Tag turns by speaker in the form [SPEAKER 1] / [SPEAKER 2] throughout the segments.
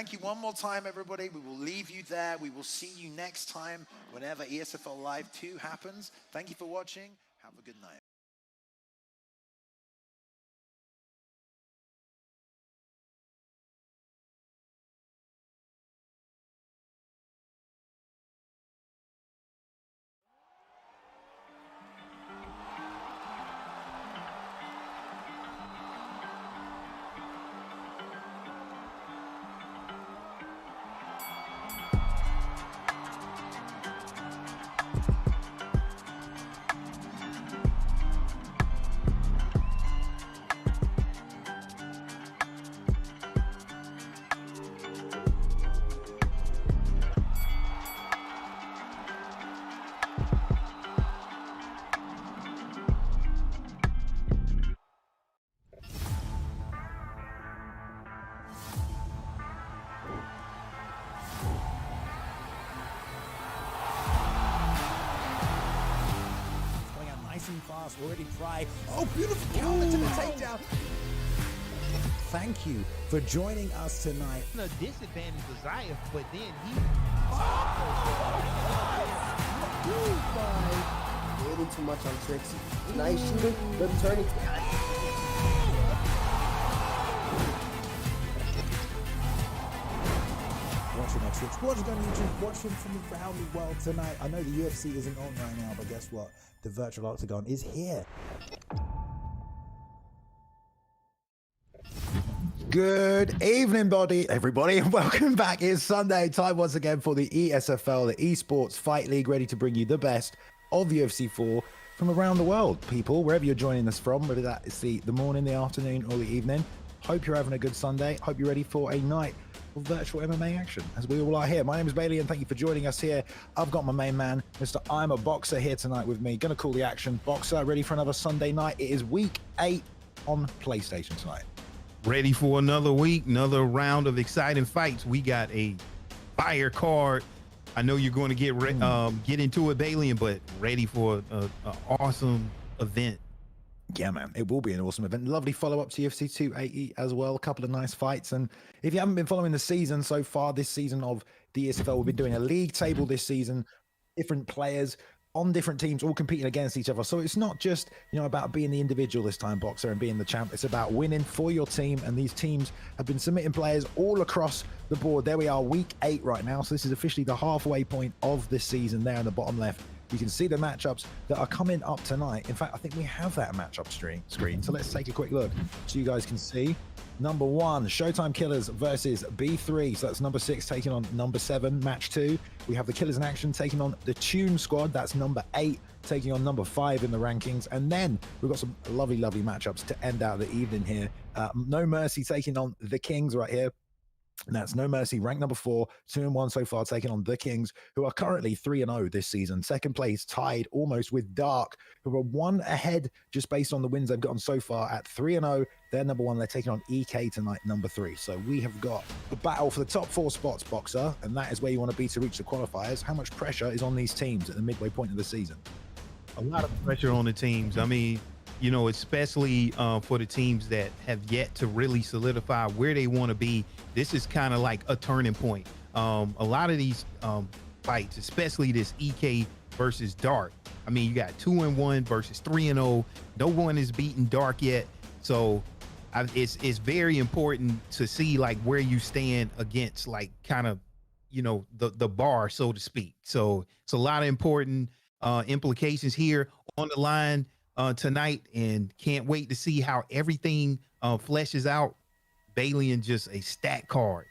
[SPEAKER 1] Thank you one more time, everybody. We will leave you there. We will see you next time whenever ESFL Live 2 happens. Thank you for watching. Have a good night.
[SPEAKER 2] Fast, already try. Oh, beautiful counter to the takedown. Thank you for joining us tonight.
[SPEAKER 3] A disadvantage to Zaya, but then he.
[SPEAKER 4] Waiting too much on Trixie. Nice shooter, good turning.
[SPEAKER 2] Watching our Twitch, watching on YouTube, watching from around the world tonight. I know the UFC isn't on right now, but guess what? The virtual octagon is here. Good evening, everybody, and welcome back. It's Sunday, time once again for the ESFL, the Esports Fight League, ready to bring you the best of UFC 4 from around the world, people, wherever you're joining us from, whether that is the morning, the afternoon, or the evening. Hope you're having a good Sunday. Hope you're ready for a night of virtual MMA action, as we all are here. My name is Bailey, and thank you for joining us here. I've got my main man, Mr. I'm a Boxer, here tonight with me. Gonna call the action. Boxer, ready for another Sunday night. It is week 8 on PlayStation tonight.
[SPEAKER 3] Ready for another week, another round of exciting fights. We got a fire card. I know you're going to get into it, Bailey, but ready for an awesome event.
[SPEAKER 2] Yeah, man, it will be an awesome event. Lovely follow-up to UFC 280 as well. A couple of nice fights. And if you haven't been following the season so far, this season of the ESFL, we've been doing a league table this season. Different players on different teams all competing against each other. So it's not just, about being the individual this time, Boxer, and being the champ. It's about winning for your team. And these teams have been submitting players all across the board. There we are, week 8 right now. So this is officially the halfway point of this season there in the bottom left. You can see the matchups that are coming up tonight. In fact, I think we have that matchup screen. So let's take a quick look so you guys can see. Number 1, Showtime Killers versus B3. So that's number 6 taking on number 7, match 2. We have the Killers in action taking on the Tune Squad. That's number 8 taking on number 5 in the rankings. And then we've got some lovely, lovely matchups to end out the evening here. No Mercy taking on the Kings right here. And that's No Mercy, ranked number 4, 2-1 so far, taking on the Kings, who are currently 3-0 this season. Second place, tied almost with Dark, who are 1 ahead just based on the wins they've gotten so far at 3-0. They're number 1. They're taking on EK tonight, number 3. So we have got a battle for the top 4 spots, Boxer, and that is where you want to be to reach the qualifiers. How much pressure is on these teams at the midway point of the season?
[SPEAKER 3] A lot of pressure on the teams. I mean, especially for the teams that have yet to really solidify where they want to be. This is kind of like a turning point. A lot of these fights, especially this EK versus Dark. I mean, you got 2-1 versus 3-0. No one is beaten Dark yet. So it's very important to see like where you stand against like kind of, the bar, so to speak. So it's a lot of important implications here on the line tonight, and can't wait to see how everything fleshes out. Bailey and just a stat card.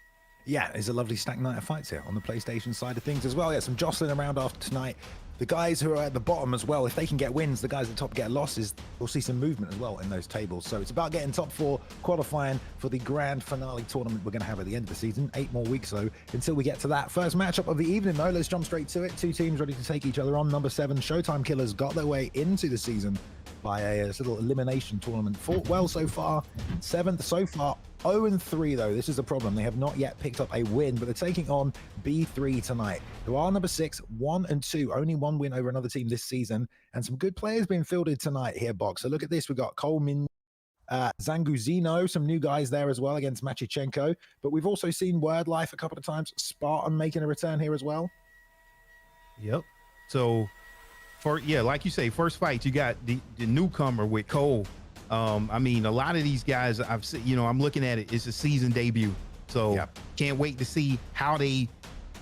[SPEAKER 2] Yeah, it's a lovely stacked night of fights here on the PlayStation side of things as well. Yeah, some jostling around after tonight. The guys who are at the bottom as well, if they can get wins, the guys at the top get losses, we'll see some movement as well in those tables. So it's about getting top 4, qualifying for the grand finale tournament we're going to have at the end of the season. 8 more weeks, though, until we get to that. First matchup of the evening, though. Let's jump straight to it. 2 teams ready to take each other on. Number 7, Showtime Killers, got their way into the season by a little elimination tournament. Fought well so far. 7th so far. 0-3 though. This is the problem. They have not yet picked up a win, but they're taking on B3 tonight, who are number 6, 1-2. Only 1 win over another team this season, and some good players being fielded tonight here, Box. So look at this. We've got Cole Min Zanguizino, some new guys there as well against Matichenko. But we've also seen Word Life a couple of times. Spartan making a return here as well.
[SPEAKER 3] Yep. So, like you say, first fight, you got the newcomer with Cole. I mean, a lot of these guys I've seen, I'm looking at it, it's a season debut. So can't wait to see how they,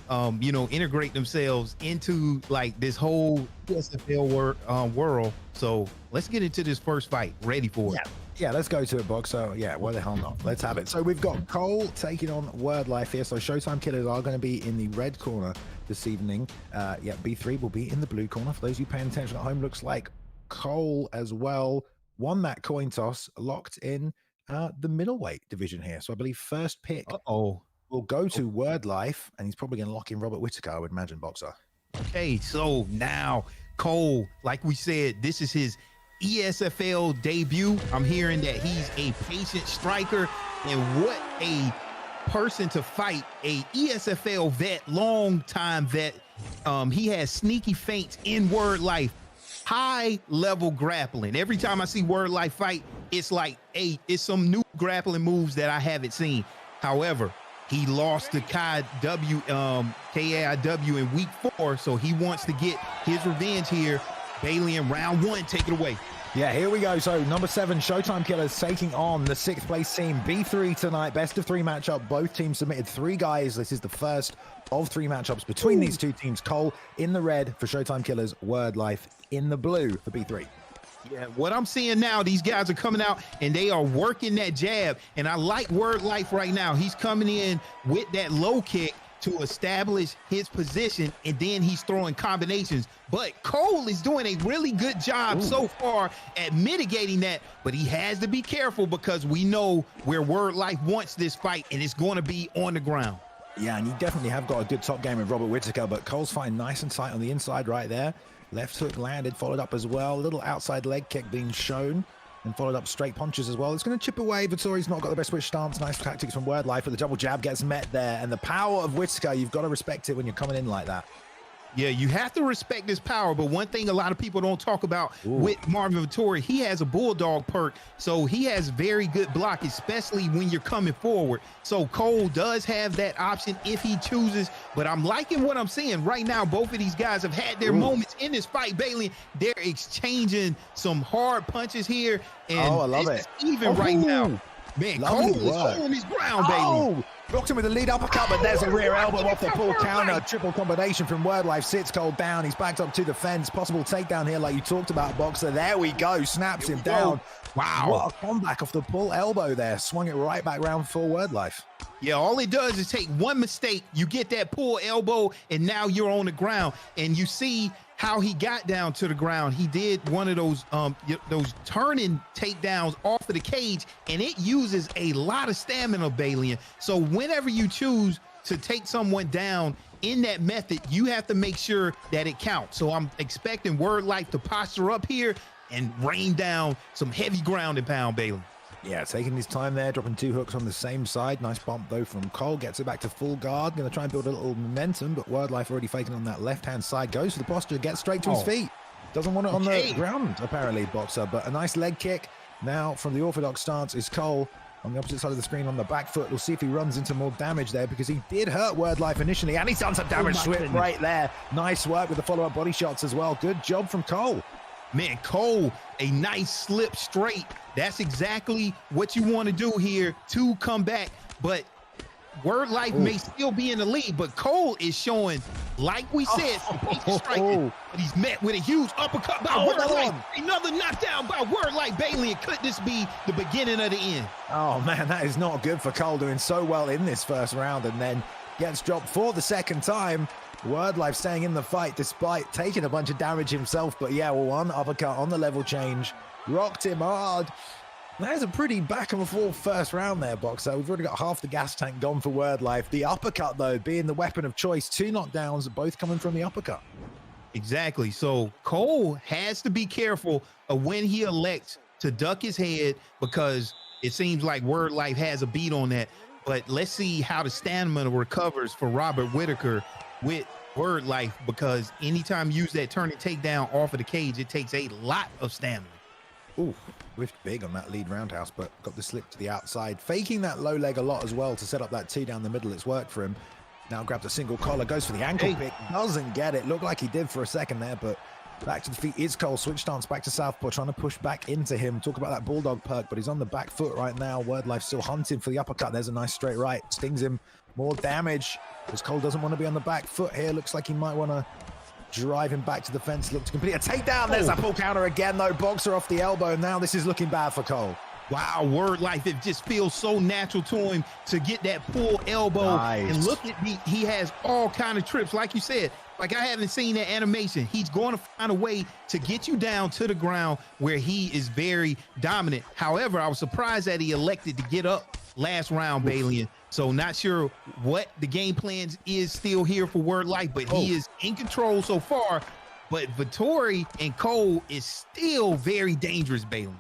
[SPEAKER 3] integrate themselves into like this whole ESFL world. So let's get into this first fight. Ready for it.
[SPEAKER 2] Yeah, let's go to it, Box. So, why the hell not? Let's have it. So we've got Cole taking on Word Life here. So Showtime Killers are going to be in the red corner this evening. B3 will be in the blue corner. For those of you paying attention at home, looks like Cole as well won that coin toss, locked in the middleweight division here. So I believe first pick will go to Word Life, and he's probably going to lock in Robert Whittaker, I would imagine, Boxer.
[SPEAKER 3] Okay, so now Cole, like we said, this is his ESFL debut. I'm hearing that he's a patient striker, and what a person to fight, a ESFL vet, long time vet. He has sneaky feints in Word Life, high level grappling. Every time I see Word Life fight, it's like it's some new grappling moves that I haven't seen. However, he lost to KIW in week 4, so he wants to get his revenge here. Bailey in round 1, take it away.
[SPEAKER 2] Yeah, here we go. So number 7, Showtime Killers taking on the 6th place team, B3 tonight. Best of 3 matchup. Both teams submitted 3 guys. This is the first of 3 matchups between these two teams. Cole in the red for Showtime Killers, Word Life in the blue for B3.
[SPEAKER 3] Yeah, what I'm seeing now, these guys are coming out and they are working that jab. And I like Word Life right now. He's coming in with that low kick to establish his position, and then he's throwing combinations. But Cole is doing a really good job so far at mitigating that, but he has to be careful because we know where Word Life wants this fight, and it's going to be on the ground.
[SPEAKER 2] Yeah, and you definitely have got a good top game with Robert Whittaker, but Cole's fighting nice and tight on the inside right there. Left hook landed, followed up as well. A little outside leg kick being shown, and followed up straight punches as well. It's going to chip away. Vittori's not got the best switch stance. Nice tactics from Word Life, but the double jab gets met there. And the power of Whittaker, you've got to respect it when you're coming in like that.
[SPEAKER 3] Yeah, you have to respect his power, but one thing a lot of people don't talk about with Marvin Vittori, he has a bulldog perk, so he has very good block, especially when you're coming forward. So Cole does have that option if he chooses, but I'm liking what I'm seeing right now. Both of these guys have had their moments in this fight, Bailey. They're exchanging some hard punches here, and
[SPEAKER 2] I love it.
[SPEAKER 3] Even right now. Man, Cole is holding his ground, Bailey.
[SPEAKER 2] Blocked him with a lead uppercut, but there's a rear elbow off the pull counter. Triple combination from Word Life. Sits Cole down. He's backed up to the fence. Possible takedown here like you talked about, Boxer. There we go. Snaps him down.
[SPEAKER 3] Wow.
[SPEAKER 2] What a comeback off the pull elbow there. Swung it right back round for Word Life.
[SPEAKER 3] Yeah, all it does is take one mistake. You get that pull elbow, and now you're on the ground. And you see how he got down to the ground. He did one of those turning takedowns off of the cage, and it uses a lot of stamina, Bailey. So whenever you choose to take someone down in that method, you have to make sure that it counts. So I'm expecting Word Life to posture up here and rain down some heavy ground and pound, Bailey.
[SPEAKER 2] Yeah, taking his time there, dropping 2 hooks on the same side. Nice bump, though, from Cole. Gets it back to full guard. Going to try and build a little momentum, but Word Life already faking on that left-hand side. Goes for the posture, gets straight to his feet. Doesn't want it on the ground, apparently, Boxer, but a nice leg kick. Now, from the orthodox stance, is Cole on the opposite side of the screen on the back foot. We'll see if he runs into more damage there, because he did hurt Word Life initially, and he's done some damage to it right there. Nice work with the follow-up body shots as well. Good job from Cole.
[SPEAKER 3] Man, Cole, a nice slip straight. That's exactly what you want to do here to come back. But Word Life may still be in the lead, but Cole is showing, like we said, striking. But he's met with a huge uppercut by Word Life. Another knockdown by Word Life, Bailey. And could this be the beginning of the end?
[SPEAKER 2] Oh, man, that is not good for Cole, doing so well in this first round, and then gets dropped for the second time. Word Life staying in the fight despite taking a bunch of damage himself, but yeah, one uppercut on the level change. Rocked him hard. There's a pretty back and forth first round there, Boxer. We've already got half the gas tank gone for Word Life. The uppercut, though, being the weapon of choice. 2 knockdowns, both coming from the uppercut.
[SPEAKER 3] Exactly. So Cole has to be careful of when he elects to duck his head, because it seems like Word Life has a beat on that. But let's see how the stamina recovers for Robert Whittaker with Word Life, because anytime you use that turning takedown off of the cage, it takes a lot of stamina.
[SPEAKER 2] Ooh, whiffed big on that lead roundhouse, but got the slip to the outside. Faking that low leg a lot as well to set up that 2 down the middle. It's worked for him. Now grabs a single collar, goes for the ankle pick. Doesn't get it. Looked like he did for a second there, but back to the feet is Cole. Switch stance back to southpaw, trying to push back into him. Talk about that bulldog perk, but he's on the back foot right now. Wordlife still hunting for the uppercut. There's a nice straight right. Stings him. More damage because Cole doesn't want to be on the back foot here. Looks like he might want to drive him back to the fence. Look to complete a takedown. There's that pull counter again, though. Boxer off the elbow. Now this is looking bad for Cole.
[SPEAKER 3] Wow, word life. It just feels so natural to him to get that pull elbow.
[SPEAKER 2] Nice.
[SPEAKER 3] And look at he has all kind of trips. Like you said, like I haven't seen that animation. He's going to find a way to get you down to the ground where he is very dominant. However, I was surprised that he elected to get up last round, Balian. So not sure what the game plans is still here for Word Life, but he is in control so far. But Vettori and Cole is still very dangerous, Balian.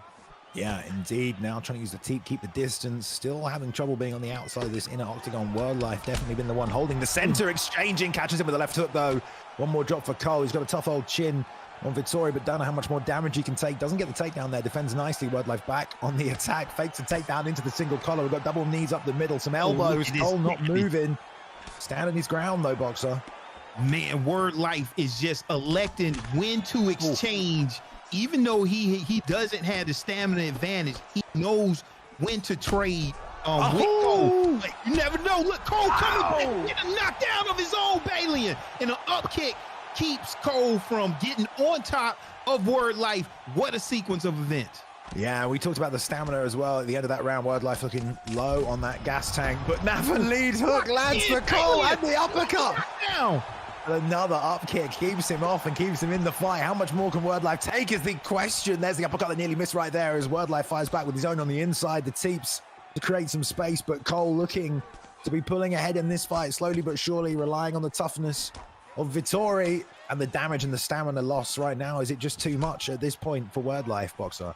[SPEAKER 2] Yeah, indeed. Now trying to use the teep, keep the distance. Still having trouble being on the outside of this inner octagon. Word Life definitely been the one holding the center, exchanging, catches him with the left hook though. One more drop for Cole. He's got a tough old chin on Vettori, but don't know how much more damage he can take. Doesn't get the takedown there. Defends nicely. Word Life back on the attack. Fakes a takedown into the single collar. We've got double knees up the middle. Some elbows. Cole not moving. Standing his ground though, Boxer.
[SPEAKER 3] Man, Word Life is just electing when to exchange. Even though he doesn't have the stamina advantage, he knows when to trade with Cole. Like, you never know. Look, Cole coming back, get a knockdown of his own, Balian. And an up kick keeps Cole from getting on top of Word Life. What a sequence of events.
[SPEAKER 2] Yeah, we talked about the stamina as well at the end of that round. Word Life looking low on that gas tank, but Nafa leads hook lands for Cole and the uppercut.
[SPEAKER 3] Down.
[SPEAKER 2] Another up kick keeps him off and keeps him in the fight. How much more can Word Life take is the question. There's the uppercut that nearly missed right there as Word Life fires back with his own on the inside. The teeps to create some space, but Cole looking to be pulling ahead in this fight, slowly but surely, relying on the toughness of Vettori and the damage and the stamina loss right now. Is it just too much at this point for Word Life, Boxer?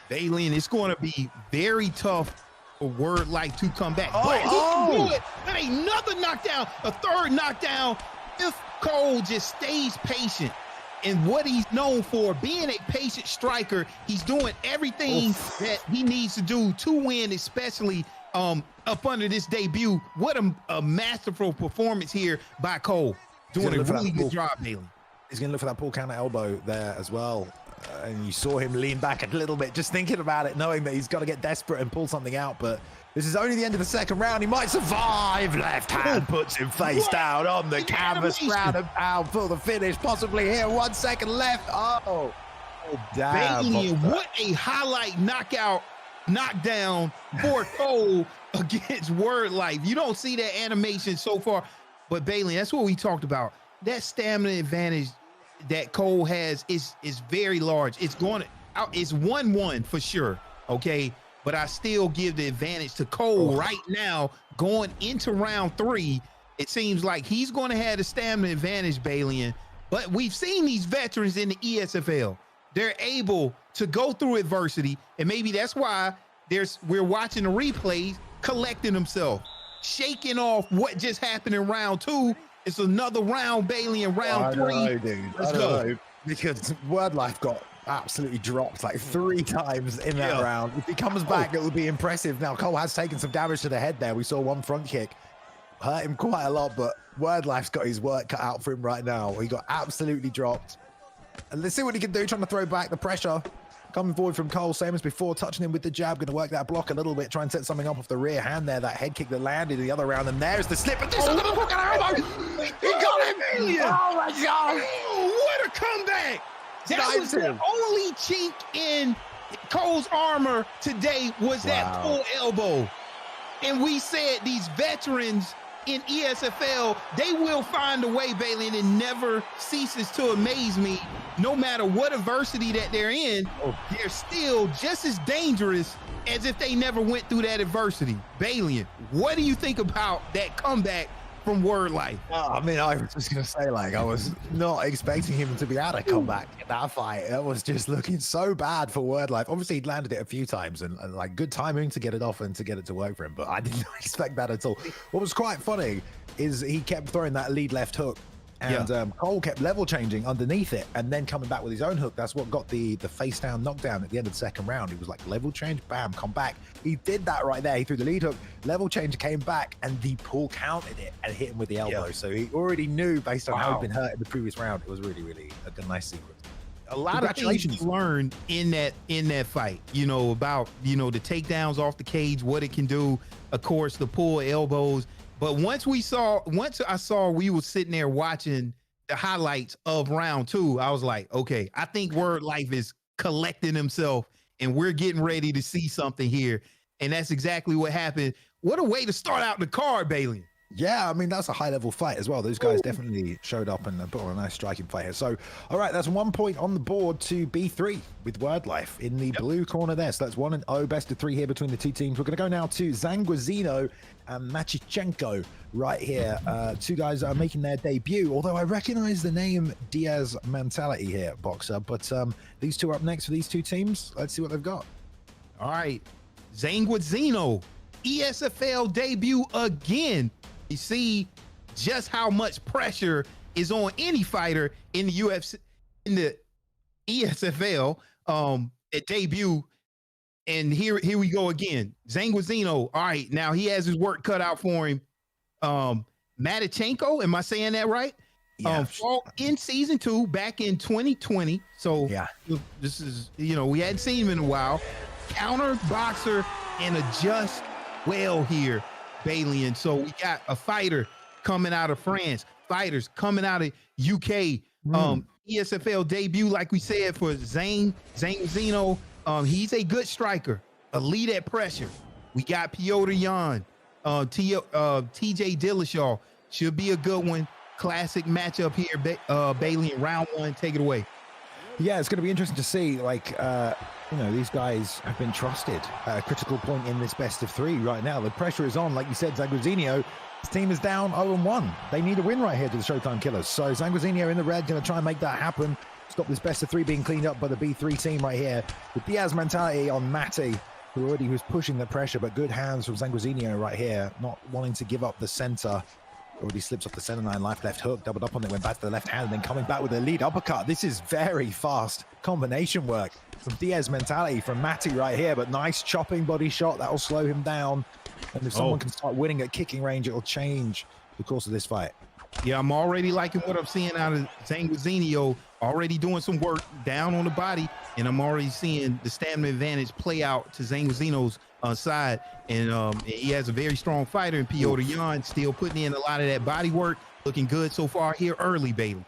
[SPEAKER 3] Balian, it's going to be very tough for Word Life to come back.
[SPEAKER 2] Oh,
[SPEAKER 3] But he can do it. And another knockdown, a third knockdown. If Cole just stays patient and what he's known for, being a patient striker, he's doing everything that he needs to do to win, especially up under this debut. What a masterful performance here by Cole. Doing a really good job, Bailey.
[SPEAKER 2] He's going to look for that pull counter elbow there as well. And you saw him lean back a little bit, just thinking about it, knowing that he's got to get desperate and pull something out. But this is only the end of the second round. He might survive. Left hand puts him face down on the canvas. Ground and pound for the finish. Possibly here. 1 second left. Oh damn.
[SPEAKER 3] Bailey, what a highlight knockdown for Cole against Word Life. You don't see that animation so far. But Bailey, that's what we talked about. That stamina advantage that Cole has is very large. It's 1-1 for sure. Okay. But I still give the advantage to Cole right now going into round 3. It seems like he's going to have the stamina advantage, Balian. But we've seen these veterans in the ESFL. They're able to go through adversity, and maybe that's why we're watching the replays, collecting themselves, shaking off what just happened in round 2. It's another round, Balian, round 3.
[SPEAKER 2] I don't know, dude. Let's go. Because Word Life got absolutely dropped like 3 times in that round. If he comes back, it will be impressive. Now, Cole has taken some damage to the head there. We saw one front kick hurt him quite a lot, but Word Life's got his work cut out for him right now. He got absolutely dropped. And let's see what he can do, trying to throw back the pressure. Coming forward from Cole, same as before, touching him with the jab. Going to work that block a little bit, try and set something up off the rear hand there. That head kick that landed the other round, and there's the slip. And this is another hook and elbow. He got him. Oh my God.
[SPEAKER 3] Oh, what a comeback. That was the only chink in Cole's armor today was that full elbow. And we said these veterans in ESFL, they will find a way, Bailey, and it never ceases to amaze me. No matter what adversity that they're in, they're still just as dangerous as if they never went through that adversity. Bailey, what do you think about that comeback from Word Life?
[SPEAKER 2] I mean, I was just going to say, like, I was not expecting him to be able to come back in that fight. That was just looking so bad for Word Life. Obviously, he'd landed it a few times and like good timing to get it off and to get it to work for him, but I did not expect that at all. What was quite funny is he kept throwing that lead left hook And Cole kept level changing underneath it and then coming back with his own hook. That's what got the face down knockdown at the end of the second round. He was like, level change, bam, come back. He did that right there. He threw the lead hook, level change, came back, and the pull countered it and hit him with the elbow. So he already knew based on how he'd been hurt in the previous round. It was really, really a nice sequence.
[SPEAKER 3] A lot of things you learned in that fight, you know, about, you know, the takedowns off the cage, what it can do, of course, the pull elbows. But once I saw we were sitting there watching the highlights of round 2, I was like, okay, I think Word Life is collecting himself and we're getting ready to see something here. And that's exactly what happened. What a way to start out the card, Bailey.
[SPEAKER 2] Yeah, I mean, that's a high-level fight as well. Those guys definitely showed up and put on a nice striking fight here. So, all right, that's 1 point on the board to B3 with Word Life in the blue corner there. So that's 1-0, best of 3 here between the two teams. We're going to go now to Zanguizino and Matichenko right here. Two guys that are making their debut, although I recognize the name Diaz Mentality here, Boxer. But these two are up next for these two teams. Let's see what they've got.
[SPEAKER 3] All right, Zanguizino, ESFL debut again. You see just how much pressure is on any fighter in the UFC, in the ESFL at debut. And here we go again. Zanguizino, all right, now he has his work cut out for him. Matichenko, am I saying that right?
[SPEAKER 2] Yeah.
[SPEAKER 3] Fought in season 2 back in 2020. So
[SPEAKER 2] yeah,
[SPEAKER 3] this is, you know, we hadn't seen him in a while. Counter boxer and adjust well here, Bailey. And so we got a fighter coming out of France, fighters coming out of UK. ESFL debut, like we said, for Zanguizino. He's a good striker, elite at pressure. We got Piotr Jan, TJ Dillashaw. Should be a good one. Classic matchup here, Bailey, in round 1. Take it away.
[SPEAKER 2] Yeah, it's going to be interesting to see, like, you know, these guys have been trusted at a critical point in this best of 3 right now. The pressure is on, like you said, Zanguizino. His team is down 0-1. They need a win right here to the Showtime Killers. So Zanguizino in the red, going to try and make that happen. Stop this best of 3 being cleaned up by the B3 team right here. With Diaz Mentality on Matty, who already was pushing the pressure, but good hands from Zanguizino right here, not wanting to give up the center. Already slips off the center line, left hook, doubled up on it, went back to the left hand, and then coming back with a lead uppercut. This is very fast combination work from Diaz Mentality from Matty right here, but nice chopping body shot. That'll slow him down. And if someone can start winning at kicking range, it'll change the course of this fight.
[SPEAKER 3] Yeah, I'm already liking what I'm seeing out of Zanguizino, already doing some work down on the body, and I'm already seeing the stamina advantage play out to Zanguizino's side. And he has a very strong fighter in Piotr Jan, still putting in a lot of that body work. Looking good so far here early, Bailey.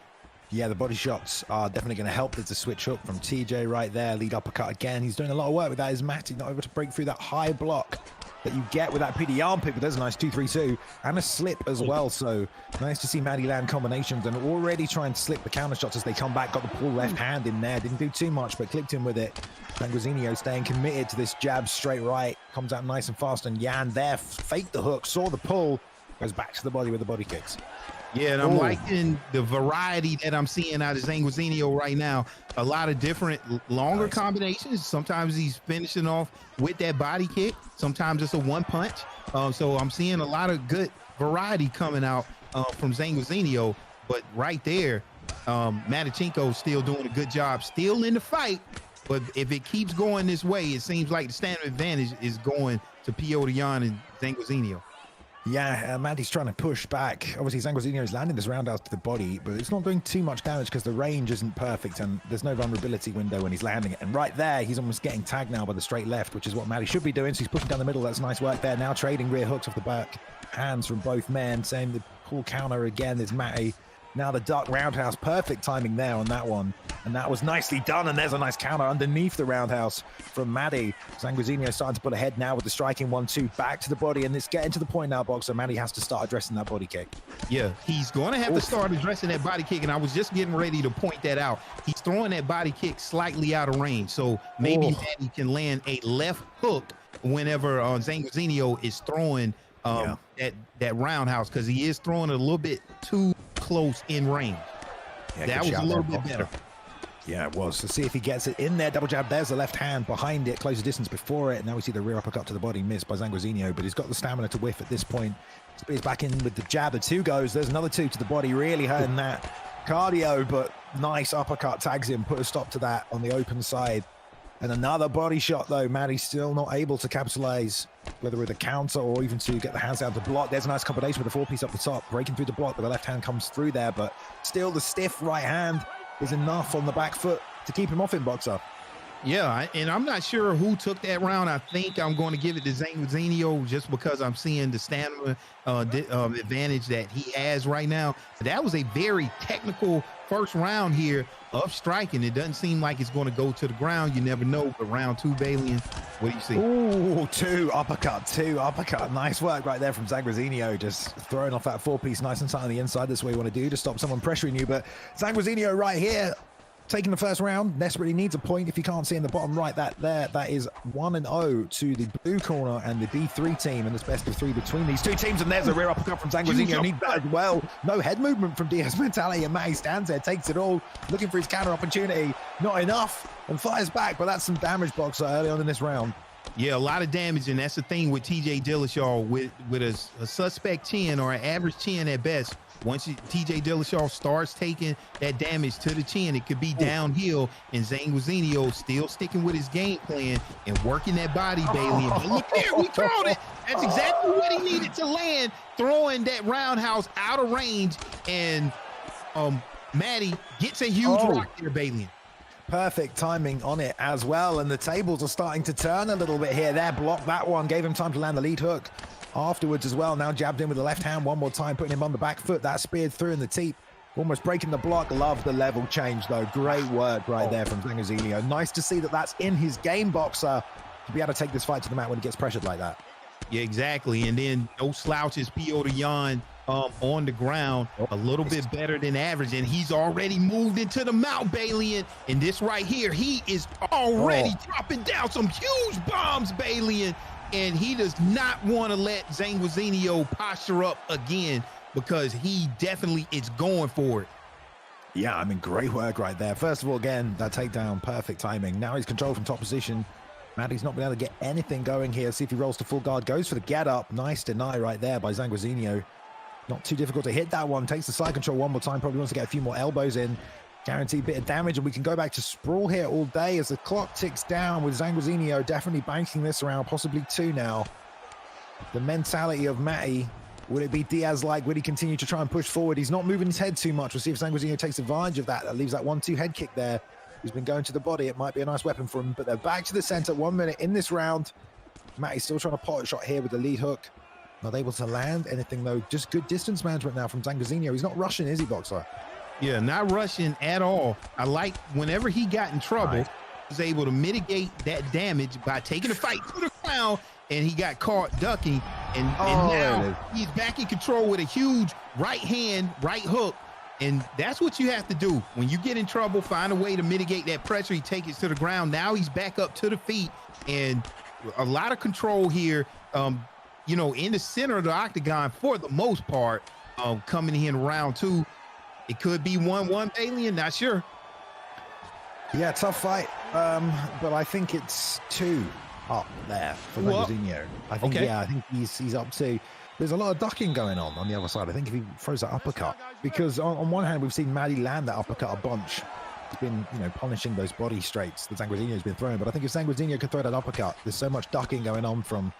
[SPEAKER 2] Yeah, the body shots are definitely going to help. There's a switch hook from TJ right there. Lead uppercut again. He's doing a lot of work with that. Is Matty not able to break through that high block that you get with that PD armpit? But there's a nice 2-3-2 and a slip as well. So nice to see Matty land combinations and already trying to slip the counter shots as they come back. Got the pull left hand in there. Didn't do too much, but clipped him with it. Zanguizino staying committed to this jab straight right. Comes out nice and fast. And Jan there faked the hook, saw the pull, goes back to the body with the body kicks.
[SPEAKER 3] Yeah, and I'm liking the variety that I'm seeing out of Zanguizino right now. A lot of different longer combinations. Sometimes he's finishing off with that body kick. Sometimes it's a one punch. So I'm seeing a lot of good variety coming out from Zanguizino. But right there, Matichenko still doing a good job, still in the fight. But if it keeps going this way, it seems like the standard advantage is going to Piotr Jan and Zanguizino.
[SPEAKER 2] Yeah, Matty's trying to push back. Obviously, Zanguizino is landing this roundhouse to the body, but it's not doing too much damage because the range isn't perfect and there's no vulnerability window when he's landing it. And right there, he's almost getting tagged now by the straight left, which is what Matty should be doing. So he's pushing down the middle. That's nice work there. Now trading rear hooks off the back hands from both men. Same the pull counter again. There's Matty. Now the duck roundhouse. Perfect timing there on that one. And that was nicely done. And there's a nice counter underneath the roundhouse from Matty. Zanguizino starting to put ahead now with the striking 1-2 back to the body. And it's getting to the point now, Boxer. Matty has to start addressing that body kick.
[SPEAKER 3] Yeah, he's going to have to start addressing that body kick. And I was just getting ready to point that out. He's throwing that body kick slightly out of range. So maybe Matty can land a left hook whenever Zanguizino is throwing that roundhouse, because he is throwing it a little bit too close in range.
[SPEAKER 2] Yeah,
[SPEAKER 3] that was a little bit better.
[SPEAKER 2] Yeah, it was. Let's see if he gets it in there. Double jab. There's the left hand behind it, closer distance before it. Now we see the rear uppercut to the body missed by Zanguizino, but he's got the stamina to whiff at this point. Spears back in with the jab. The 2 goes. There's another 2 to the body, really hurting that cardio, but nice uppercut tags him, put a stop to that on the open side. And another body shot, though. Maddie's still not able to capitalize, whether with a counter or even to get the hands out to block. There's a nice combination with the 4-piece up the top, breaking through the block, but the left hand comes through there. But still, the stiff right hand is enough on the back foot to keep him off in, Boxer.
[SPEAKER 3] Yeah, and I'm not sure who took that round. I think I'm going to give it to Zanguizino just because I'm seeing the stamina advantage that he has right now. But that was a very technical first round here of striking. It doesn't seem like it's going to go to the ground. You never know. But round 2, Balian, what do you see?
[SPEAKER 2] Ooh, 2 uppercut. Nice work right there from Zanguizino, just throwing off that 4-piece nice and tight on the inside. That's what you want to do to stop someone pressuring you. But Zanguizino right here, taking the first round, desperately needs a point. If you can't see in the bottom right, that is 1-0 to the blue corner and the B3 team, and it's best of 3 between these 2 teams. And there's a rear uppercut from Zanguizino. Needs that as well. No head movement from Diaz Mentale, and Matty stands there, takes it all, looking for his counter opportunity. Not enough, and fires back, but that's some damage, Boxer, early on in this round.
[SPEAKER 3] Yeah, a lot of damage, and that's the thing with TJ Dillashaw with a suspect chin or an average chin at best. Once TJ Dillashaw starts taking that damage to the chin, it could be downhill, and Zanguizino still sticking with his game plan and working that body, Bailey. But look there, we called it. That's exactly what he needed to land, throwing that roundhouse out of range, and Matty gets a huge rock there, Bailey.
[SPEAKER 2] Perfect timing on it as well, and the tables are starting to turn a little bit here. There, blocked that one, gave him time to land the lead hook afterwards as well. Now jabbed in with the left hand one more time, putting him on the back foot. That speared through in the teep, almost breaking the block. Love the level change, though. Great work right there from Zanguizino. Nice to see that that's in his game, Boxer, to be able to take this fight to the mat when he gets pressured like that.
[SPEAKER 3] Yeah, exactly. And then no slouches, P.O. to Jan on the ground, a little bit better than average, and he's already moved into the mount, Balian. And this right here, he is already dropping down some huge bombs, Balian, and he does not want to let Zanguizino posture up again because he definitely is going for it.
[SPEAKER 2] Yeah, I mean, great work right there. First of all, again, that takedown, perfect timing. Now he's controlled from top position. Matty's not been able to get anything going here. See if he rolls to full guard, goes for the get up. Nice deny right there by Zanguizino. Not too difficult to hit that one. Takes the side control one more time. Probably wants to get a few more elbows in. Guaranteed bit of damage, and we can go back to sprawl here all day as the clock ticks down with Zanguizino definitely banking this around, possibly 2 now. The mentality of Matty, would it be Diaz-like? Would he continue to try and push forward? He's not moving his head too much. We'll see if Zanguizino takes advantage of that. That leaves that 1-2 head kick there. He's been going to the body. It might be a nice weapon for him, but they're back to the center. 1 minute in this round. Matty's still trying to pot a shot here with the lead hook. Not able to land anything, though. Just good distance management now from Zanguizino. He's not rushing, is he, Boxer?
[SPEAKER 3] Yeah, not rushing at all. I like whenever he got in trouble, he was able to mitigate that damage by taking the fight to the ground, and he got caught ducking. And now he's back in control with a huge right hand, right hook. And that's what you have to do. When you get in trouble, find a way to mitigate that pressure. He takes it to the ground. Now he's back up to the feet, and a lot of control here, you know, in the center of the octagon for the most part, coming in round 2. It could be 1-1, Alien, not sure.
[SPEAKER 2] Yeah, tough fight. But I think it's 2 up there for Zanguizino. I think, yeah, I think he's up 2. There's a lot of ducking going on the other side. I think if he throws that uppercut, because on one hand, we've seen Matty land that uppercut a bunch. He's been, you know, punishing those body straights that Zanguizino's been throwing. But I think if Zanguizino could throw that uppercut, there's so much ducking going on from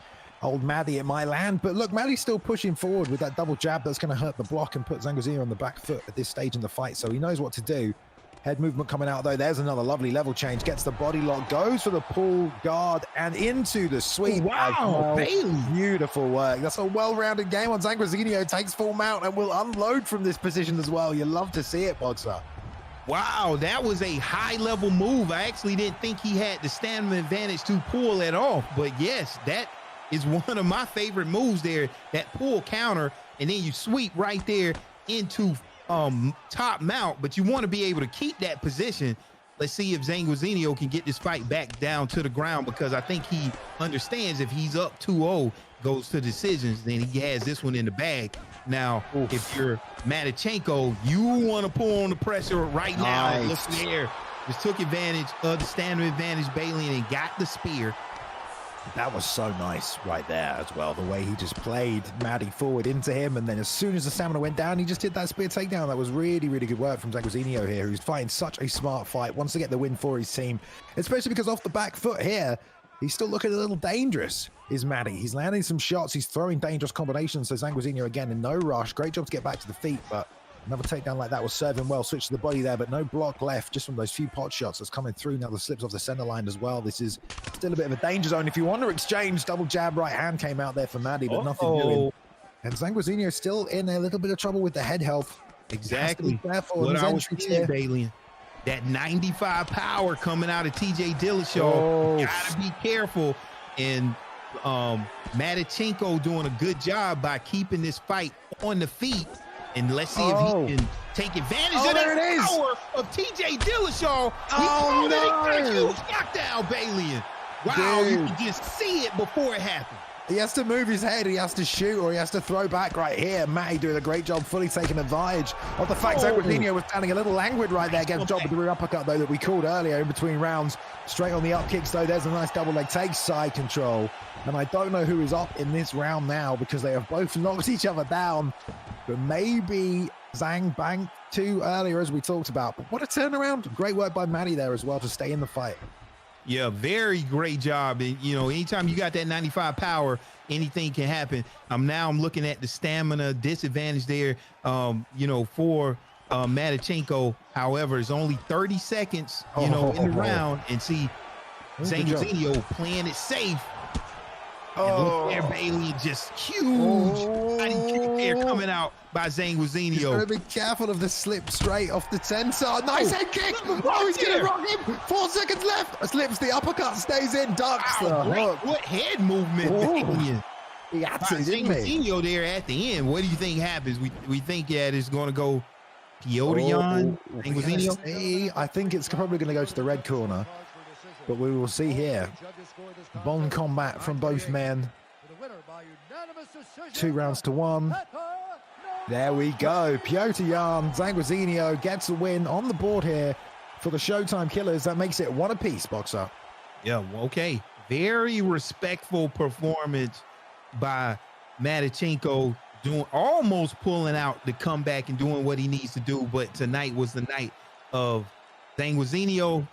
[SPEAKER 2] old Matty, it might land. But look, Matty's still pushing forward with that double jab that's going to hurt the block and put Zanguizino on the back foot at this stage in the fight. So he knows what to do. Head movement coming out, though. There's another lovely level change. Gets the body lock, goes for the pull guard and into the sweep.
[SPEAKER 3] Wow, Bailey.
[SPEAKER 2] Beautiful work. That's a well-rounded game on Zanguizino. Takes full mount and will unload from this position as well. You love to see it, Boxer.
[SPEAKER 3] Wow, that was a high-level move. I actually didn't think he had the stamina advantage to pull at all. But yes, that is one of my favorite moves there, that pull counter, and then you sweep right there into top mount, but you want to be able to keep that position. Let's see if Zanguizino can get this fight back down to the ground, because I think he understands if he's up 2-0, goes to decisions, then he has this one in the bag. Now, if you're Matichenko, you want to pull on the pressure right now. Look there. just took advantage of the stamina advantage, Balian, and got the spear.
[SPEAKER 2] That was so nice right there as well. The way he just played Maddie forward into him, and then as soon as the stamina went down, he just did that spear takedown. That was really, really good work from Zanguizino here, who's fighting such a smart fight, wants to get the win for his team, especially because off the back foot here, he's still looking a little dangerous, is Maddie. He's landing some shots. He's throwing dangerous combinations. So Zanguizino, again, in no rush. Great job to get back to the feet, but another takedown like that was serving well. Switch to the body there, but no block left just from those few pot shots that's coming through. Now the slips off the center line as well. This is still a bit of a danger zone. If you want to exchange, double jab right hand came out there for Maddie, but nothing doing. And Zanguizino still in a little bit of trouble with the head health.
[SPEAKER 3] Exactly. What I was saying, Balian. That 95 power coming out of TJ Dillashaw. Gotta be careful. And Matichenko doing a good job by keeping this fight on the feet. And let's see if he can take advantage of that power of TJ Dillashaw. He got a huge knockdown, Balian. Wow, you can just see it before it happened.
[SPEAKER 2] He has to move his head, he has to shoot, or he has to throw back right here. Matty doing a great job, fully taking advantage of the fact Zanguizino was standing a little languid right there. Gets job with the rear uppercut, though, that we called earlier in between rounds. Straight on the up kicks, though. There's a nice double leg take, side control. And I don't know who is up in this round now because they have both knocked each other down. But maybe Zhang banked two earlier, as we talked about. But what a turnaround. Great work by Matty there as well to stay in the fight.
[SPEAKER 3] Yeah, very great job. And, you know, anytime you got that 95 power, anything can happen. Now I'm looking at the stamina disadvantage there, you know, for Matichenko. However, it's only 30 seconds, you know, in the round. And see, Zanguizino playing it safe. And look there, Bailey, just huge body kick there coming out by Zanguizino.
[SPEAKER 2] He's got to be careful of the slip straight off the center. Nice head kick. Oh, he's going to rock him. 4 seconds left. Slips the uppercut, stays in, ducks the hook.
[SPEAKER 3] What head movement.
[SPEAKER 2] He had to, didn't he?
[SPEAKER 3] Zanguizino there at the end. What do you think happens? We think that it's going to go Piotr Zanguizino?
[SPEAKER 2] I think it's probably going to go to the red corner. But we will see here. Bon combat from both men. 2 rounds to 1. There we go. Piotr Zanguizino gets a win on the board here for the Showtime Killers. That makes it 1 apiece, Boxer.
[SPEAKER 3] Yeah, okay. Very respectful performance by Matichenko, almost pulling out the comeback and doing what he needs to do. But tonight was the night of Zanguizino.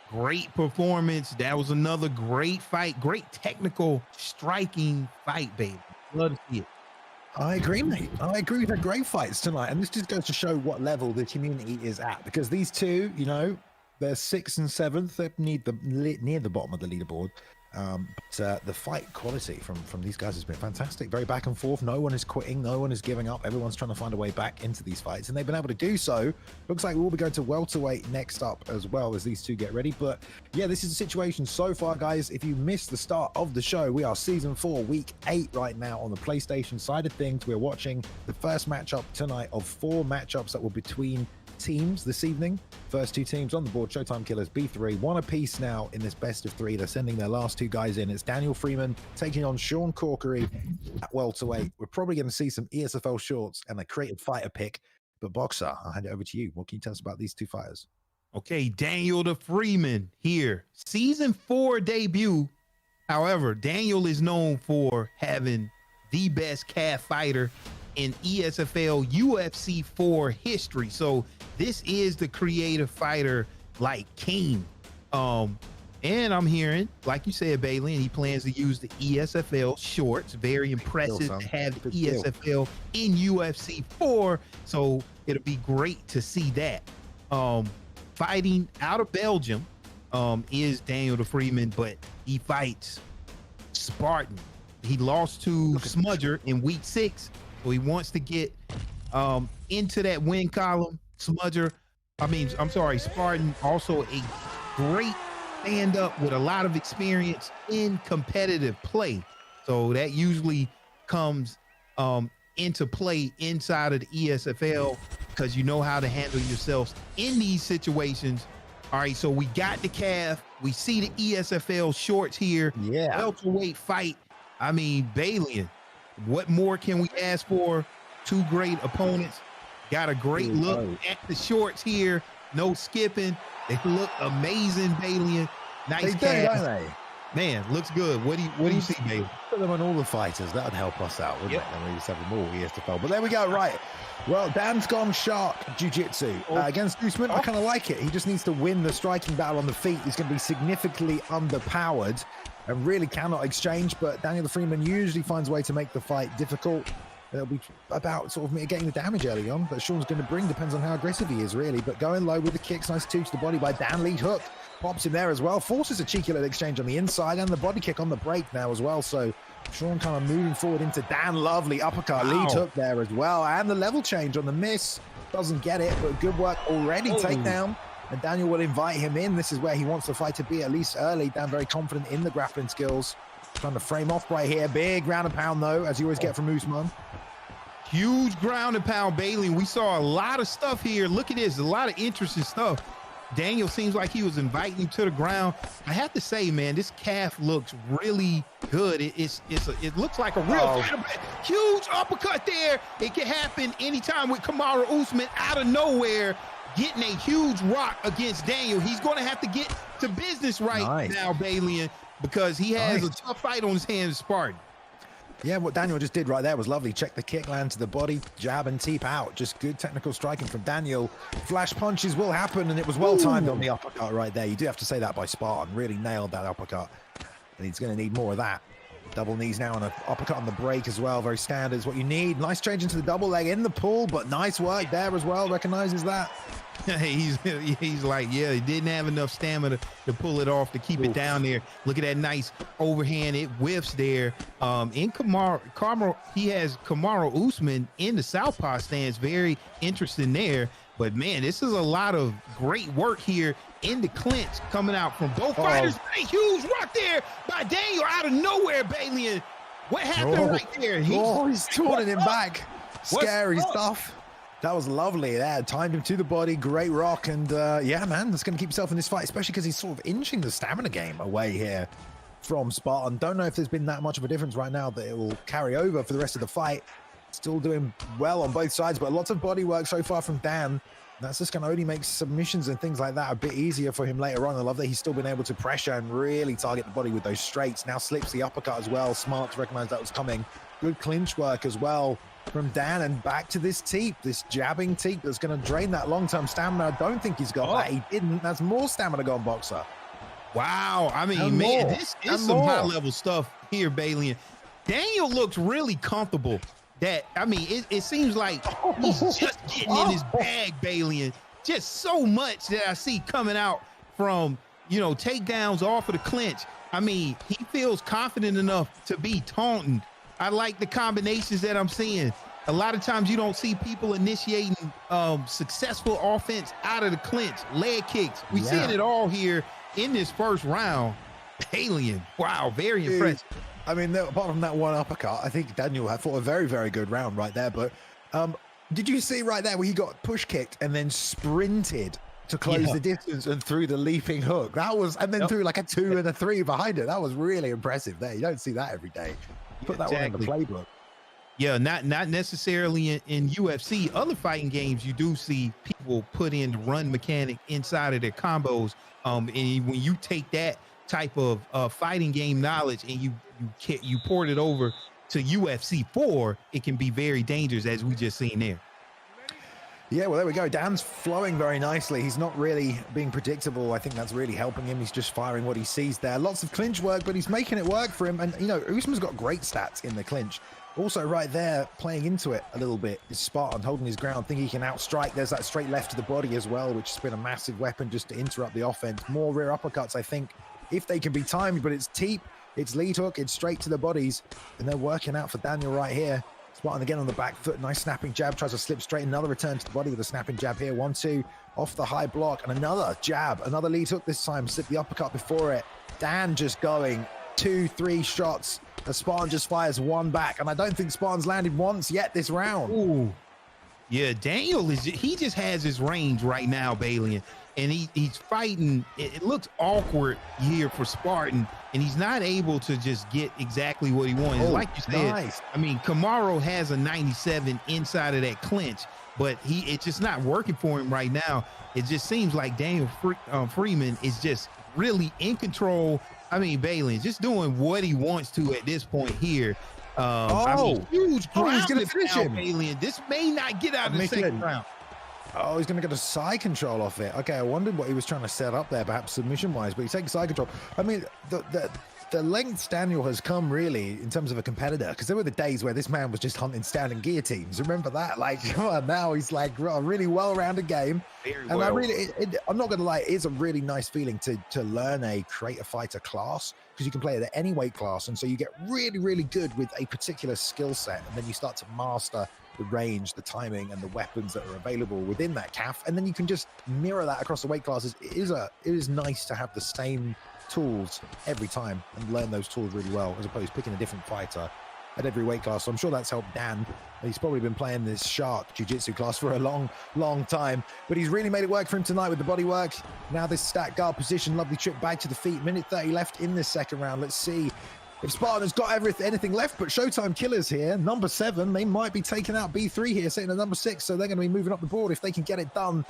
[SPEAKER 3] Great performance. That was another great fight. Great technical striking fight, baby. Love to see it.
[SPEAKER 2] I agree, mate. I agree. We've had great fights tonight. And this just goes to show what level the community is at. Because these two, you know, they're 6th and 7th. They're near the bottom of the leaderboard. But the fight quality from these guys has been fantastic. Very back and forth. No one is quitting. No one is giving up. Everyone's trying to find a way back into these fights, and they've been able to do so. Looks like we will be going to welterweight next up as well as these two get ready. But yeah, this is the situation so far, guys. If you missed the start of the show, we are season 4, week 8 right now on the PlayStation side of things. We're watching the first matchup tonight of 4 matchups that were between teams this evening. First 2 teams on the board, Showtime Killers B3, 1 apiece now in this best of 3. They're sending their last 2 guys in. It's Daniel Freeman taking on Sean Corkery at welterweight. We're probably going to see some ESFL shorts and a creative fighter pick. But Boxer, I'll hand it over to you. What can you tell us about these 2 fighters?
[SPEAKER 3] Okay, Daniel the Freeman here. Season 4 debut. However, Daniel is known for having the best calf fighter in ESFL UFC 4 history. So this is the creative fighter like King. And I'm hearing, like you said, Bailey, and he plans to use the ESFL shorts. Very impressive to have ESFL in UFC 4. So it'll be great to see that. Fighting out of Belgium is Daniel the Freeman, but he fights Spartan. He lost to Smudger in week 6. So he wants to get into that win column. Spartan, also a great stand-up with a lot of experience in competitive play. So that usually comes into play inside of the ESFL because you know how to handle yourselves in these situations. All right, so we got the calf. We see the ESFL shorts here.
[SPEAKER 2] Yeah.
[SPEAKER 3] Welterweight fight. I mean, Balian. What more can we ask for? 2 great opponents. Got a great look at the shorts here. No skipping. They look amazing, Balian. Nice
[SPEAKER 2] They do,
[SPEAKER 3] cast.
[SPEAKER 2] don't they?
[SPEAKER 3] Man, looks good. What do you see, Balian?
[SPEAKER 2] Put them on all the fighters. That would help us out, wouldn't it? Then we just have them all ESFL. But there we go. Right. Well, Dan's gone shark jiu-jitsu against Usman. I kind of like it. He just needs to win the striking battle on the feet. He's going to be significantly underpowered and really cannot exchange. But Daniel Freeman usually finds a way to make the fight difficult. It'll be about sort of mitigating the damage early on that Sean's going to bring. Depends on how aggressive he is, really. But going low with the kicks, nice two to the body by Dan. Lead hook pops in there as well. Forces a cheeky little exchange on the inside and the body kick on the break now as well. So Sean kind of moving forward into Dan. Lovely uppercut. Lead hook there as well. And the level change on the miss. Doesn't get it, but good work already. Takedown. And Daniel will invite him in. This is where he wants the fight to be, at least early. Dan very confident in the grappling skills. Trying to frame off right here. Big ground and pound, though, as you always get from Usman.
[SPEAKER 3] Huge ground and pound, Bailey. We saw a lot of stuff here. Look at this, a lot of interesting stuff. Daniel seems like he was inviting him to the ground. I have to say, man, this calf looks really good. It looks like a real fighter. Huge uppercut there. It can happen anytime with Kamaru Usman out of nowhere, getting a huge rock against Daniel. He's going to have to get to business right now, Bailey, because he has a tough fight on his hands, Spartan.
[SPEAKER 2] Yeah, what Daniel just did right there was lovely. Check the kick, land to the body, jab and teep out. Just good technical striking from Daniel. Flash punches will happen, and it was well timed on the uppercut right there. You do have to say that by Spartan. Really nailed that uppercut. And he's going to need more of that. Double knees now and an uppercut on the break as well. Very standard is what you need. Nice change into the double leg in the pull, but nice work there as well. Recognizes that.
[SPEAKER 3] He's like, yeah, he didn't have enough stamina to pull it off, to keep it down there. Look at that nice overhand. It whiffs there. In Kamaru, he has Kamaru Usman in the southpaw stance. Very interesting there. But, man, this is a lot of great work here in the clinch coming out from both fighters. A huge rock there by Daniel out of nowhere, Bailey. What happened right there?
[SPEAKER 2] He's taunting him back. Scary stuff. That was lovely there. Timed him to the body. Great rock. And yeah, man, that's going to keep yourself in this fight, especially because he's sort of inching the stamina game away here from Spartan. Don't know if there's been that much of a difference right now that it will carry over for the rest of the fight. Still doing well on both sides, but lots of body work so far from Dan. That's just going to only make submissions and things like that a bit easier for him later on. I love that he's still been able to pressure and really target the body with those straights. Now slips the uppercut as well. Smart to recognize that was coming. Good clinch work as well from Dan, and back to this teep, this jabbing teep that's going to drain that long-term stamina. I don't think he's got that. He didn't. That's more stamina gone, boxer.
[SPEAKER 3] Wow. I mean, man, this is some high-level stuff here, Bailey. Daniel looks really comfortable. I mean, it seems like he's just getting in his bag, Bailey. Just so much that I see coming out from, takedowns off of the clinch. I mean, he feels confident enough to be taunting. I like the combinations that I'm seeing. A lot of times you don't see people initiating successful offense out of the clinch, leg kicks. We're seeing it all here in this first round. Alien. Wow, very impressive.
[SPEAKER 2] I mean, apart from that one uppercut, I think Daniel had fought a very, very good round right there. But did you see right there where he got push kicked and then sprinted to close the distance and threw the leaping hook? That was, and then threw like a 2 and a 3 behind it. That was really impressive there. You don't see that every day. Put that one in the playbook.
[SPEAKER 3] Yeah, not necessarily in UFC. Other fighting games, you do see people put in the run mechanic inside of their combos. And when you take that type of fighting game knowledge and you port it over to UFC 4, it can be very dangerous, as we just seen there.
[SPEAKER 2] Yeah, well, there we go. Dan's flowing very nicely. He's not really being predictable. I think that's really helping him. He's just firing what he sees there. Lots of clinch work, but he's making it work for him. And, Usman's got great stats in the clinch. Also, right there, playing into it a little bit, is Spartan holding his ground. Think he can outstrike. There's that straight left to the body as well, which has been a massive weapon just to interrupt the offense. More rear uppercuts, I think, if they can be timed, but it's teep, it's lead hook, it's straight to the bodies, and they're working out for Daniel right here. Spartan again on the back foot, nice snapping jab, tries to slip straight, another return to the body with a snapping jab here, 1-2, off the high block, and another jab, another lead hook this time, slip the uppercut before it. Dan just going 2-3 shots, as Spartan just fires one back, and I don't think Spartan's landed once yet this round.
[SPEAKER 3] Ooh. Yeah, Daniel he just has his range right now, Bailey. and he's fighting. It looks awkward here for Spartan, and he's not able to just get exactly what he wants. Like you said,
[SPEAKER 2] nice.
[SPEAKER 3] I mean, Kamaru has a 97 inside of that clinch, but it's just not working for him right now. It just seems like Daniel Freeman is just really in control. I mean, Balian just doing what he wants to at this point here. I mean, huge ground.
[SPEAKER 2] He's going to finish him.
[SPEAKER 3] Balian. This may not get out of the second round.
[SPEAKER 2] Oh, he's going to get a side control off it. Okay, I wondered what he was trying to set up there, perhaps submission-wise, but he takes side control. I mean, the lengths Daniel has come, really, in terms of a competitor, because there were the days where this man was just hunting standing guillotines. Remember that? Like, come on, now he's like a really well-rounded game. I'm not going to lie, it is a really nice feeling to learn a creator fighter class, because you can play it at any weight class, and so you get really, really good with a particular skill set, and then you start to master the range, the timing, and the weapons that are available within that CAF, and then you can just mirror that across the weight classes. It is nice to have the same tools every time and learn those tools really well, as opposed to picking a different fighter at every weight class. So I'm sure that's helped Dan. He's probably been playing this shark jiu-jitsu class for a long time, but he's really made it work for him tonight with the body work. Now this stack guard position, lovely trip back to the feet. Minute 30 left in this second round. Let's see if Spartan has got anything left, but Showtime Killers here, number 7. They might be taking out B3 here, sitting at number 6, so they're going to be moving up the board if they can get it done.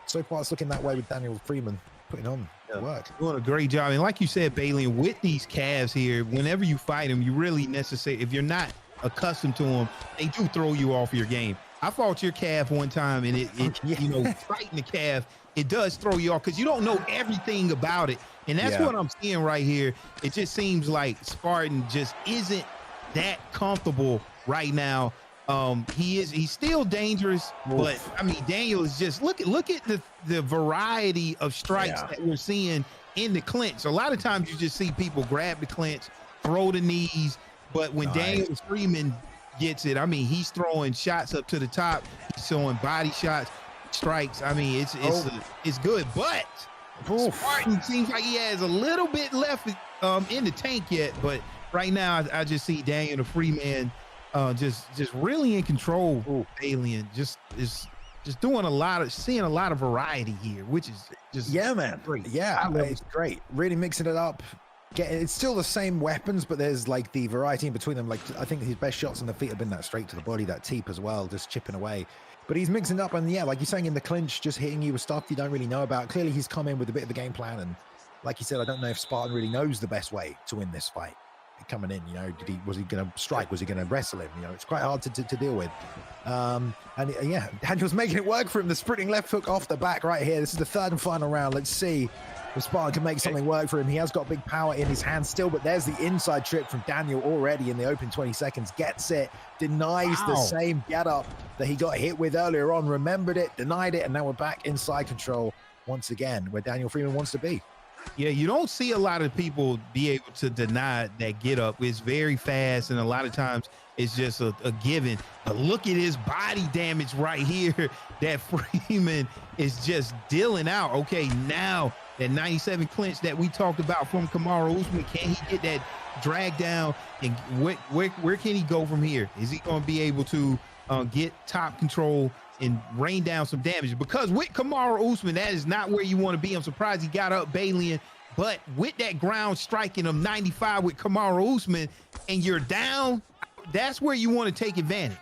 [SPEAKER 2] So far, it's looking that way with Daniel Freeman putting on work.
[SPEAKER 3] Doing a great job. And like you said, Balian, with these calves here, whenever you fight them, you really if you're not accustomed to them, they do throw you off your game. I fought your calf one time, and you know, fighting the calf, it does throw you off because you don't know everything about it. And that's what I'm seeing right here. It just seems like Spartan just isn't that comfortable right now. He's still dangerous, but I mean, Daniel is just look at the variety of strikes that we're seeing in the clinch. A lot of times you just see people grab the clinch, throw the knees, but when Daniel Freeman gets it, I mean, he's throwing shots up to the top, he's throwing body shots, strikes. I mean, it's good, but Spartan seems like he has a little bit left in the tank yet, but right now I just see Daniel the Freeman just really in control. Alien just doing seeing a lot of variety here, which is just
[SPEAKER 2] great. It's great. Really mixing it up. It's still the same weapons, but there's like the variety in between them. Like I think his best shots on the feet have been that straight to the body, that teep as well, just chipping away. But he's mixing up, and like you're saying, in the clinch, just hitting you with stuff you don't really know about. Clearly, he's come in with a bit of a game plan, and like you said, I don't know if Spartan really knows the best way to win this fight. Coming in, you know, was he going to strike? Was he going to wrestle him? You know, it's quite hard to deal with. Daniel's making it work for him. The sprinting left hook off the back right here. This is the third and final round. Let's see if Spartan can make something work for him. He has got big power in his hands still, but there's the inside trip from Daniel already in the open 20 seconds. Gets it, denies the same get up that he got hit with earlier on. Remembered it, denied it, and now we're back inside control once again, where Daniel Freeman wants to be.
[SPEAKER 3] Yeah, you don't see a lot of people be able to deny that get up. It's very fast, and a lot of times it's just a given. But look at his body damage right here that Freeman is just dealing out. Okay, now that 97 clinch that we talked about from Kamaru Usman, can he get that drag down? And where can he go from here? Is he going to be able to get top control and rain down some damage? Because with Kamaru Usman, that is not where you want to be. I'm surprised he got up Balian, but with that ground striking of 95 with Kamaru Usman and you're down, that's where you want to take advantage.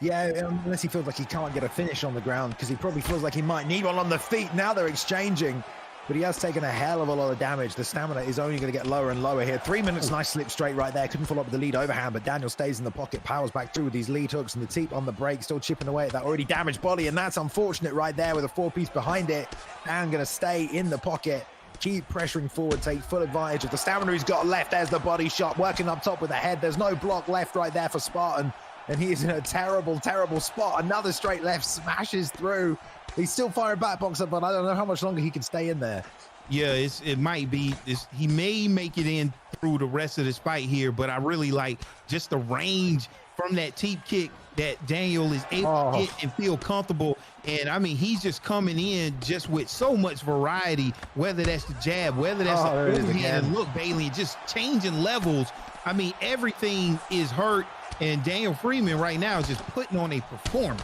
[SPEAKER 2] Yeah, unless he feels like he can't get a finish on the ground, because he probably feels like he might need one on the feet. Now they're exchanging, but he has taken a hell of a lot of damage. The stamina is only going to get lower and lower here. 3 minutes, nice slip straight right there. Couldn't follow up with the lead overhand, but Daniel stays in the pocket, powers back through with these lead hooks and the teep on the break, still chipping away at that already damaged body, and that's unfortunate right there with a 4-piece behind it. Dan going to stay in the pocket, keep pressuring forward, take full advantage of the stamina he's got left. There's the body shot, working up top with the head. There's no block left right there for Spartan, and he is in a terrible, terrible spot. Another straight left smashes through. He's still firing back boxer, but I don't know how much longer he can stay in there.
[SPEAKER 3] Yeah, it might be. He may make it in through the rest of this fight here, but I really like just the range from that teep kick that Daniel is able to get and feel comfortable. And I mean, he's just coming in just with so much variety, whether that's the jab, whether that's the overhand. Look, Bailey, just changing levels. I mean, everything is hurt, and Daniel Freeman right now is just putting on a performance.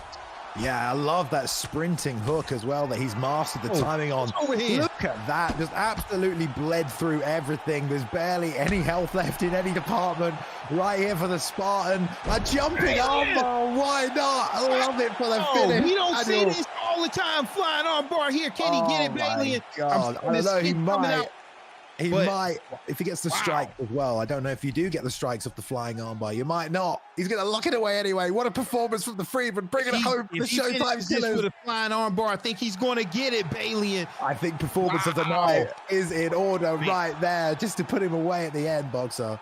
[SPEAKER 2] Yeah, I love that sprinting hook as well that he's mastered the timing on. Look at that, just absolutely bled through everything. There's barely any health left in any department. Right here for the Spartan. A jumping armbar, why not? I love it for the finish.
[SPEAKER 3] We don't see this all the time. Flying armbar here. Can he get it, Bailey?
[SPEAKER 2] God, I don't know, he might. He might, if he gets the strike as well. I don't know if you do get the strikes off the flying armbar. You might not. He's going to lock it away anyway. What a performance from the Freeman. Bringing it home for the Showtime Killers.
[SPEAKER 3] With a flying armbar, I think he's going to get it, Bailey.
[SPEAKER 2] I think performance of the night is in order right there, just to put him away at the end, Boxer.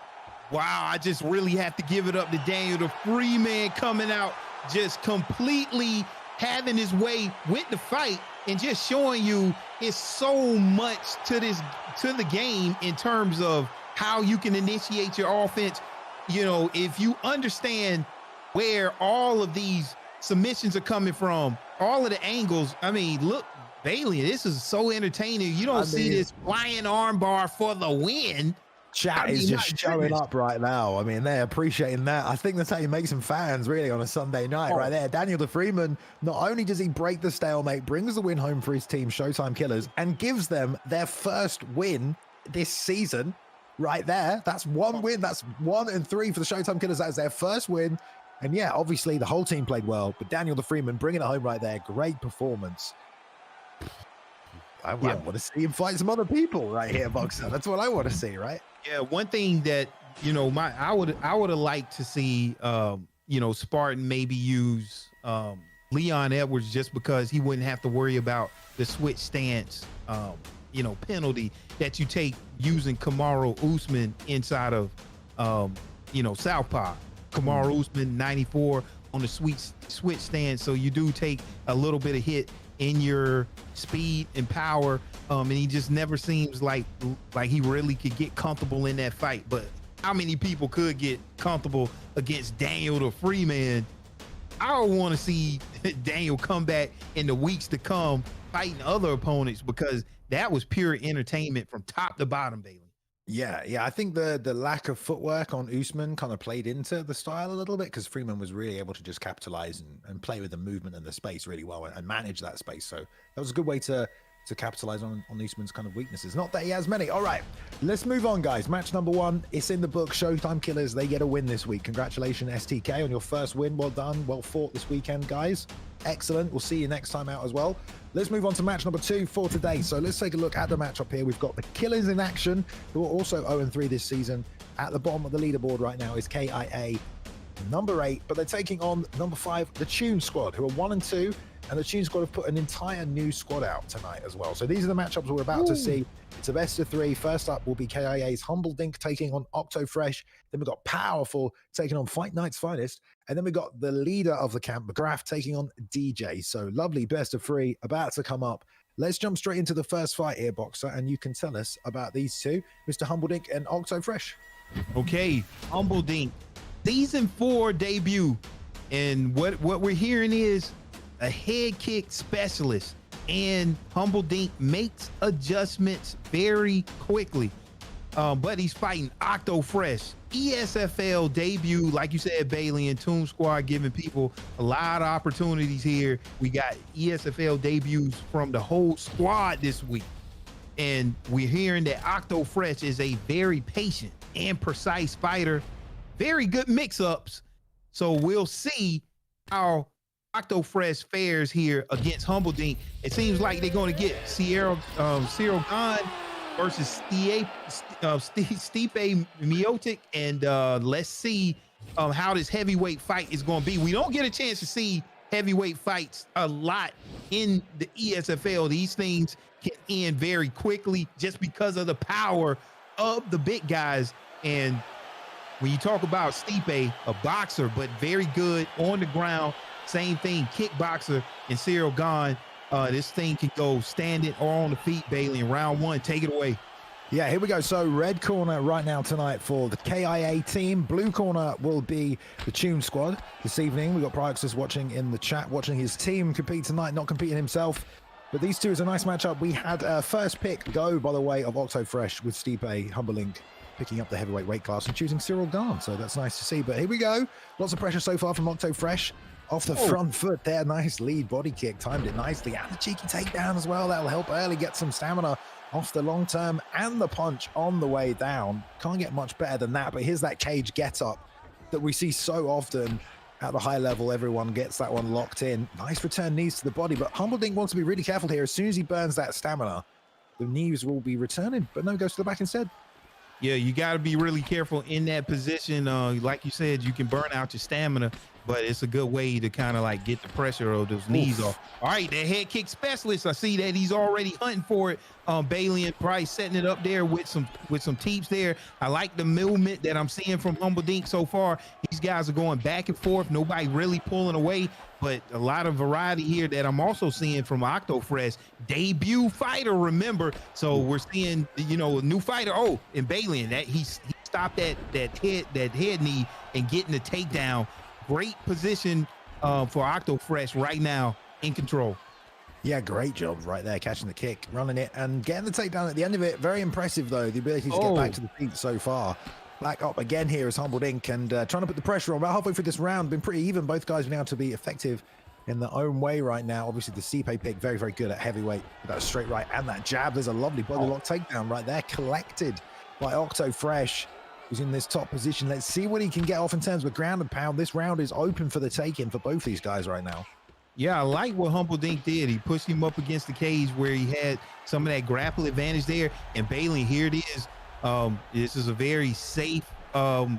[SPEAKER 3] Wow, I just really have to give it up to Daniel, the Freeman, coming out just completely having his way with the fight and just showing you it's so much to the game in terms of how you can initiate your offense. You know, if you understand where all of these submissions are coming from, all of the angles. I mean, look, Bailey, this is so entertaining. You don't see this flying armbar for the win.
[SPEAKER 2] Chat is just showing up right now. I mean, they're appreciating that. I think that's how you make some fans really on a Sunday night right there. Daniel the Freeman, not only does he break the stalemate, brings the win home for his team, Showtime Killers, and gives them their first win this season right there. That's one win. That's 1 and 3 for the Showtime Killers. That is their first win. And yeah, obviously the whole team played well, but Daniel the Freeman bringing it home right there. Great performance. I want to see him fight some other people right here, Boxer. That's what I want to see, right?
[SPEAKER 3] Yeah, one thing that, you know, I would have liked to see, you know, Spartan maybe use Leon Edwards, just because he wouldn't have to worry about the switch stance, you know, penalty that you take using Kamaru Usman inside of, you know, Southpaw. Kamaru Usman 94 on the switch stance, so you do take a little bit of hit in your speed and power, and he just never seems like he really could get comfortable in that fight. But how many people could get comfortable against Daniel the Freeman? I want to see Daniel come back in the weeks to come fighting other opponents, because that was pure entertainment from top to bottom, Bailey.
[SPEAKER 2] Yeah, I think the lack of footwork on Usman kind of played into the style a little bit, because Freeman was really able to just capitalize and play with the movement and the space really well and manage that space. So that was a good way to capitalize on Usman's kind of weaknesses. Not that he has many. All right, let's move on, guys. Match number 1, it's in the book. Showtime Killers, they get a win this week. Congratulations, STK, on your first win. Well done, well fought this weekend, guys. Excellent. We'll see you next time out as well. Let's move on to match number 2 for today. So let's take a look at the matchup here. We've got the Killers in action, who are also 0-3 this season. At the bottom of the leaderboard right now is KIA, number 8, but they're taking on number 5, the Tune Squad, who are 1-2, and the Tune Squad have put an entire new squad out tonight as well. So these are the matchups we're about to see. It's a best of 3. First up will be KIA's Humble Dink taking on Octo Fresh. Then we've got Powerful taking on Fight Night's Finest. And then we've got the leader of the camp, McGrath, taking on DJ. So lovely best of 3 about to come up. Let's jump straight into the first fight here, Boxer, and you can tell us about these two, Mr. Humble Dink and Octo Fresh.
[SPEAKER 3] Okay, Humble Dink, season 4 debut. And what we're hearing is a head kick specialist, and Humble Dink makes adjustments very quickly. But he's fighting Octo Fresh, ESFL debut, like you said, Bailey, and Toon Squad giving people a lot of opportunities here. We got ESFL debuts from the whole squad this week. And we're hearing that Octo Fresh is a very patient and precise fighter, very good mix-ups. So we'll see how Octo Fresh fares here against Humble Dink. It seems like they're going to get Cyril Gahn versus Stipe Miocic, and let's see how this heavyweight fight is going to be. We don't get a chance to see heavyweight fights a lot in the ESFL. These things can end very quickly just because of the power of the big guys. And when you talk about Stipe, a boxer, but very good on the ground, same thing, kickboxer, and Cyril Gahn, this thing can go standing or on the feet, Bailey, in round 1. Take it away.
[SPEAKER 2] Yeah, here we go. So red corner right now tonight for the KIA team. Blue corner will be the Tune Squad this evening. We've got Prioxus watching in the chat, watching his team compete tonight, not competing himself. But these two is a nice matchup. We had first pick go, by the way, of Octo Fresh, with Stipe Humble Dink picking up the heavyweight weight class and choosing Cyril Gahn. So that's nice to see. But here we go. Lots of pressure so far from Octo Fresh. off the front foot there. Nice lead body kick, timed it nicely, and the cheeky takedown as well. That'll help early get some stamina off the long term, and the punch on the way down. Can't get much better than that, but here's that cage get up that we see so often at the high level. Everyone gets that one locked in. Nice return knees to the body, but Humbledink wants to be really careful here. As soon as he burns that stamina, the knees will be returning, but no, goes to the back instead.
[SPEAKER 3] Yeah, you got to be really careful in that position. Like you said, you can burn out your stamina, but it's a good way to kind of like get the pressure of those knees off. All right, that head kick specialist, I see that he's already hunting for it. Bailey and Price setting it up there with some teeps there. I like the movement that I'm seeing from Humbledink so far. These guys are going back and forth. Nobody really pulling away, but a lot of variety here that I'm also seeing from Octofresh. Debut fighter, remember. So we're seeing, you know, a new fighter. Oh, and Bailey, and that he stopped that head knee and getting the takedown. Great position for Octofresh right now, in control.
[SPEAKER 2] Yeah, great job right there, catching the kick, running it, and getting the takedown at the end of it. Very impressive, though, the ability to get back to the feet so far. Back up again here is Humbledink, and trying to put the pressure on. About halfway through this round, been pretty even. Both guys been able to be effective in their own way right now. Obviously, the Stipe pick, very, very good at heavyweight with that straight right and that jab. There's a lovely body lock takedown right there, collected by Octofresh, who's in this top position. Let's see what he can get off in terms of ground and pound. This round is open for the taking for both these guys right now.
[SPEAKER 3] Yeah, I like what Humbledink did. He pushed him up against the cage where he had some of that grapple advantage there. And Bailey, here it is. This is a very safe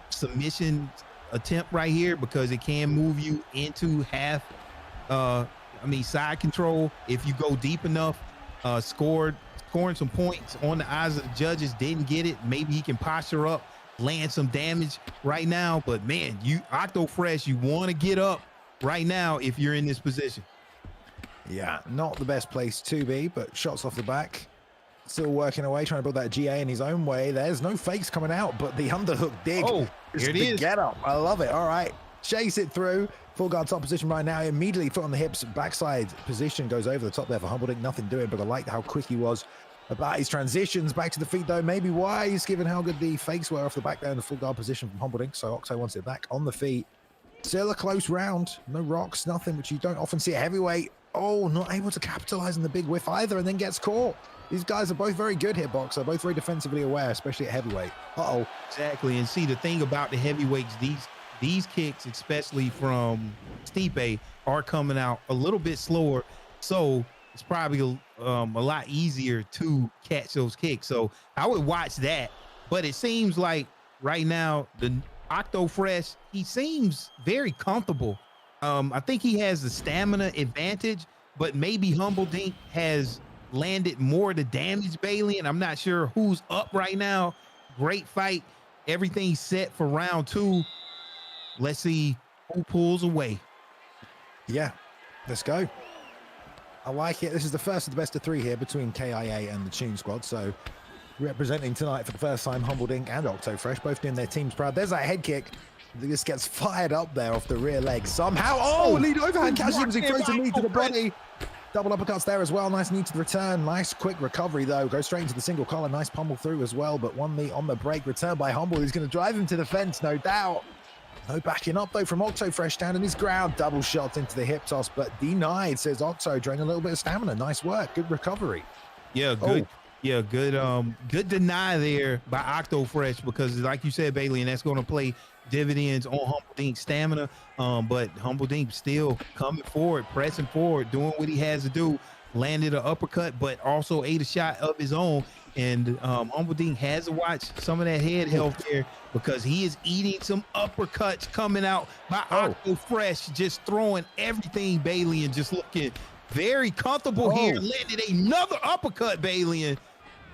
[SPEAKER 3] submission attempt right here, because it can move you into side control if you go deep enough. Scoring some points on the eyes of the judges, didn't get it. Maybe he can posture up, land some damage right now. But man, Octofresh, you want to get up right now if you're in this position.
[SPEAKER 2] Yeah, not the best place to be, but shots off the back. Still working away, trying to build that GA in his own way. There's no fakes coming out, but the underhook dig.
[SPEAKER 3] Oh, here it is.
[SPEAKER 2] Get up. I love it. All right. Chase it through. Full guard top position right now. Immediately foot on the hips. Backside position goes over the top there for Humbledink. Nothing doing, but I like how quick he was about his transitions. Back to the feet, though. Maybe wise, given how good the fakes were off the back there in the full guard position from Humbledink. So Octo wants it back on the feet. Still a close round. No rocks, nothing, which you don't often see at heavyweight. Oh, not able to capitalize on the big whiff either, and then gets caught. These guys are both very good hitboxers, both very defensively aware, especially at heavyweight. Uh-oh.
[SPEAKER 3] Exactly. And see, the thing about the heavyweights, these kicks, especially from Stipe, are coming out a little bit slower. So it's probably a lot easier to catch those kicks. So I would watch that. But it seems like right now, the Octofresh, he seems very comfortable. I think he has the stamina advantage, but maybe Humbledink has landed more of the damage, Bailey, and I'm not sure who's up right now. Great fight. Everything's set for round two. Let's see who pulls away.
[SPEAKER 2] Yeah, let's go. I like it. This is the first of the best of three here between KIA and the Tune Squad. So representing tonight for the first time, Humbledink and Octofresh, both doing their teams proud. There's that head kick. This gets fired up there off the rear leg somehow. Oh, lead overhand catches him as he throws a knee to the body. Double uppercuts there as well. Nice knee to the return. Nice quick recovery, though. Goes straight into the single collar. Nice pummel through as well. But one knee on the break. Return by Humble. He's going to drive him to the fence, no doubt. No backing up, though, from Octofresh down in his ground. Double shot into the hip toss, but denied, says Octo, draining a little bit of stamina. Nice work. Good recovery.
[SPEAKER 3] Yeah, good. Oh. Yeah, good deny there by Octofresh, because like you said, Bailey, and that's going to play dividends on Humbledink's stamina. But Humbledink's still coming forward, pressing forward, doing what he has to do. Landed an uppercut, but also ate a shot of his own. And Humbledink has to watch some of that head health there, because he is eating some uppercuts coming out by Octofresh, just throwing everything, Bailey, and just looking very comfortable here. Landed another uppercut, Bailey, and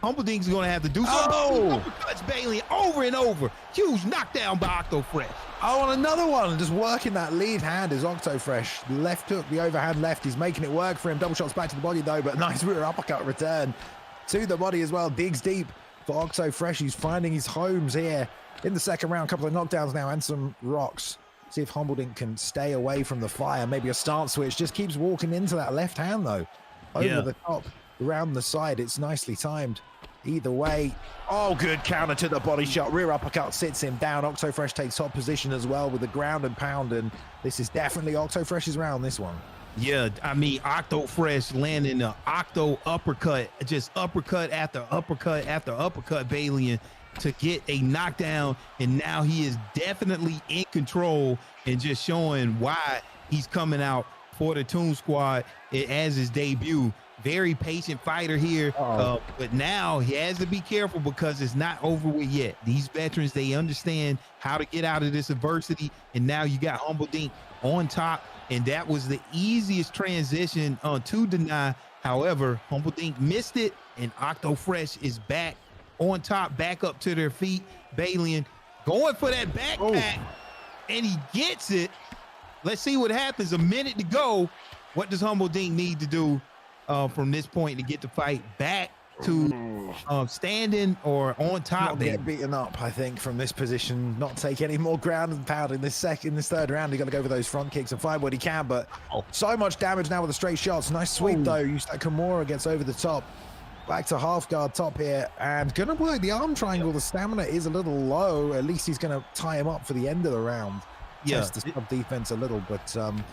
[SPEAKER 3] Humbledink's going to have to do some uppercuts, Bailey, over and over. Huge knockdown by Octofresh.
[SPEAKER 2] Oh, and another one. Just working that lead hand is Octofresh. Left hook, the overhand left. He's making it work for him. Double shots back to the body, though, but nice rear uppercut return to the body as well. Digs deep for Octofresh. He's finding his homes here in the second round. Couple of knockdowns now and some rocks. See if Humbledink can stay away from the fire. Maybe a stance switch. Just keeps walking into that left hand, though. Over the top, around the side. It's nicely timed. Either way, oh, good counter to the body shot. Rear uppercut sits him down. Octofresh takes top position as well with the ground and pound, and this is definitely Octofresh's round, this one.
[SPEAKER 3] Yeah, I mean, Octofresh landing the octo uppercut, just uppercut after uppercut after uppercut, Balian, to get a knockdown, and now he is definitely in control and just showing why he's coming out for the Toon Squad as his debut. Very patient fighter here, but now he has to be careful because it's not over with yet. These veterans, they understand how to get out of this adversity, and now you got Humble Dink on top, and that was the easiest transition to deny. However, Humble Dink missed it, and Octofresh is back on top, back up to their feet. Balian going for that backpack, and he gets it. Let's see what happens. A minute to go. What does Humble Dink need to do from this point to get the fight back to standing or on top?
[SPEAKER 2] Not get beaten up, I think, from this position. Not take any more ground and pound in this third round. You got to go for those front kicks and find what he can, but so much damage now with the straight shots. Nice sweep though. Yustak Kimura gets over the top. Back to half guard top here, and gonna work the arm triangle. The stamina is a little low. At least he's gonna tie him up for the end of the round. Test the sub defense a little, but I'm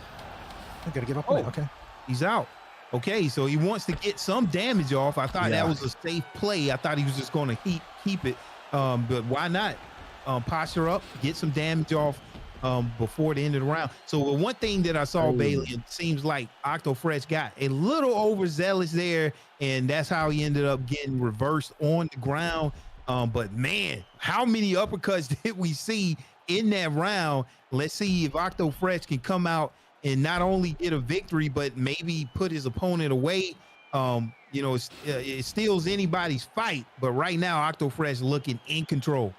[SPEAKER 2] gonna give up on it. Okay,
[SPEAKER 3] he's out. Okay, so he wants to get some damage off. I thought that was a safe play. I thought he was just going to keep it, but why not posture up, get some damage off before the end of the round. So one thing that I saw, Bailey, it seems like Octofresh got a little overzealous there, and that's how he ended up getting reversed on the ground. But man, how many uppercuts did we see in that round? Let's see if Octofresh can come out and not only get a victory, but maybe put his opponent away. You know, it steals anybody's fight, but right now Octofresh looking in control.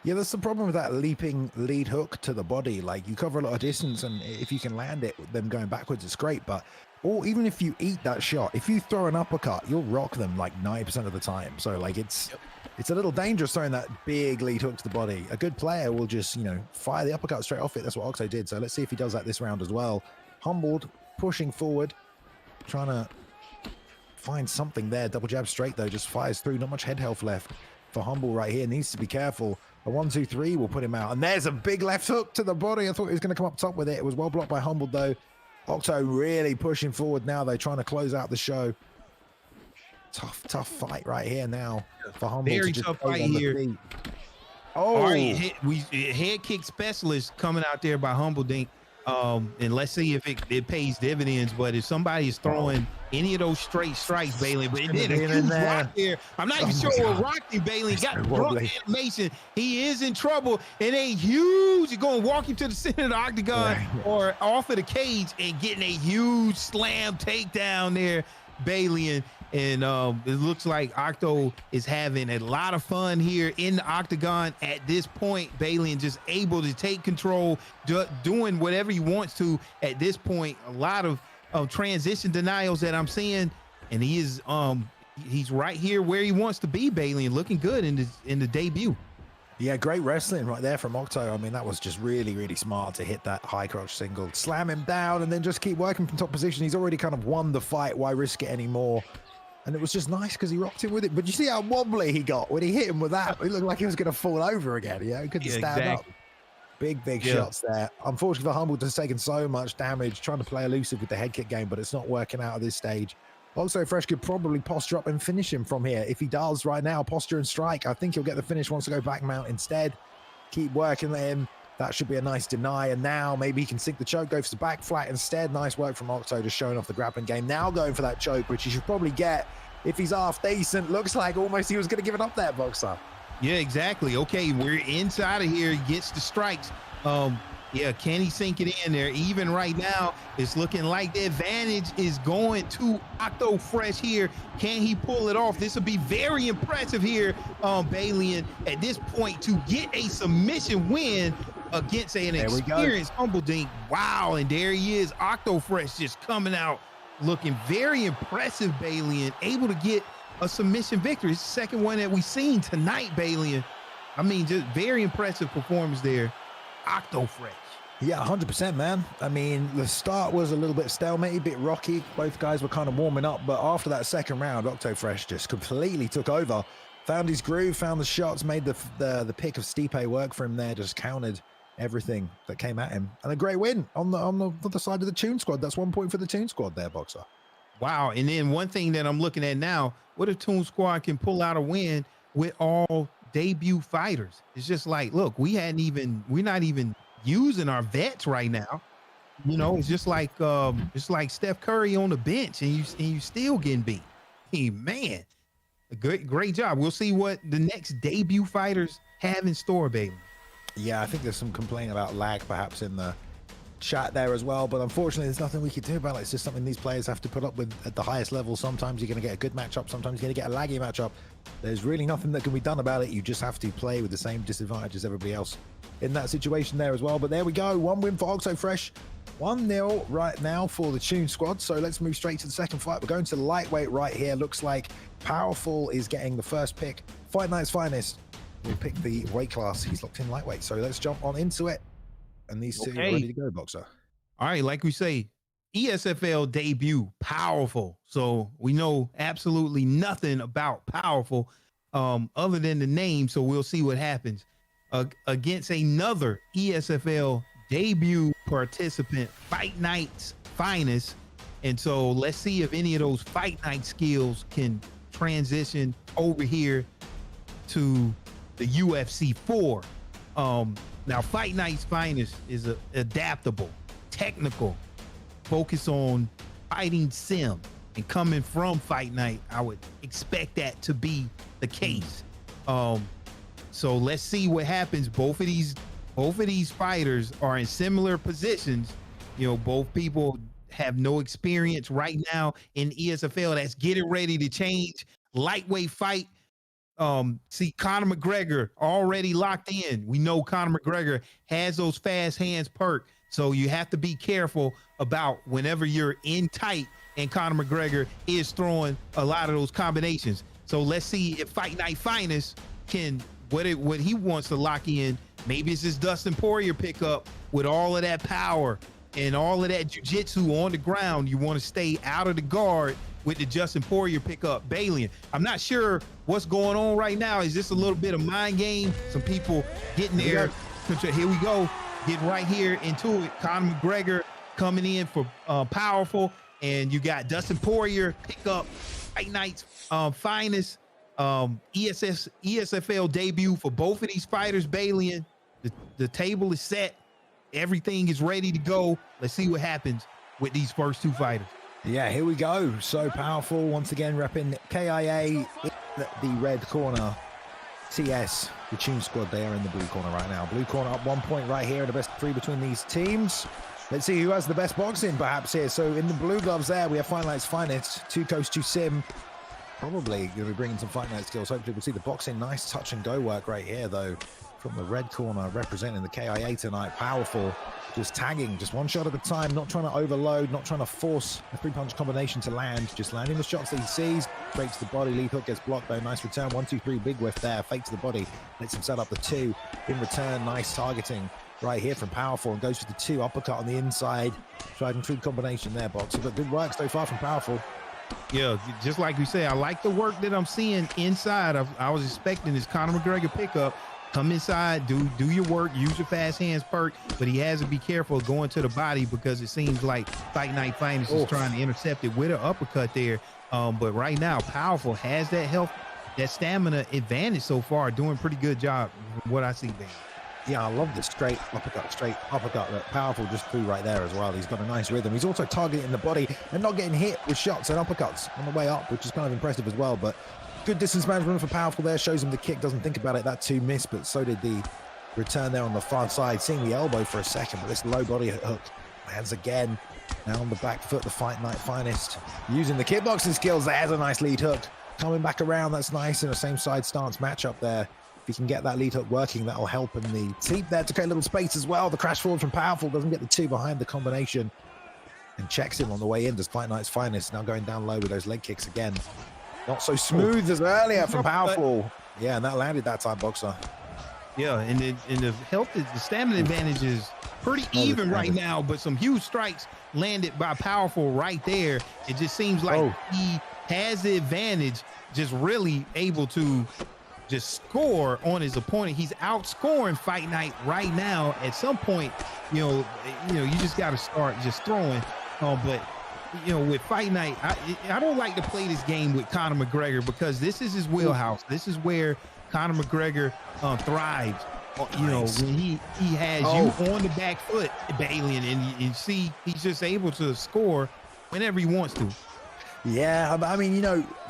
[SPEAKER 2] Yeah, that's the problem with that leaping lead hook to the body. Like, you cover a lot of distance, and if you can land it, them going backwards, it's great. But or even if you eat that shot, if you throw an uppercut, you'll rock them like 90% of the time. So like it's a little dangerous throwing that big lead hook to the body. A good player will just, you know, fire the uppercut straight off it. That's what Octo did. So let's see if he does that this round as well. Humbled, pushing forward, trying to find something there. Double jab straight though, just fires through. Not much head health left for Humble right here. Needs to be careful. A 1-2-3 will put him out. And there's a big left hook to the body. I thought he was going to come up top with it. It was well blocked by Humble though. Octo really pushing forward now. They're trying to close out the show. Tough fight right here now for Humble.
[SPEAKER 3] Very tough fight here. All right, head kick specialist coming out there by Humble Dink. And let's see if it pays dividends. But if somebody is throwing any of those straight strikes, Bailey, but then a huge rock there. I'm not even sure what rock Bailey got drunk animation. He is in trouble, and a huge, you're going to walk him to the center of the octagon or off of the cage and getting a huge slam takedown there, Bailey. And it looks like Octo is having a lot of fun here in the octagon at this point. Balian just able to take control, doing whatever he wants to at this point. A lot of transition denials that I'm seeing, and he is he's right here where he wants to be. Balian looking good in the debut.
[SPEAKER 2] Yeah, great wrestling right there from Octo. I mean, that was just really, really smart to hit that high crotch single, slam him down, and then just keep working from top position. He's already kind of won the fight. Why risk it anymore? And it was just nice because he rocked him with it. But you see how wobbly he got when he hit him with that? It looked like he was going to fall over again. Yeah, he couldn't stand up. Big shots there. Unfortunately for Humble, just taken so much damage, trying to play elusive with the head kick game, but it's not working out at this stage. Octofresh could probably posture up and finish him from here. If he does right now, posture and strike, I think he'll get the finish, wants to go back mount instead. Keep working him. That should be a nice deny. And now maybe he can sink the choke, go for the back flat instead. Nice work from Octo, just showing off the grappling game. Now going for that choke, which he should probably get if he's half decent. Looks like almost he was going to give it up there, Boxer.
[SPEAKER 3] Yeah, exactly. Okay, we're inside of here. He gets the strikes. Yeah, can he sink it in there? Even right now, it's looking like the advantage is going to Octofresh here. Can he pull it off? This will be very impressive here, Balian, at this point to get a submission win against an experienced Humble Dink. Wow, and there he is. Octofresh just coming out looking very impressive, Balian, able to get a submission victory. It's the second one that we've seen tonight, Balian. I mean, just very impressive performance there. Octofresh.
[SPEAKER 2] Yeah, 100%, man. I mean, the start was a little bit stalemate, a bit rocky. Both guys were kind of warming up, but after that second round, Octofresh just completely took over. Found his groove, found the shots, made the pick of Stipe work for him there, just countered everything that came at him. And a great win on the other side of the Toon Squad. That's 1 point for the Toon Squad there, Boxer.
[SPEAKER 3] Wow. And then one thing that I'm looking at now, what if Toon Squad can pull out a win with all debut fighters? It's just like, look, we're not even using our vets right now. You know, it's just like Steph Curry on the bench and you still getting beat. Hey, man, a great job. We'll see what the next debut fighters have in store, baby.
[SPEAKER 2] Yeah, I think there's some complaint about lag perhaps in the chat there as well, but unfortunately there's nothing we can do about it. It's just something these players have to put up with at the highest level. Sometimes you're going to get a good matchup, sometimes you're going to get a laggy matchup. There's really nothing that can be done about it. You just have to play with the same disadvantage as everybody else in that situation there as well. But there we go, 1 win for Octofresh, 1-0 right now for the Toon Squad. So let's move straight to the second fight. We're going to lightweight right here. Looks like Powerful is getting the first pick. Fight Night's Finest will pick the weight class. He's locked in lightweight. So let's jump on into it. And these two are ready to go, Boxer.
[SPEAKER 3] All right, like we say, ESFL debut, Powerful. So we know absolutely nothing about Powerful other than the name. So we'll see what happens against another ESFL debut participant, Fight Night's Finest. And so let's see if any of those Fight Night skills can transition over here to the UFC 4. Now, Fight Night's Finest is adaptable, technical, focus on fighting sim. And coming from Fight Night, I would expect that to be the case. So let's see what happens. Both of these fighters are in similar positions. You know, both people have no experience right now in ESFL. That's getting ready to change. Lightweight fight. See, Conor McGregor already locked in. We know Conor McGregor has those fast hands perk. So you have to be careful about whenever you're in tight and Conor McGregor is throwing a lot of those combinations. So let's see if Fight Night Finest can, what he wants to lock in. Maybe it's this Dustin Poirier pickup with all of that power and all of that jiu-jitsu on the ground. You want to stay out of the guard with the Justin Poirier pickup, Balian. I'm not sure what's going on right now. Is this a little bit of mind game? Some people getting there. Here we go. Get right here into it. Conor McGregor coming in for Powerful. And you got Dustin Poirier pick up Fight Night's Finest. ESFL debut for both of these fighters, Balian. The table is set. Everything is ready to go. Let's see what happens with these first two fighters.
[SPEAKER 2] Yeah, here we go. So Powerful once again repping KIA in the red corner. TS, the Toon Squad, they are in the blue corner right now. Blue corner up 1 point right here. The best three between these teams. Let's see who has the best boxing perhaps here. So in the blue gloves there, we have Fight Night's Finest. Two Coast, two Sim. Probably going to be bringing some Fight Night skills. Hopefully we'll see the boxing. Nice touch and go work right here though. From the red corner representing the KIA tonight. Powerful. Just tagging, just one shot at a time, not trying to overload, not trying to force a three-punch combination to land, just landing the shots that he sees. Straight to the body, lead hook gets blocked though, nice return, 1, 2, 3, big whiff there, fake to the body, lets him set up the 2. In return, nice targeting right here from Powerful, and goes for the 2, uppercut on the inside. Tried and true combination there, Boxer, but good work so far from Powerful.
[SPEAKER 3] Yeah, just like we say, I like the work that I'm seeing inside. I was expecting this Conor McGregor pickup. Come inside, do your work, use your fast hands perk, but he has to be careful going to the body because it seems like Fight Night Finest is trying to intercept it with an uppercut there. But right now, Powerful has that health, that stamina advantage so far, doing pretty good job from what I see there.
[SPEAKER 2] Yeah, I love the straight uppercut that Powerful just threw right there as well. He's got a nice rhythm. He's also targeting the body and not getting hit with shots and uppercuts on the way up, which is kind of impressive as well. But good distance management for Powerful there. Shows him the kick, doesn't think about it. That 2 missed, but so did the return there on the far side. Seeing the elbow for a second, but this low body hook lands again. Now on the back foot, the Fight Night Finest. Using the kickboxing skills, there's a nice lead hook. Coming back around, that's nice in a same side stance matchup there. If he can get that lead hook working, that'll help him. The teep there to create a little space as well. The crash forward from Powerful, doesn't get the 2 behind the combination. And checks him on the way in, does Fight Night's Finest. Now going down low with those leg kicks again. Not so smooth as earlier from Powerful. Yeah, and that landed that time, Boxer.
[SPEAKER 3] Yeah, and the health, the stamina advantage is pretty even right now, but some huge strikes landed by Powerful right there. It just seems like he has the advantage, just really able to just score on his opponent. He's outscoring Fight Night right now. At some point, you just got to start just throwing. But with Fight Night, I don't like to play this game with Conor McGregor because this is his wheelhouse. This is where Conor McGregor thrives. When he has you on the back foot, Bailey, and you see he's just able to score whenever he wants to.
[SPEAKER 2] Yeah, I mean,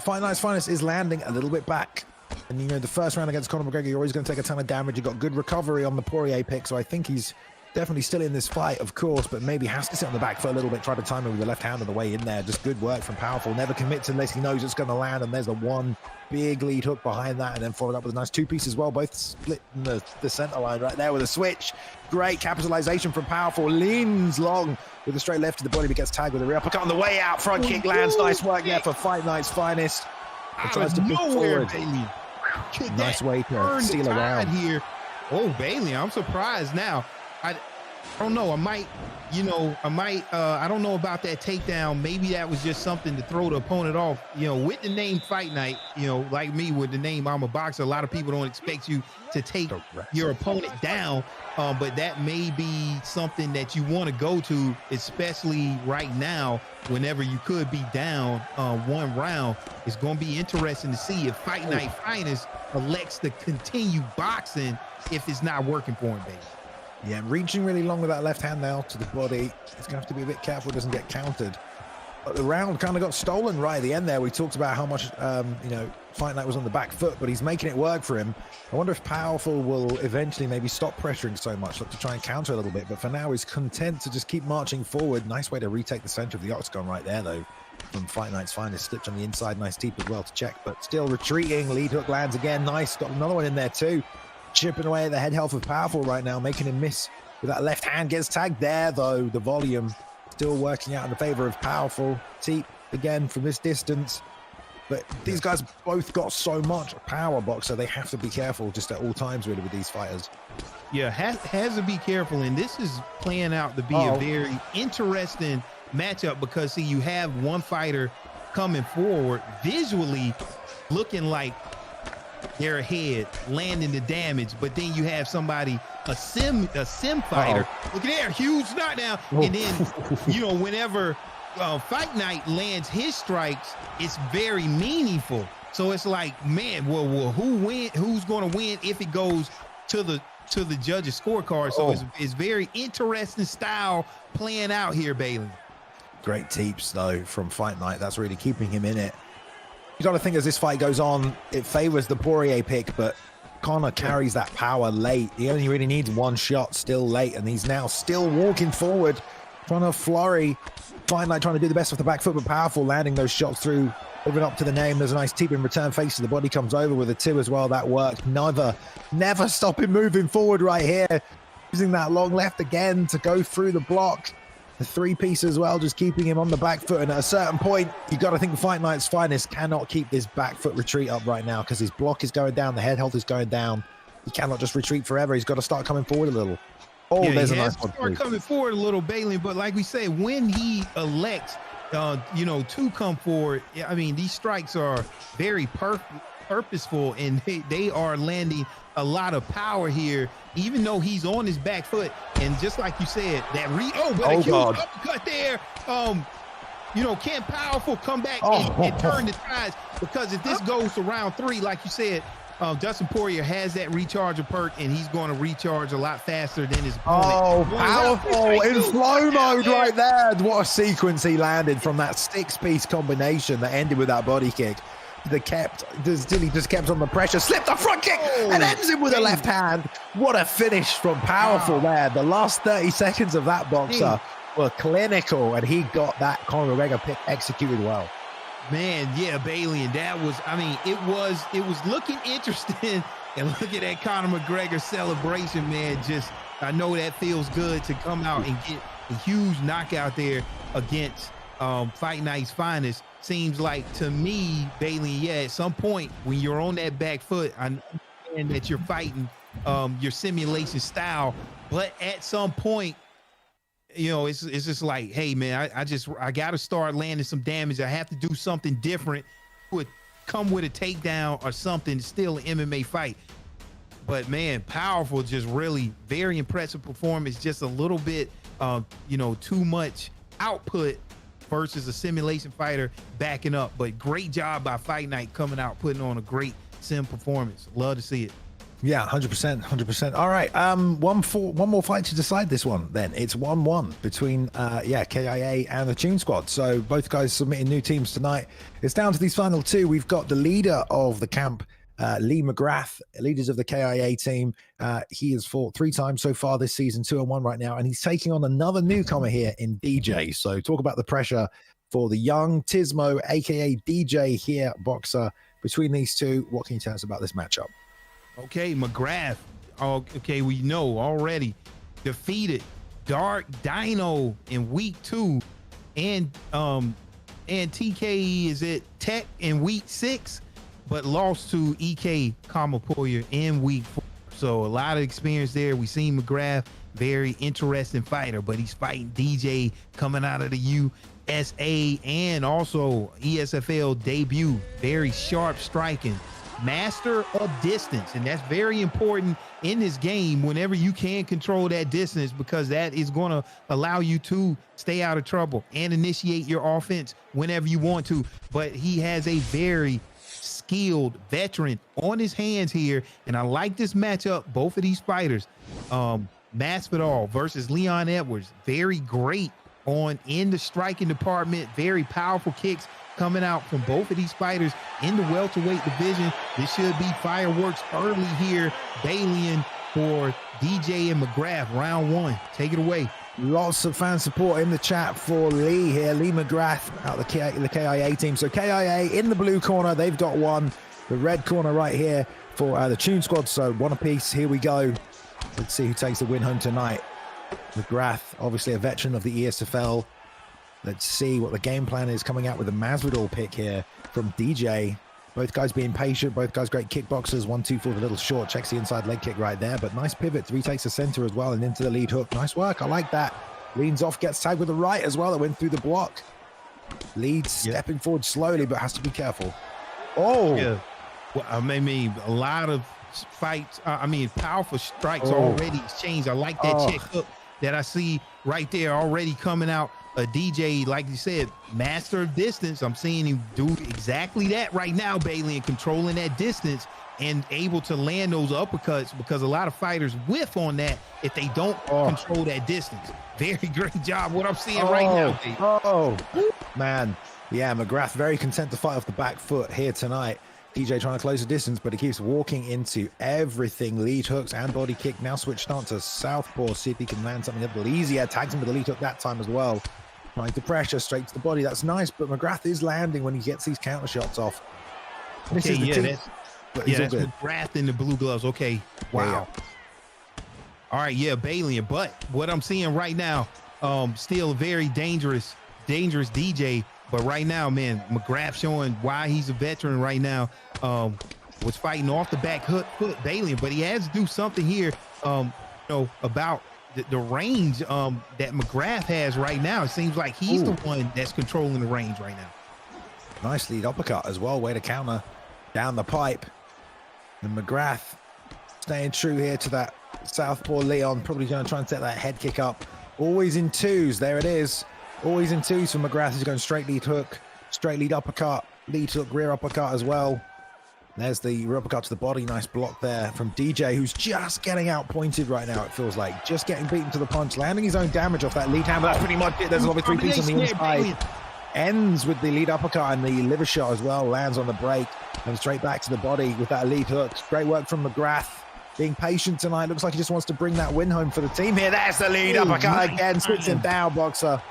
[SPEAKER 2] Fight Night's finest is landing a little bit back. And, the first round against Conor McGregor, you're always going to take a ton of damage. You got good recovery on the Poirier pick, so I think he's definitely still in this fight, of course, but maybe has to sit on the back foot a little bit, try to time it with the left hand on the way in there. Just good work from Powerful. Never commits unless he knows it's going to land, and there's the one big lead hook behind that, and then followed up with a nice two-piece as well, both split in the center line right there with a switch. Great capitalization from Powerful. Leans long with a straight left to the body, but gets tagged with a rear uppercut on the way out. Front kick lands. Nice work there for Fight Night's finest. Tries to push forward.
[SPEAKER 3] Bailey.
[SPEAKER 2] Nice way to steal around
[SPEAKER 3] here. Oh, Bailey, I'm surprised now. I don't know. I don't know about that takedown. Maybe that was just something to throw the opponent off. With the name Fight Night, like me with the name I'm a boxer, a lot of people don't expect you to take your opponent down. But that may be something that you want to go to, especially right now, whenever you could be down one round. It's going to be interesting to see if Fight Night Finest elects to continue boxing if it's not working for him, baby.
[SPEAKER 2] Yeah, reaching really long with that left hand now to the body. He's going to have to be a bit careful it doesn't get countered. But the round kind of got stolen right at the end there. We talked about how much, Fight Night was on the back foot, but he's making it work for him. I wonder if Powerful will eventually maybe stop pressuring so much, look to try and counter a little bit. But for now, he's content to just keep marching forward. Nice way to retake the center of the octagon right there, though, from Fight Night's finest. Slipped on the inside, nice teep as well to check, but still retreating. Lead hook lands again. Nice, got another one in there too. Chipping away at the head health of Powerful right now, making him miss with that left hand. Gets tagged there, though. The volume still working out in the favor of Powerful. Teep again from this distance. But these guys both got so much power, boxer. They have to be careful just at all times, really, with these fighters.
[SPEAKER 3] Yeah, has to be careful. And this is playing out to be a very interesting matchup because, see, you have one fighter coming forward, visually looking like they're ahead, landing the damage, but then you have somebody, a sim fighter. Look at there, huge knockdown. And then, whenever Fight Night lands his strikes, it's very meaningful. So it's like, man, well, who's going to win if it goes to the judges' scorecard? So it's very interesting style playing out here, Bailey.
[SPEAKER 2] Great teeps, though, from Fight Night. That's really keeping him in it. You got to think as this fight goes on, it favors the Poirier pick, but Conor carries that power late. He only really needs one shot still late, and he's now still walking forward, trying to flurry. Fight Night trying to do the best with the back foot, but Powerful landing those shots through, moving up to the name. There's a nice teep in return, face to the body, comes over with a two as well. That worked. Never stop him moving forward right here. Using that long left again to go through the block. The three-piece as well, just keeping him on the back foot. And at a certain point, you got to think Fight Night's finest cannot keep this back foot retreat up right now because his block is going down, the head health is going down. He cannot just retreat forever. He's got to start coming forward a little. There's a nice one.
[SPEAKER 3] Start coming forward a little, Bailey. But like we say, when he elects, to come forward, I mean, these strikes are very purposeful, and they are landing a lot of power here, even though he's on his back foot. And just like you said, that a huge uppercut there. Can Powerful come back and turn the tides? Because if this goes to round 3, like you said, Dustin Poirier has that recharger perk, and he's going to recharge a lot faster than his opponent.
[SPEAKER 2] Powerful in slow mode right there. What a sequence he landed from that 6-piece combination that ended with that body kick. He just kept on the pressure, slipped the front kick, and ends him with a left hand. What a finish from Powerful there. The last 30 seconds of that boxer were clinical, and he got that Conor McGregor pick executed well.
[SPEAKER 3] Man, yeah, Bailey, and that was, it was looking interesting. And look at that Conor McGregor celebration, man. I know that feels good to come out and get a huge knockout there against Fight Night's finest. Seems like to me, Bailey, at some point when you're on that back foot, I understand that you're fighting your simulation style, but at some point you know, it's just like, hey man, I got to start landing some damage. I have to do something different. Would come with a takedown or something. Still an MMA fight, but man, powerful. Just really very impressive performance. Just a little bit, you know, too much output versus a simulation fighter backing up. But great job by Fight Night coming out, putting on a great sim performance. Love to see it.
[SPEAKER 2] Yeah, 100%. All right, one more fight to decide this one. Then it's 1-1 between KIA and the Tune Squad. So both guys submitting new teams tonight. It's down to these final two. We've got the leader of the camp, Lee McGrath, leaders of the KIA team. He has fought 3 times so far this season, 2-1 right now, and he's taking on another newcomer here in DJ. So talk about the pressure for the young Tismo, aka DJ here, boxer. Between these two, what can you tell us about this matchup?
[SPEAKER 3] Okay, McGrath. Okay, we know already defeated Dark Dino in week 2, and TK is at Tech in week 6, but lost to EK Kamapoya in week 4. So a lot of experience there. We seen McGrath, very interesting fighter, but he's fighting DJ coming out of the USA and also ESFL debut. Very sharp striking. Master of distance, and that's very important in this game whenever you can control that distance, because that is going to allow you to stay out of trouble and initiate your offense whenever you want to. But he has a very skilled veteran on his hands here, and I like this matchup. Both of these fighters, Masvidal versus Leon Edwards, very great in the striking department, very powerful kicks coming out from both of these fighters in the welterweight division. This should be fireworks early here. Balian for DJ and McGrath, round 1. Take it away.
[SPEAKER 2] Lots of fan support in the chat for Lee here. Lee McGrath out of the KIA team. So KIA in the blue corner, they've got 1. The red corner right here for the Tune Squad. So 1 apiece. Here we go. Let's see who takes the win home tonight. McGrath, obviously a veteran of the ESFL. Let's see what the game plan is, coming out with a Masvidal pick here from DJ. Both guys being patient, both guys great kickboxers. 1-2 for the little short, checks the inside leg kick right there, but nice pivot. 3 takes the center as well and into the lead hook. Nice work, I like that. Leans off, gets tagged with the right as well. It went through the block. Lead stepping forward slowly, but has to be careful. Oh!
[SPEAKER 3] Yeah. Well, I mean, a lot of fights, powerful strikes already exchanged. I like that check hook that I see right there already coming out. A DJ, like you said, master of distance. I'm seeing him do exactly that right now, Bailey, and controlling that distance and able to land those uppercuts, because a lot of fighters whiff on that if they don't control that distance. Very great job, what I'm seeing right now, Bailey.
[SPEAKER 2] Man. Yeah, McGrath very content to fight off the back foot here tonight. DJ trying to close the distance, but he keeps walking into everything. Lead hooks and body kick. Now switched on to southpaw. See if he can land something a little easier. Tags him with the lead hook that time as well. Trying to pressure straight to the body. That's nice, but McGrath is landing when he gets these counter shots off. This is
[SPEAKER 3] that's McGrath in the blue gloves. Okay, wow. All right, Balian. But what I'm seeing right now, still a very dangerous DJ. But right now, man, McGrath showing why he's a veteran right now. Was fighting off the back foot Balian, but he has to do something here, about the range that McGrath has right now. It seems like he's the one that's controlling the range right now.
[SPEAKER 2] Nice lead uppercut as well. Way to counter down the pipe. And McGrath staying true here to that southpaw Leon. Probably going to try and set that head kick up. Always in 2s. There it is. Always in 2s for McGrath. He's going straight lead hook, straight lead uppercut, lead hook, rear uppercut as well. There's the rear uppercut to the body. Nice block there from DJ, who's just getting outpointed right now, it feels like. Just getting beaten to the punch, landing his own damage off that lead hand, but that's pretty much it. There's another 3 piece on the inside. Ends with the lead uppercut and the liver shot as well. Lands on the break and straight back to the body with that lead hook. Great work from McGrath. Being patient tonight. Looks like he just wants to bring that win home for the team here. There's the lead uppercut again. Switch him down, boxer.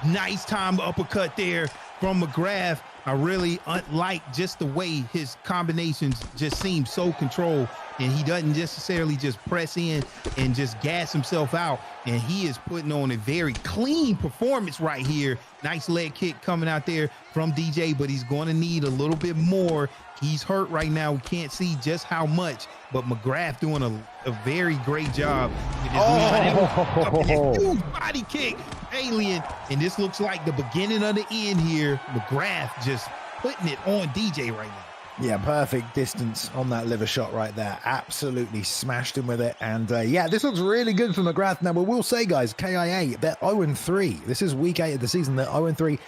[SPEAKER 3] Nice time uppercut there from McGrath. I really like just the way his combinations just seem so controlled. and he doesn't necessarily just press in and just gas himself out. And he is putting on a very clean performance right here. Nice leg kick coming out there from DJ, but he's going to need a little bit more. He's hurt right now. We can't see just how much, but McGrath doing a very great job. With his huge body kick, Alien, and this looks like the beginning of the end here. McGrath just putting it on DJ right now.
[SPEAKER 2] Yeah, perfect distance on that liver shot right there. Absolutely smashed him with it. And yeah, this looks really good for McGrath. Now, we will say, guys, KIA, they're 0-3. This is week 8 of the season. They're 0-3.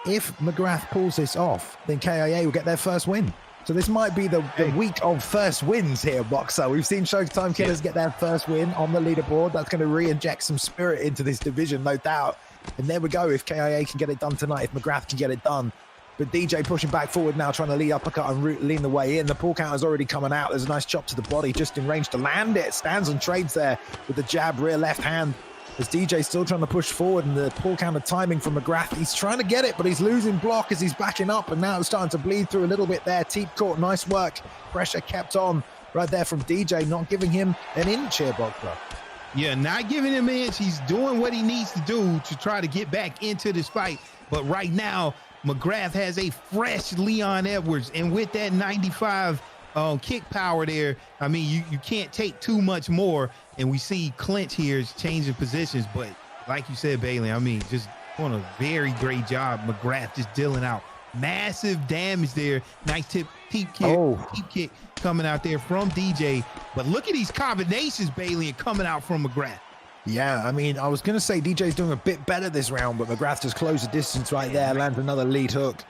[SPEAKER 2] If McGrath pulls this off, then KIA will get their first win. So this might be the week of first wins here, Boxer. We've seen Showtime Killers get their first win on the leaderboard. That's going to re-inject some spirit into this division, no doubt. And there we go. If KIA can get it done tonight, if McGrath can get it done. But DJ pushing back forward now, trying to lead uppercut and lean the way in. The pull count is already coming out. There's a nice chop to the body, just in range to land it. Stands and trades there with the jab, rear left hand. As DJ still trying to push forward, and the pull counter timing from McGrath. He's trying to get it, but he's losing block as he's backing up, and now it's starting to bleed through a little bit there. Teep caught, nice work. Pressure kept on right there from DJ, not giving him an inch here, Boxer.
[SPEAKER 3] Yeah, not giving him an inch. He's doing what he needs to do to try to get back into this fight. But right now, McGrath has a fresh Leon Edwards, and with that 95 kick power there, I mean, you can't take too much more. And we see Clinch here is changing positions, but like you said, Bailey, I mean, just doing a very great job. McGrath just dealing out massive damage there. Nice teep kick coming out there from DJ. But look at these combinations, Bailey, and coming out from McGrath.
[SPEAKER 2] Yeah, I mean, I was going to say DJ's doing a bit better this round, but McGrath just closed the distance right there, lands another lead hook.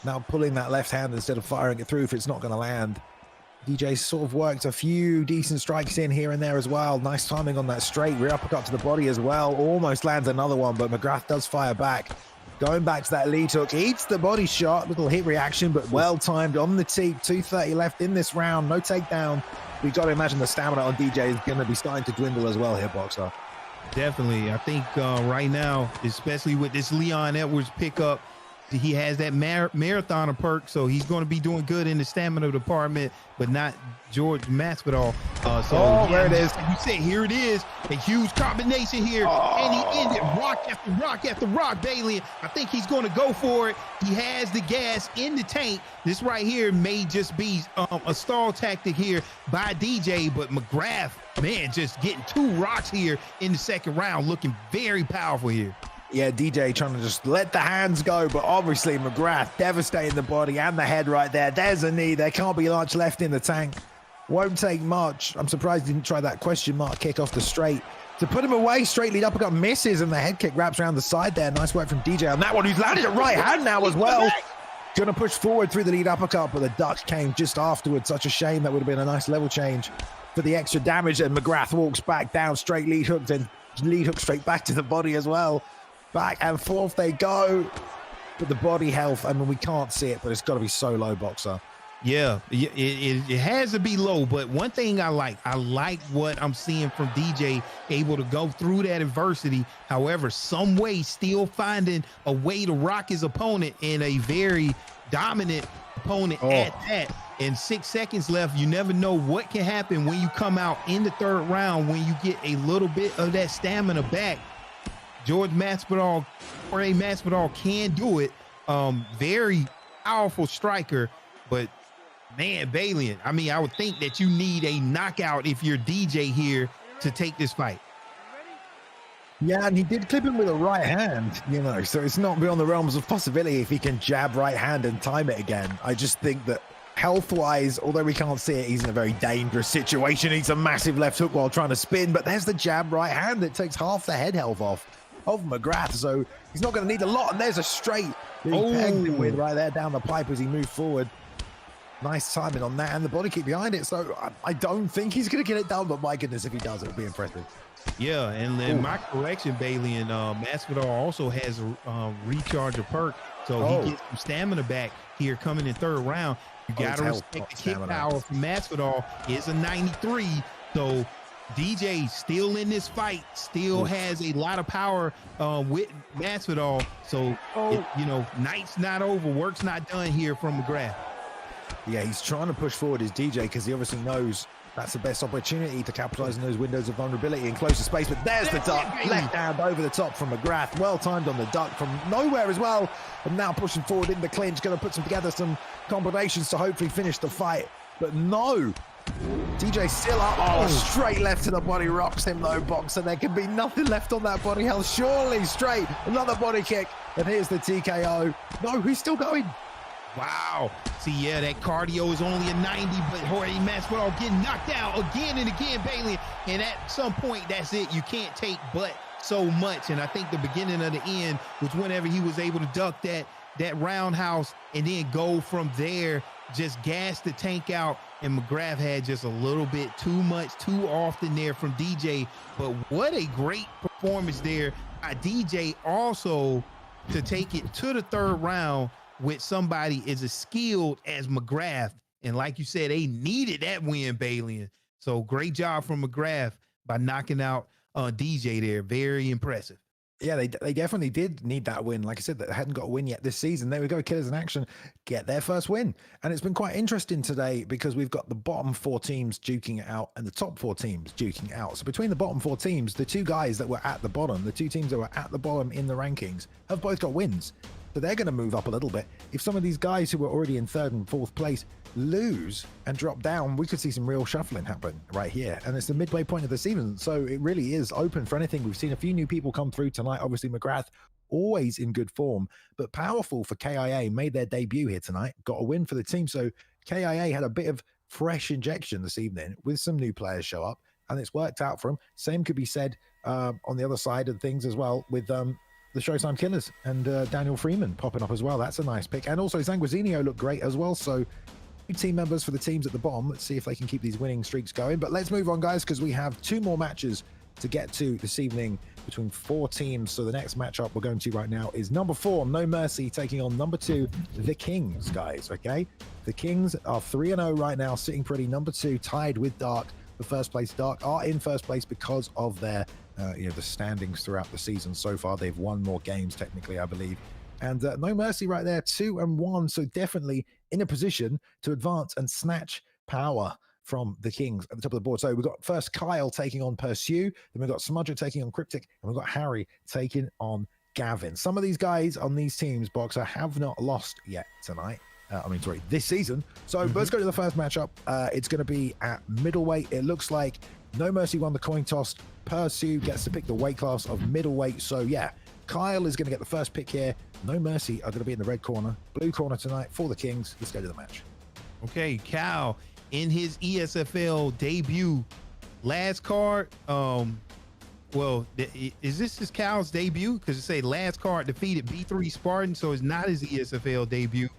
[SPEAKER 2] Now pulling that left hand instead of firing it through if it's not going to land. DJ sort of worked a few decent strikes in here and there as well. Nice timing on that straight rear uppercut to the body as well. Almost lands another one, but McGrath does fire back. Going back to that lead hook, eats the body shot. Little hit reaction, but well timed on the teep. 2:30 left in this round. No takedown. We've got to imagine the stamina on DJ is going to be starting to dwindle as well here, Boxer.
[SPEAKER 3] Definitely. I think right now, especially with this Leon Edwards pickup, he has that marathoner perk, so he's going to be doing good in the stamina department, but not George Masvidal.
[SPEAKER 2] There it is.
[SPEAKER 3] Like you said, here it is, a huge combination here, and he ended rock after rock after rock, Bailey. I think he's going to go for it. He has the gas in the tank. This right here may just be a stall tactic here by DJ, but McGrath, man, just getting 2 rocks here in the second round, looking very powerful here.
[SPEAKER 2] Yeah, DJ trying to just let the hands go, but obviously McGrath devastating the body and the head right there. There's a knee. There can't be much left in the tank. Won't take much. I'm surprised he didn't try that question mark kick off the straight. To put him away, straight lead uppercut misses, and the head kick wraps around the side there. Nice work from DJ on that one, who's landed a right hand now as well. Going to push forward through the lead uppercut, but the duck came just afterwards. Such a shame. That would have been a nice level change for the extra damage. And McGrath walks back down, straight lead hook, then lead hook straight back to the body as well. Back and forth they go. But the body health, I mean, we can't see it, but it's got to be so low, Boxer.
[SPEAKER 3] Yeah, it has to be low, but one thing I like what I'm seeing from DJ, able to go through that adversity, however, some way still finding a way to rock his opponent, and a very dominant opponent at that. And 6 seconds left. You never know what can happen when you come out in the third round, when you get a little bit of that stamina back. George Masvidal, or Ea Masvidal, can do it. Very powerful striker, but man, Bailey, I mean, I would think that you need a knockout if you're DJ here to take this fight.
[SPEAKER 2] Yeah, and he did clip him with a right hand, you know, so it's not beyond the realms of possibility if he can jab right hand and time it again. I just think that health-wise, although we can't see it, he's in a very dangerous situation. He's a massive left hook while trying to spin, but there's the jab right hand that takes half the head health off of McGrath, so he's not going to need a lot. And there's a straight that he pegged him with right there down the pipe as he moved forward. Nice timing on that, and the body kick behind it. So I don't think he's going to get it done, but my goodness, if he does, it'll be impressive.
[SPEAKER 3] Yeah, and then my correction, Bailey, and Masvidal also has a recharger perk, so he gets some stamina back here coming in third round. You got to respect the kick power from Masvidal. Is a 93, so DJ still in this fight, still has a lot of power with Masvidal. So, you know, night's not over, work's not done here from McGrath.
[SPEAKER 2] Yeah, he's trying to push forward his DJ because he obviously knows That's the best opportunity to capitalize on those windows of vulnerability in closer space. But there's the duck, left hand over the top from McGrath. Well timed on the duck from nowhere as well. And now pushing forward in the clinch, going to put together some combinations to hopefully finish the fight. But no, DJ still up. Oh, straight left to the body, rocks him though, Boxer. There can be nothing left on that body health. Surely straight, another body kick. And here's the TKO. No, he's still going.
[SPEAKER 3] Wow. See, yeah, that cardio is only a 90, but Jorge Masvidal getting knocked out again and again, Bailey. And at some point, that's it. You can't take but so much. And I think the beginning of the end was whenever he was able to duck that roundhouse and then go from there, just gas the tank out. And McGrath had just a little bit too much, too often there from DJ. But what a great performance there by DJ also to take it to the third round with somebody as skilled as McGrath. And like you said, they needed that win, Bailey. So great job from McGrath by knocking out DJ there. Very impressive.
[SPEAKER 2] Yeah, they definitely did need that win. Like I said, they hadn't got a win yet this season. There we go, Killers in action, get their first win. And it's been quite interesting today because we've got the bottom 4 teams duking it out and the top 4 teams duking it out. So between the bottom 4 teams, the 2 guys that were at the bottom, the 2 teams that were at the bottom in the rankings have both got wins. So they're going to move up a little bit. If some of these guys who were already in 3rd and 4th place lose and drop down, we could see some real shuffling happen right here. And it's the midway point of the season, so it really is open for anything. We've seen a few new people come through tonight. Obviously McGrath always in good form, but powerful for KIA, made their debut here tonight, got a win for the team. So KIA had a bit of fresh injection this evening with some new players show up, and it's worked out for them. Same could be said on the other side of things as well with the Showtime Killers and Daniel Freeman popping up as well. That's a nice pick. And also Zanguizino looked great as well. So team members for the teams at the bottom. Let's see if they can keep these winning streaks going. But let's move on, guys, because we have 2 more matches to get to this evening between 4 teams. So the next matchup we're going to right now is number 4, No Mercy, taking on number 2, the Kings, guys. Okay, the Kings are 3-0 right now, sitting pretty. Number 2 tied with Dark for first place. Dark are in first place because of their the standings throughout the season so far. They've won more games technically, I believe. And No Mercy right there, 2-1. So definitely in a position to advance and snatch power from the Kings at the top of the board. So we've got first Kyle taking on Pursue, then we've got Smudger taking on Cryptic, and we've got Harry taking on Gavin. Some of these guys on these teams, Boxer, have not lost yet tonight. This season. So let's go to the first matchup. It's going to be at middleweight. It looks like No Mercy won the coin toss. Pursue gets to pick the weight class of middleweight. So yeah, Kyle is going to get the first pick here. No Mercy are going to be in the red corner, blue corner tonight for the Kings. Let's go to the match.
[SPEAKER 3] Okay, Cal in his ESFL debut, last card. Is this his Cal's debut? Because it say last card defeated B3 Spartan, so it's not his ESFL debut.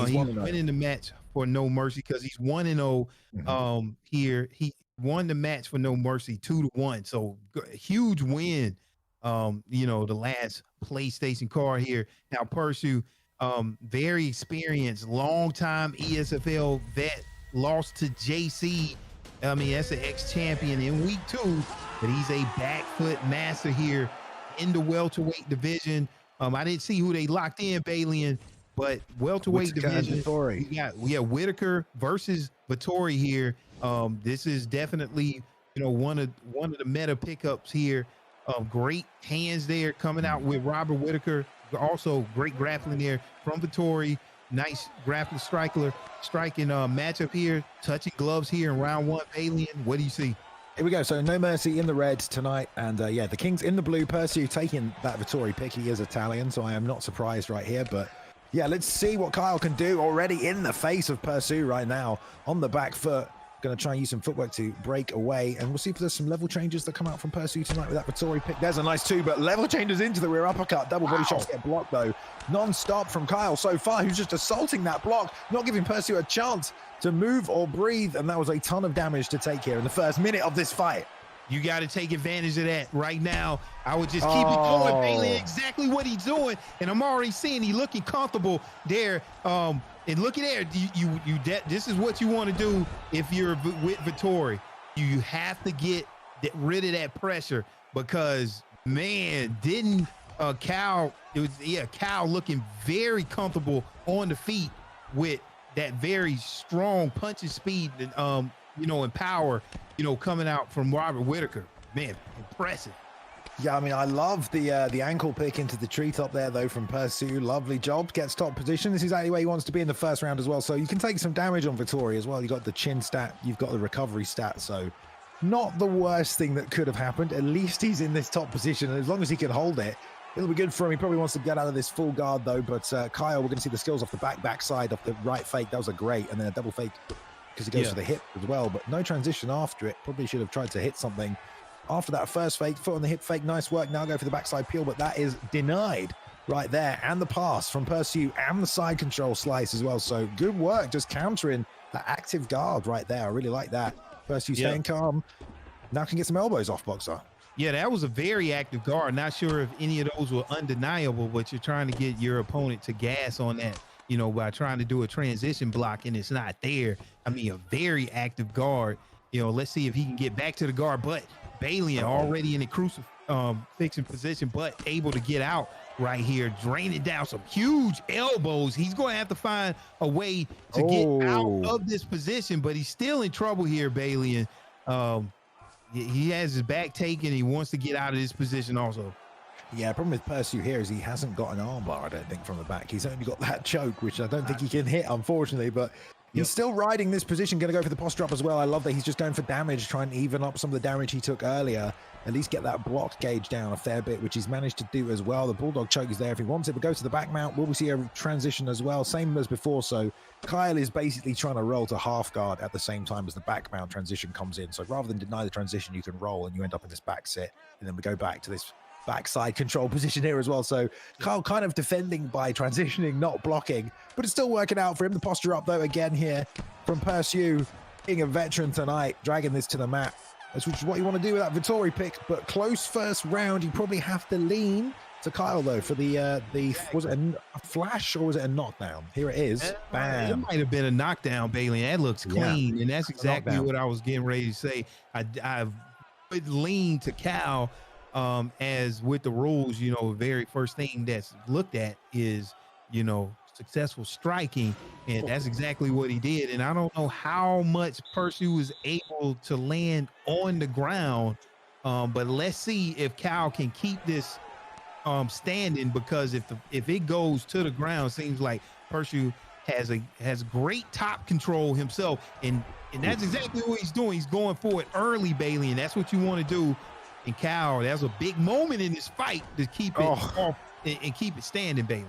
[SPEAKER 3] He's winning the match for No Mercy because he's 1-0 here. He won the match for No Mercy 2-1. So huge win. The last PlayStation card here. Now Pursue, very experienced, long time ESFL vet, lost to JC. I mean, that's an ex-champion in week 2, but he's a back foot master here in the welterweight division. I didn't see who they locked in, Balian, but welterweight division. We got Whitaker versus Vittori here. This is definitely, one of the meta pickups here. Great hands there coming out with Robert Whitaker. Also great grappling there from Vittori. Nice grappling striking matchup here. Touching gloves here in round 1. Alien, what do you see?
[SPEAKER 2] Here we go. So No Mercy in the red tonight. And the Kings in the blue. Pursue taking that Vittori pick. He is Italian, so I am not surprised right here. But yeah, let's see what Kyle can do. Already in the face of Pursue right now on the back foot. Going to try and use some footwork to break away, and we'll see if there's some level changes that come out from Pursue tonight with that Vittori pick. There's a nice 2, but level changes into the rear uppercut. Double body shots get blocked though. Non-stop from Kyle so far, who's just assaulting that block, not giving Pursue a chance to move or breathe, and that was a ton of damage to take here in the first minute of this fight.
[SPEAKER 3] You got to take advantage of that right now. I would just keep it going, Bailey. Exactly what he's doing, and I'm already seeing he looking comfortable there. And look at there, this is what you want to do if you're with Vittori. You have to get rid of that pressure because, man, didn't Cal looking very comfortable on the feet with that very strong punching speed you know, and power, you know, coming out from Robert Whitaker. Man, impressive.
[SPEAKER 2] Yeah, I mean, I love the ankle pick into the treetop there, though, from Pursuit. Lovely job. Gets top position. This is exactly where he wants to be in the first round as well. So you can take some damage on Vettori as well. You've got the chin stat. You've got the recovery stat. So not the worst thing that could have happened. At least he's in this top position. And as long as he can hold it, it'll be good for him. He probably wants to get out of this full guard, though. But Kyle, we're going to see the skills off the backside, off the right fake. That was a great. And then a double fake because he goes for the hip as well. But no transition after it. Probably should have tried to hit something. After that first fake, foot on the hip fake, nice work. Now go for the backside peel, but that is denied right there. And the pass from Pursuit and the side control slice as well. So good work, just countering that active guard right there. I really like that. Pursuit staying calm. Now can get some elbows off Boxer.
[SPEAKER 3] Yeah, that was a very active guard. Not sure if any of those were undeniable, but you're trying to get your opponent to gas on that, you know, by trying to do a transition block, and it's not there. I mean, a very active guard. You know, let's see if he can get back to the guard, but Balian already in a crucifixing position, but able to get out right here, draining down some huge elbows. He's going to have to find a way to get out of this position, but he's still in trouble here, Balian. He has his back taken. He wants to get out of this position also.
[SPEAKER 2] Yeah, problem with Pursuit here is he hasn't got an armbar, I don't think, from the back. He's only got that choke, which I don't think he can hit, unfortunately, but he's still riding this position, going to go for the post drop as well. I love that he's just going for damage, trying to even up some of the damage he took earlier, at least get that block gauge down a fair bit, which he's managed to do as well. The Bulldog choke is there if he wants it, but goes to the back mount. Will we see a transition as well? Same as before, so Kyle is basically trying to roll to half guard at the same time as the back mount transition comes in. So rather than deny the transition, you can roll and you end up in this back sit, and then we go back to this backside control position here as well. So Kyle kind of defending by transitioning, not blocking, but it's still working out for him. The posture up though again here from Pursuit, being a veteran tonight, dragging this to the mat. That's which is what you want to do with that Vettori pick, but close first round. You probably have to lean to Kyle though for the was it a flash or was it a knockdown? Here it is. Bam.
[SPEAKER 3] It might have been a knockdown, Bailey. That looks clean, and that's exactly what I was getting ready to say. I would lean to Cal. As with the rules, you know, the very first thing that's looked at is, you know, successful striking, and that's exactly what he did. And I don't know how much Percy was able to land on the ground, but let's see if Cal can keep this standing, because if it goes to the ground, seems like Percy has great top control himself, and that's exactly what he's doing. He's going for it early, Bailey, and that's what you want to do. And Cal, that was a big moment in this fight to keep it off and keep it standing, Bailey.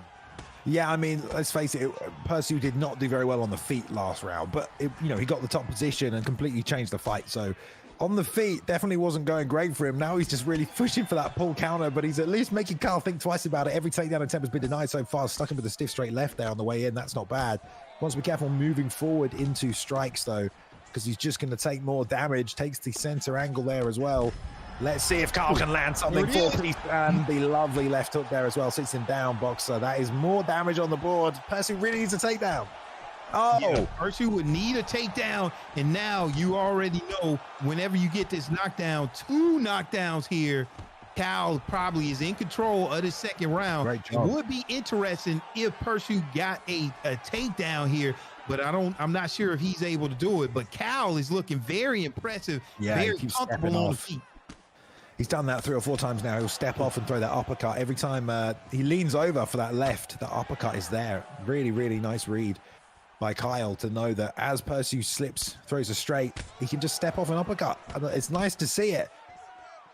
[SPEAKER 2] Yeah, I mean, let's face it, Percy did not do very well on the feet last round, but you know, he got the top position and completely changed the fight. So on the feet, definitely wasn't going great for him. Now he's just really pushing for that pull counter, but he's at least making Cal think twice about it. Every takedown attempt has been denied so far. Stuck him with a stiff straight left there on the way in. That's not bad. Wants to be careful moving forward into strikes though, because he's just going to take more damage. Takes the center angle there as well. Let's see if Carl can land something for Peace, and the lovely left hook there as well. Sits him down, Boxer. That is more damage on the board. Percy really needs a takedown.
[SPEAKER 3] Percy would need a takedown, and now you already know whenever you get this knockdown, 2 knockdowns here, Cal probably is in control of the second round.
[SPEAKER 2] Great job.
[SPEAKER 3] It would be interesting if Percy got a takedown here, but I'm not sure if he's able to do it. But Cal is looking very impressive, very comfortable on the feet.
[SPEAKER 2] He's done that 3 or 4 times now. He'll step off and throw that uppercut. Every time he leans over for that left, the uppercut is there. Really, really nice read by Kyle to know that as Percy slips, throws a straight, he can just step off an uppercut. It's nice to see it.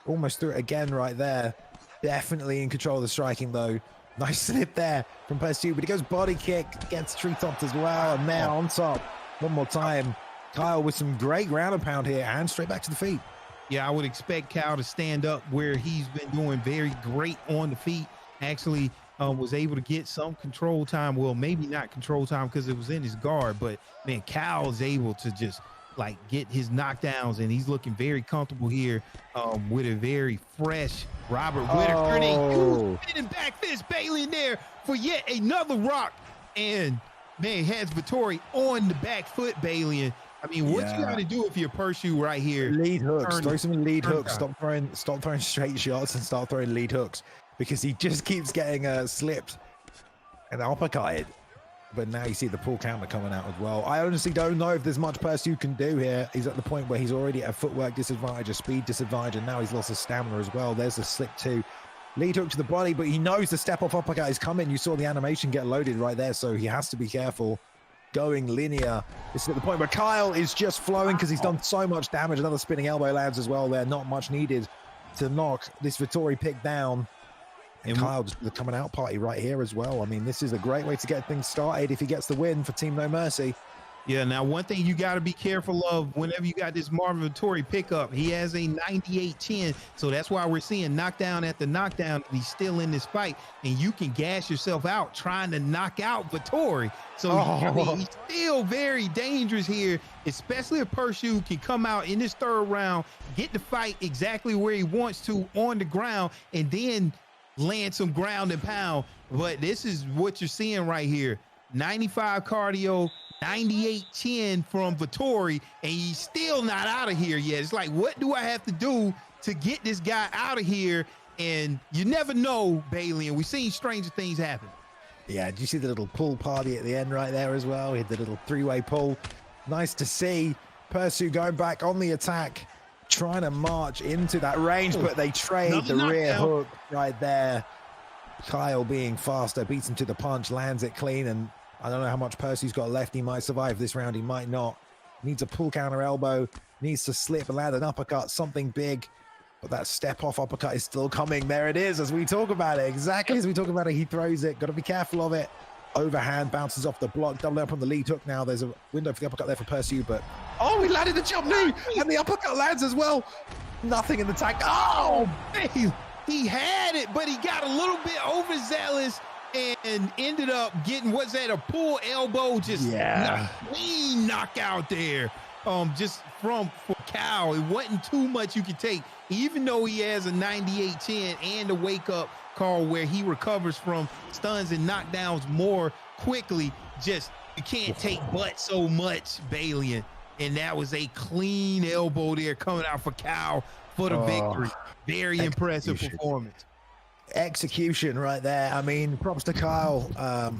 [SPEAKER 2] Almost threw it again right there. Definitely in control of the striking though. Nice slip there from Percy, but he goes body kick, gets tree topped as well, and now on top. One more time. Kyle with some great ground and pound here, and straight back to the feet.
[SPEAKER 3] Yeah, I would expect Cal to stand up where he's been doing very great on the feet. Actually was able to get some control time. Well, maybe not control time because it was in his guard, but man, Cal is able to just like get his knockdowns, and he's looking very comfortable here with a very fresh Robert Whitaker. And a huge spinning back fist, Bailey in there for yet another rock. And man, has Vettori on the back foot, Bailey. I mean, what you got to do if you're Percy right here?
[SPEAKER 2] Lead hooks. Throw some lead hooks. Stop throwing straight shots and start throwing lead hooks, because he just keeps getting slipped and uppercutted. but now you see the pull counter coming out as well. I honestly don't know if there's much Perseus can do here. He's at the point where he's already at a footwork disadvantage, a speed disadvantage, and now he's lost his stamina as well. There's a slip too. Lead hook to the body, but he knows the step-off uppercut is coming. You saw the animation get loaded right there, so he has to be careful. Going linear. This is at the point where Kyle is just flowing because he's done so much damage. Another spinning elbow lands as well there. Not much needed to knock this Vettori pick down. And Kyle just the coming out party right here as well. I mean, this is a great way to get things started if he gets the win for Team No Mercy.
[SPEAKER 3] Yeah, now one thing you got to be careful of whenever you got this Marvin Vettori pickup, he has a 98 chin, so that's why we're seeing knockdown after knockdown. He's still in this fight, and you can gas yourself out trying to knock out Vettori. So I mean, he's still very dangerous here, especially if Perseus can come out in this third round, get the fight exactly where he wants to on the ground, and then land some ground and pound. But this is what you're seeing right here. 95 cardio, 98 chin from Vettori, and he's still not out of here yet. It's like, what do I have to do to get this guy out of here? And you never know, Bailey, and we've seen stranger things happen.
[SPEAKER 2] Yeah, did you see the little pull party at the end right there as well? He had the little three-way pull. Nice to see. Perseus going back on the attack, trying to march into that range, but they trade the rear hook right there. Kyle being faster, beats him to the punch, lands it clean, and I don't know how much Perseus got left. He might survive this round, he might not. Needs a pull counter elbow, needs to slip and land an uppercut, something big. But that step off uppercut is still coming. There it is as we talk about it. Exactly as we talk about it, he throws it. Got to be careful of it. Overhand, bounces off the block, double up on the lead hook now. There's a window for the uppercut there for Perseus, but oh, he landed the jump knee, and the uppercut lands as well. Nothing in the tank. Oh,
[SPEAKER 3] he had it, but he got a little bit overzealous and ended up getting, what's that, a pull elbow, just clean knockout there. Just for Cal, it wasn't too much you could take, even though he has a 98 chin and a wake up call where he recovers from stuns and knockdowns more quickly. Just, you can't take but so much, Bailey. And that was a clean elbow there coming out for Cal for the victory. Very impressive performance.
[SPEAKER 2] Execution right there. I mean, props to Kyle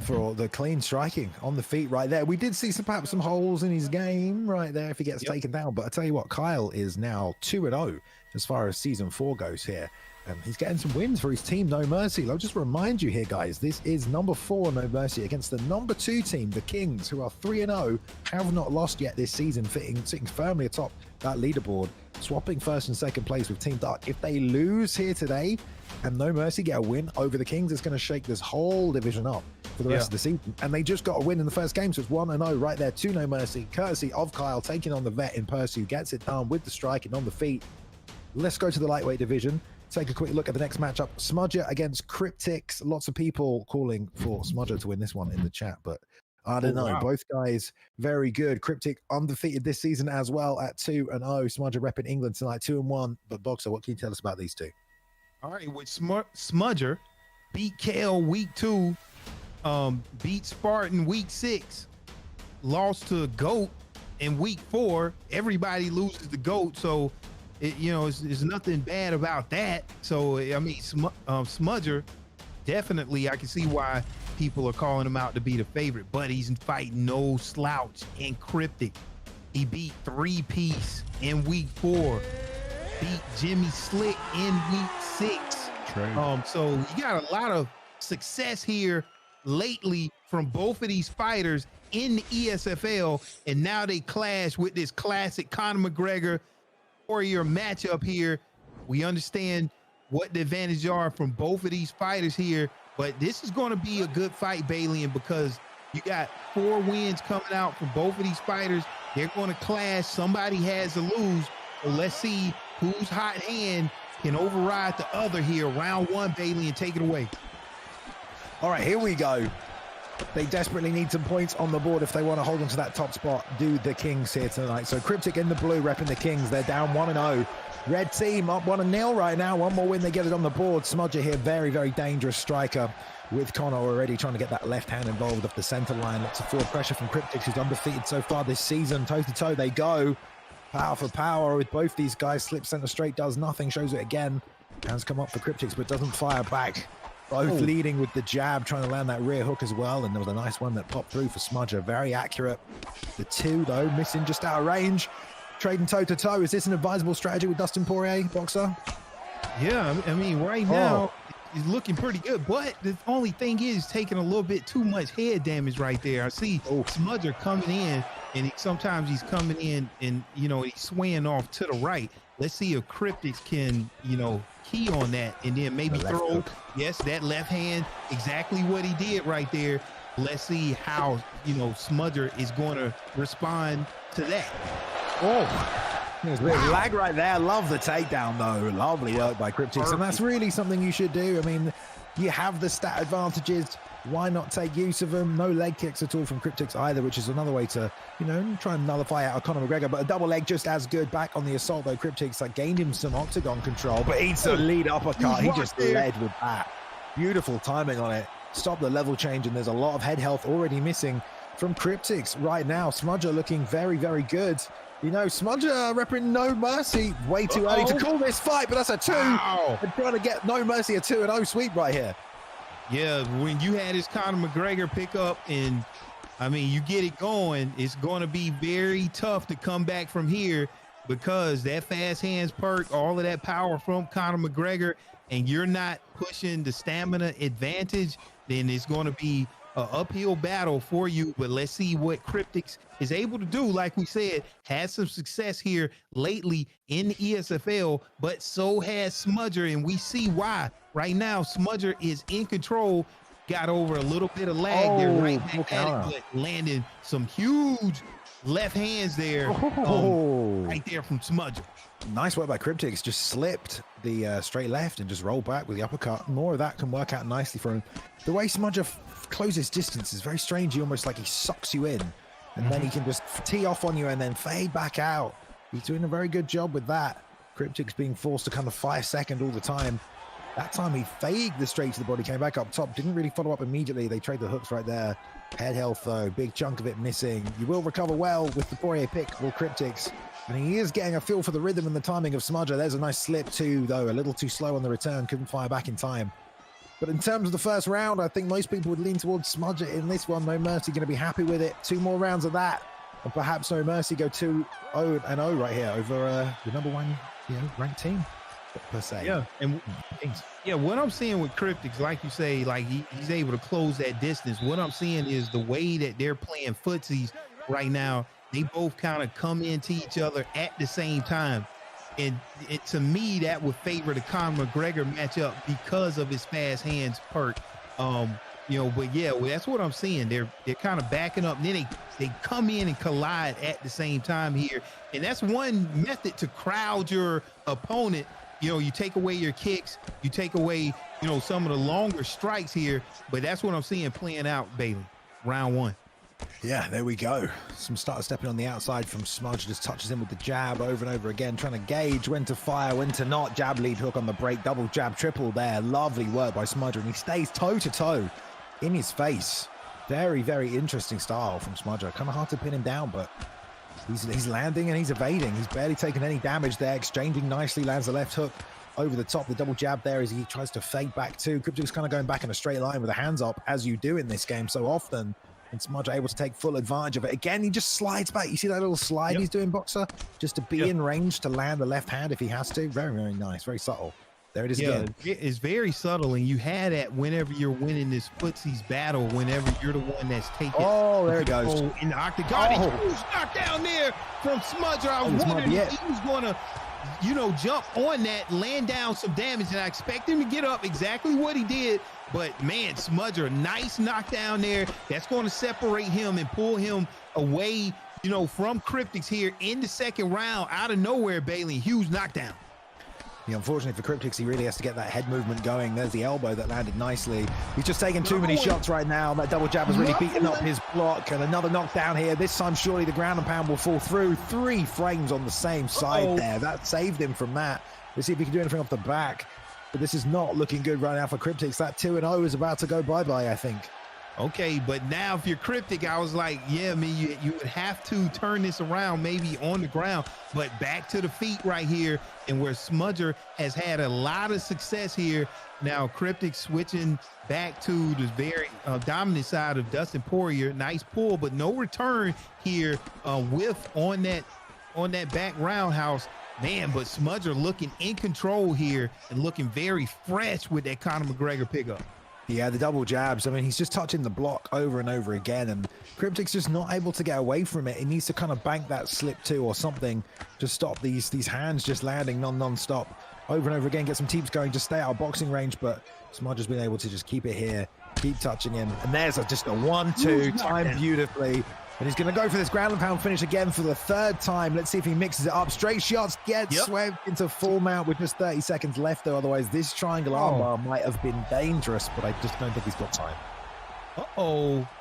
[SPEAKER 2] for the clean striking on the feet right there. We did see perhaps some holes in his game right there if he gets taken down, but I tell you what, Kyle is now 2-0 as far as season 4 goes here, and he's getting some wins for his team No Mercy. I'll just remind you here, guys, this is number 4 No Mercy against the number 2 team, the Kings, who are 3-0, have not lost yet this season, sitting firmly atop that leaderboard, swapping first and second place with Team Dark. If they lose here today and No Mercy get a win over the Kings, it's going to shake this whole division up for the rest of the season. And they just got a win in the first game, so it's 1-0 right there to No Mercy, courtesy of Kyle taking on the vet in Perseus, gets it done with the striking on the feet. Let's go to the lightweight division. Take a quick look at the next matchup. Smudger against Cryptic. Lots of people calling for Smudger to win this one in the chat, but I don't know. Wow. Both guys very good. Cryptic undefeated this season as well at 2-0. Smudger repping England tonight 2-1. But Boxer, what can you tell us about these two?
[SPEAKER 3] All right, with Smudger beat Kale week 2, beat Spartan week 6, lost to Goat in week 4. Everybody loses the Goat, so there's nothing bad about that. So I mean, Smudger, definitely, I can see why people are calling him out to be the favorite, but he's fighting no slouch in Cryptic. He beat 3-piece in week 4, beat Jimmy Slick in week 6. So you got a lot of success here lately from both of these fighters in the ESFL, and now they clash with this classic Conor McGregor Warrior matchup here. We understand what the advantages are from both of these fighters here, but this is going to be a good fight, Bailey, because you got 4 wins coming out from both of these fighters. They're going to clash. Somebody has to lose. So let's see whose hot hand can override the other here. Round 1, Bailey, and take it away.
[SPEAKER 2] All right, here we go. They desperately need some points on the board if they want to hold on to that top spot. Do the Kings here tonight. So Cryptic in the blue repping the Kings. They're down 1-0. Red team up 1-0 right now. One more win, they get it on the board. Smudger here, very, very dangerous striker with Conor already trying to get that left hand involved off the center line. Lots of forward pressure from Cryptic, who's undefeated so far this season. Toe to toe they go. Power for power with both these guys. Slip center straight, does nothing, shows it again. Hands come up for Cryptic, but doesn't fire back. Both leading with the jab, trying to land that rear hook as well. And there was a nice one that popped through for Smudger. Very accurate. The two, though, missing just out of range. Trading toe-to-toe. Is this an advisable strategy with Dustin Poirier, boxer?
[SPEAKER 3] Yeah, I mean, right now, he's looking pretty good. But the only thing is taking a little bit too much head damage right there. I see Smudger coming in, and sometimes he's coming in and, you know, he's swaying off to the right. Let's see if Cryptic can, you know, key on that and then maybe throw, that left hand, exactly what he did right there. Let's see how, you know, Smudger is going to respond to that.
[SPEAKER 2] There's a bit of lag right there. Love the takedown, though. Lovely work by Cryptic. And that's really something you should do. I mean, you have the stat advantages. Why not take use of them? No leg kicks at all from Cryptic either, which is another way to, you know, try and nullify out Conor McGregor. But a double leg just as good back on the assault, though. Cryptic like, gained him some octagon control, but he's a lead uppercut. He just led with that. Beautiful timing on it. Stop the level change, and there's a lot of head health already missing from Cryptic right now. Smudger looking very, very good. You know, Smudger repping No Mercy. Way too early to call this fight, but that's a 2. And trying to get No Mercy a 2-0 sweep right here.
[SPEAKER 3] Yeah, when you had his Conor McGregor pick up and, I mean, you get it going, it's going to be very tough to come back from here because that fast hands perk, all of that power from Conor McGregor, and you're not pushing the stamina advantage, then it's going to be an uphill battle for you. But let's see what Cryptic is able to do. Like we said, has some success here lately in the ESFL, but so has Smudger, and we see why. Right now, Smudger is in control. Got over a little bit of lag there, right back at it, but landing some huge left hands there, right there from Smudger.
[SPEAKER 2] Nice work by Cryptic. Just slipped the straight left and just rolled back with the uppercut. More of that can work out nicely for him. The way Smudger closes distance is very strange. He almost like he sucks you in, and then he can just tee off on you and then fade back out. He's doing a very good job with that. Cryptic's being forced to kind of 5 second all the time. That time he faked the straight to the body, came back up top, didn't really follow up immediately. They trade the hooks right there. Head health though, big chunk of it missing. You will recover well with the Poirier pick for Cryptic. And he is getting a feel for the rhythm and the timing of Smudger. There's a nice slip too, though, a little too slow on the return, couldn't fire back in time. But in terms of the first round, I think most people would lean towards Smudger in this one. No Mercy going to be happy with it. 2 more rounds of that. And perhaps No Mercy go 2-0 right here over the number 1, you know, ranked team per se.
[SPEAKER 3] Yeah, and what I'm seeing with Cryptic, like you say, like he's able to close that distance. What I'm seeing is the way that they're playing footsies right now. They both kind of come into each other at the same time. And to me, that would favor the Conor McGregor matchup because of his fast hands perk. You know, but yeah, well, that's what I'm seeing. They're kind of backing up. And then they come in and collide at the same time here. And that's one method to crowd your opponent. You know, you take away your kicks, you take away, you know, some of the longer strikes here. But that's what I'm seeing playing out, Bailey. Round 1.
[SPEAKER 2] Yeah, there we go. Some starter stepping on the outside from Smudge, just touches him with the jab over and over again, trying to gauge when to fire, when to not. Jab lead hook on the break, double jab, triple there. Lovely work by Smudger, and he stays toe-to-toe in his face. Very, very interesting style from Smudger. Kind of hard to pin him down, but he's landing and he's evading. He's barely taken any damage there, exchanging nicely, lands the left hook over the top. The double jab there as he tries to fade back too. Cryptic's kind of going back in a straight line with the hands up, as you do in this game so often. And Smudger able to take full advantage of it. Again, he just slides back. You see that little slide he's doing, boxer? Just to be in range to land the left hand if he has to. Very, very nice. Very subtle. There it is again.
[SPEAKER 3] It's very subtle, and you had that whenever you're winning this footsies battle, whenever you're the one that's taking
[SPEAKER 2] there it goes.
[SPEAKER 3] In the octagon. Huge knockdown there from Smudger. I was wondering if he was going to, you know, jump on that, land down some damage, and I expect him to get up exactly what he did. But, man, Smudger, nice knockdown there. That's going to separate him and pull him away, you know, from Cryptic here in the second round. Out of nowhere, Bailey, huge knockdown.
[SPEAKER 2] Yeah, unfortunately for Cryptic, he really has to get that head movement going. There's the elbow that landed nicely. He's just taking too many shots right now. That double jab has really beaten up his block. And another knockdown here. This time, surely the ground and pound will fall through. 3 frames on the same side there. That saved him from that. Let's see if he can do anything off the back. But this is not looking good right now for Cryptic. That 2-0 is about to go bye-bye, I think.
[SPEAKER 3] Okay, but now if you're Cryptic, I was like, yeah, I mean, you would have to turn this around maybe on the ground, but back to the feet right here, and where Smudger has had a lot of success here. Now Cryptic switching back to the very dominant side of Dustin Poirier. Nice pull, but no return here. Whiff on that back roundhouse. Man, but Smudger looking in control here and looking very fresh with that Conor McGregor pickup.
[SPEAKER 2] Yeah, the double jabs. I mean, he's just touching the block over and over again, and Cryptic's just not able to get away from it. He needs to kind of bank that slip too or something to stop these hands just landing non-stop over and over again. Get some teeps going, just stay out of boxing range, but Smudger's been able to just keep it here, keep touching him. And there's just a 1-2 timed beautifully. And he's going to go for this ground and pound finish again for the third time. Let's see if he mixes it up. Straight shots, gets swept into full mount with just 30 seconds left, though. Otherwise, this triangle armbar might have been dangerous, but I just don't think he's got time.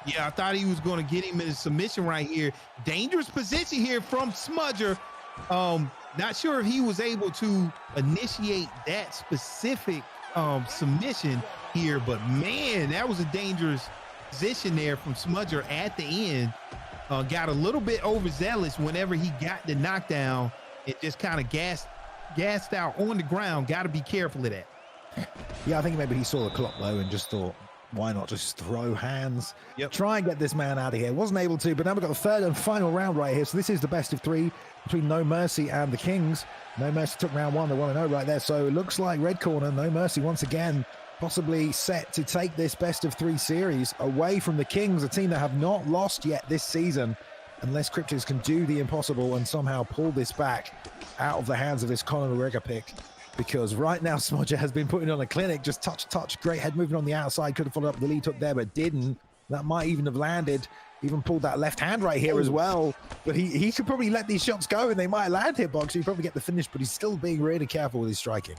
[SPEAKER 3] Yeah, I thought he was going to get him in a submission right here. Dangerous position here from Smudger. Not sure if he was able to initiate that specific submission here, but man, that was a dangerous position there from Smudger at the end. Got a little bit overzealous whenever he got the knockdown. It just kind of gassed out on the ground. Got to be careful of that.
[SPEAKER 2] Yeah, I think maybe he saw the clock low and just thought, why not just throw hands? Try and get this man out of here. Wasn't able to, but now we've got the third and final round right here. So this is the best of three between No Mercy and the Kings. No Mercy took round one. They 1-0 right there. So it looks like red corner, No Mercy once again possibly set to take this best of three series away from the Kings, a team that have not lost yet this season, unless Cryptics can do the impossible and somehow pull this back out of the hands of this Conor McGregor pick. Because right now Smudger has been putting on a clinic, just touch, great head movement on the outside, could have followed up the lead hook there, but didn't. That might even have landed, even pulled that left hand right here as well. But he could probably let these shots go and they might land hitbox, so you probably get the finish, but he's still being really careful with his striking.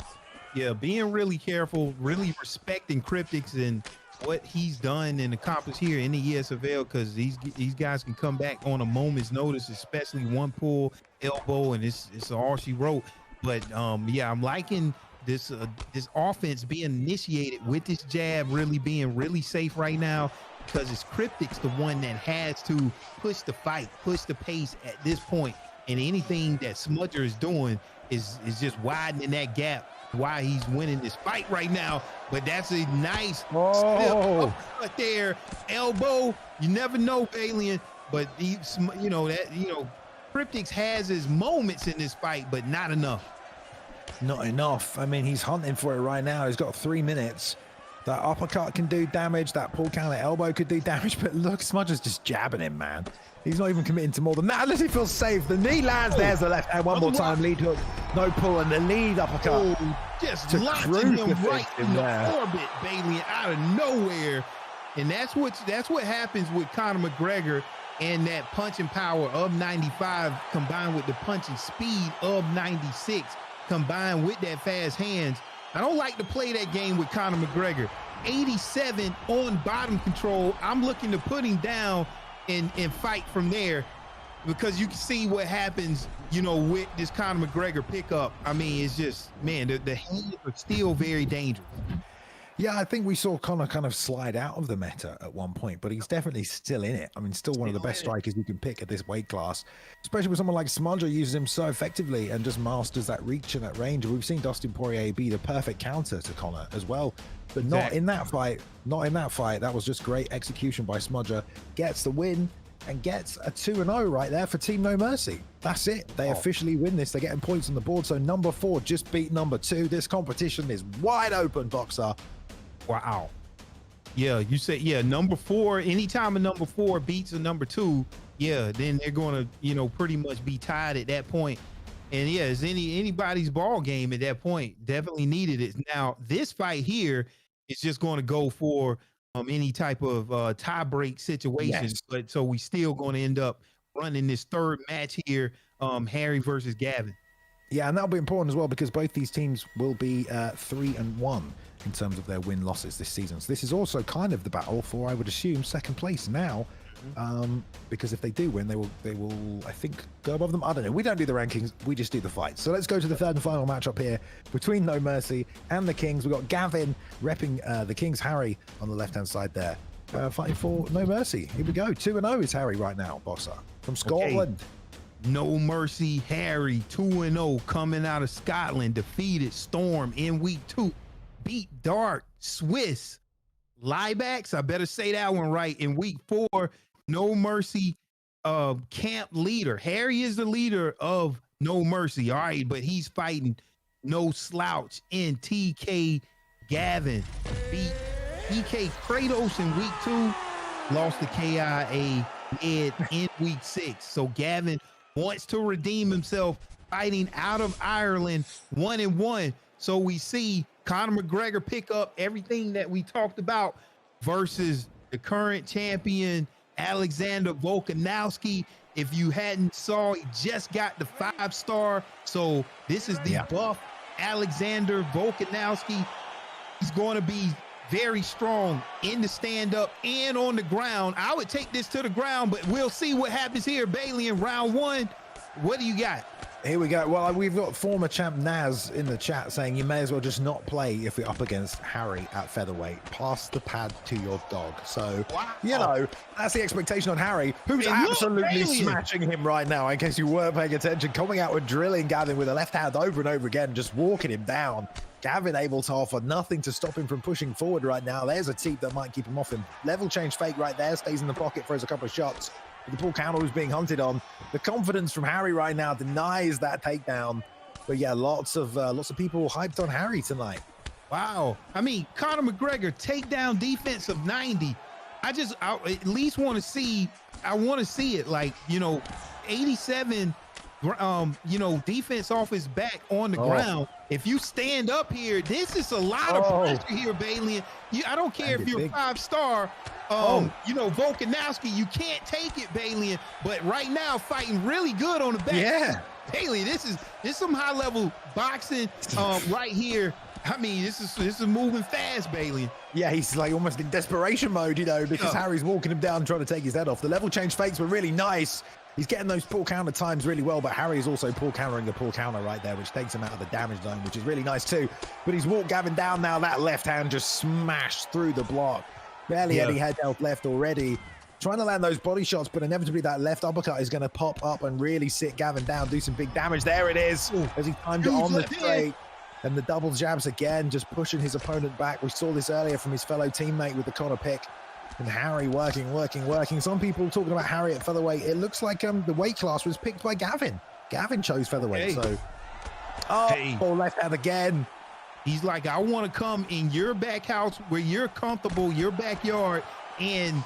[SPEAKER 3] Yeah, being really careful, really respecting Cryptics and what he's done and accomplished here in the ESFL, because these guys can come back on a moment's notice, especially one pull, elbow, and it's all she wrote. But yeah, I'm liking this offense being initiated with this jab really being really safe right now, because it's Cryptic's the one that has to push the fight, push the pace at this point, and anything that Smudger is doing is just widening that gap. Why he's winning this fight right now. But that's a nice step up there, elbow. You never know, Alien, but Cryptics has his moments in this fight, but not enough.
[SPEAKER 2] Not enough. I mean, he's hunting for it right now. He's got 3 minutes. That uppercut can do damage. That pull counter elbow could do damage. But look, Smudger's just jabbing him, man. He's not even committing to more than that unless he feels safe. The knee lands. There's the left hand. One more time. Lead hook. No pull. And the lead uppercut.
[SPEAKER 3] Just launching him right in the orbit, Bailey, out of nowhere. And that's what happens with Conor McGregor and that punching power of 95 combined with the punching speed of 96 combined with that fast hands. I don't like to play that game with Conor McGregor. 87 on bottom control. I'm looking to put him down and fight from there, because you can see what happens, with this Conor McGregor pickup. I mean, it's just, man, the hands are still very dangerous.
[SPEAKER 2] Yeah, I think we saw Conor kind of slide out of the meta at one point, but he's definitely still in it. I mean, still one of the best strikers you can pick at this weight class, especially with someone like Smudger uses him so effectively and just masters that reach and that range. We've seen Dustin Poirier be the perfect counter to Conor as well, but not in that fight. Not in that fight. That was just great execution by Smudger. Gets the win and gets a 2-0 right there for Team No Mercy. That's it. They officially win this. They're getting points on the board. So number 4 just beat number 2. This competition is wide open, Boxer.
[SPEAKER 3] Wow. Yeah, you say, number 4, anytime a number 4 beats a number 2, then they're going to, pretty much be tied at that point. And it's anybody's ball game at that point. Definitely needed it. Now, this fight here is just going to go for any type of tie break situation. Yes. But so we still going to end up running this third match here, Harry versus Gavin.
[SPEAKER 2] Yeah, and that'll be important as well, because both these teams will be 3-1 in terms of their win-losses this season. So this is also kind of the battle for, I would assume, second place now, because if they do win, they will, I think, go above them. I don't know. We don't do the rankings. We just do the fights. So let's go to the third and final matchup here between No Mercy and the Kings. We've got Gavin repping the Kings, Harry on the left-hand side there. fighting for No Mercy. Here we go. 2-0 is Harry right now, boxer from Scotland.
[SPEAKER 3] No Mercy Harry, 2-0, coming out of Scotland, defeated Storm in week 2, beat Dark Swiss Liebacks, I better say that one right, in week 4. No Mercy camp leader. Harry is the leader of No Mercy, all right, but he's fighting No Slouch in TK Gavin. Beat TK Kratos in week 2, lost to KIA Ed in week 6. So Gavin wants to redeem himself, fighting out of Ireland, 1-1. So we see Conor McGregor pick up everything that we talked about versus the current champion, Alexander Volkanovski. If you hadn't saw, he just got the 5-star. So this is the buff Alexander Volkanovski. He's going to be very strong in the stand-up and on the ground. I would take this to the ground, but we'll see what happens here. Bailey, in round 1, what do you got?
[SPEAKER 2] Here we go. Well, we've got former champ Naz in the chat saying you may as well just not play if we're up against Harry at featherweight. Pass the pad to your dog. So, you know, that's the expectation on Harry, who's absolutely smashing him right now, in case you weren't paying attention. Coming out with drilling Gavin with a left hand over and over again, just walking him down. Gavin able to offer nothing to stop him from pushing forward right now. There's a teep that might keep him off him. Level change fake right there, stays in the pocket, throws a couple of shots. The pull counter was being hunted on. The confidence from Harry right now denies that takedown. But yeah, lots of people hyped on Harry tonight.
[SPEAKER 3] Wow. I mean, Conor McGregor, takedown defense of 90. I at least want to see, it, like, 87, defense off his back on the ground. If you stand up here, this is a lot of pressure here, Bailey. I don't care if you're 5-star, Volkanovski, you can't take it, Bailey. But right now, fighting really good on the back.
[SPEAKER 2] Yeah.
[SPEAKER 3] Bailey, this is some high-level boxing right here. I mean, this is moving fast, Bailey.
[SPEAKER 2] Yeah, he's like almost in desperation mode, because Harry's walking him down, trying to take his head off. The level change fakes were really nice. He's getting those pull counter times really well, but Harry is also pull countering the pull counter right there, which takes him out of the damage zone, which is really nice too. But he's walked Gavin down now. That left hand just smashed through the block. Barely any head health left already. Trying to land those body shots, but inevitably that left uppercut is going to pop up and really sit Gavin down, do some big damage. There it is, as he timed it on the straight. And the double jabs again, just pushing his opponent back. We saw this earlier from his fellow teammate with the Conor pick. And Harry working. Some people talking about Harry at featherweight. It looks like the weight class was picked by Gavin. Gavin chose featherweight. So, left hand again.
[SPEAKER 3] He's like, I want to come in your back house where you're comfortable, your backyard, and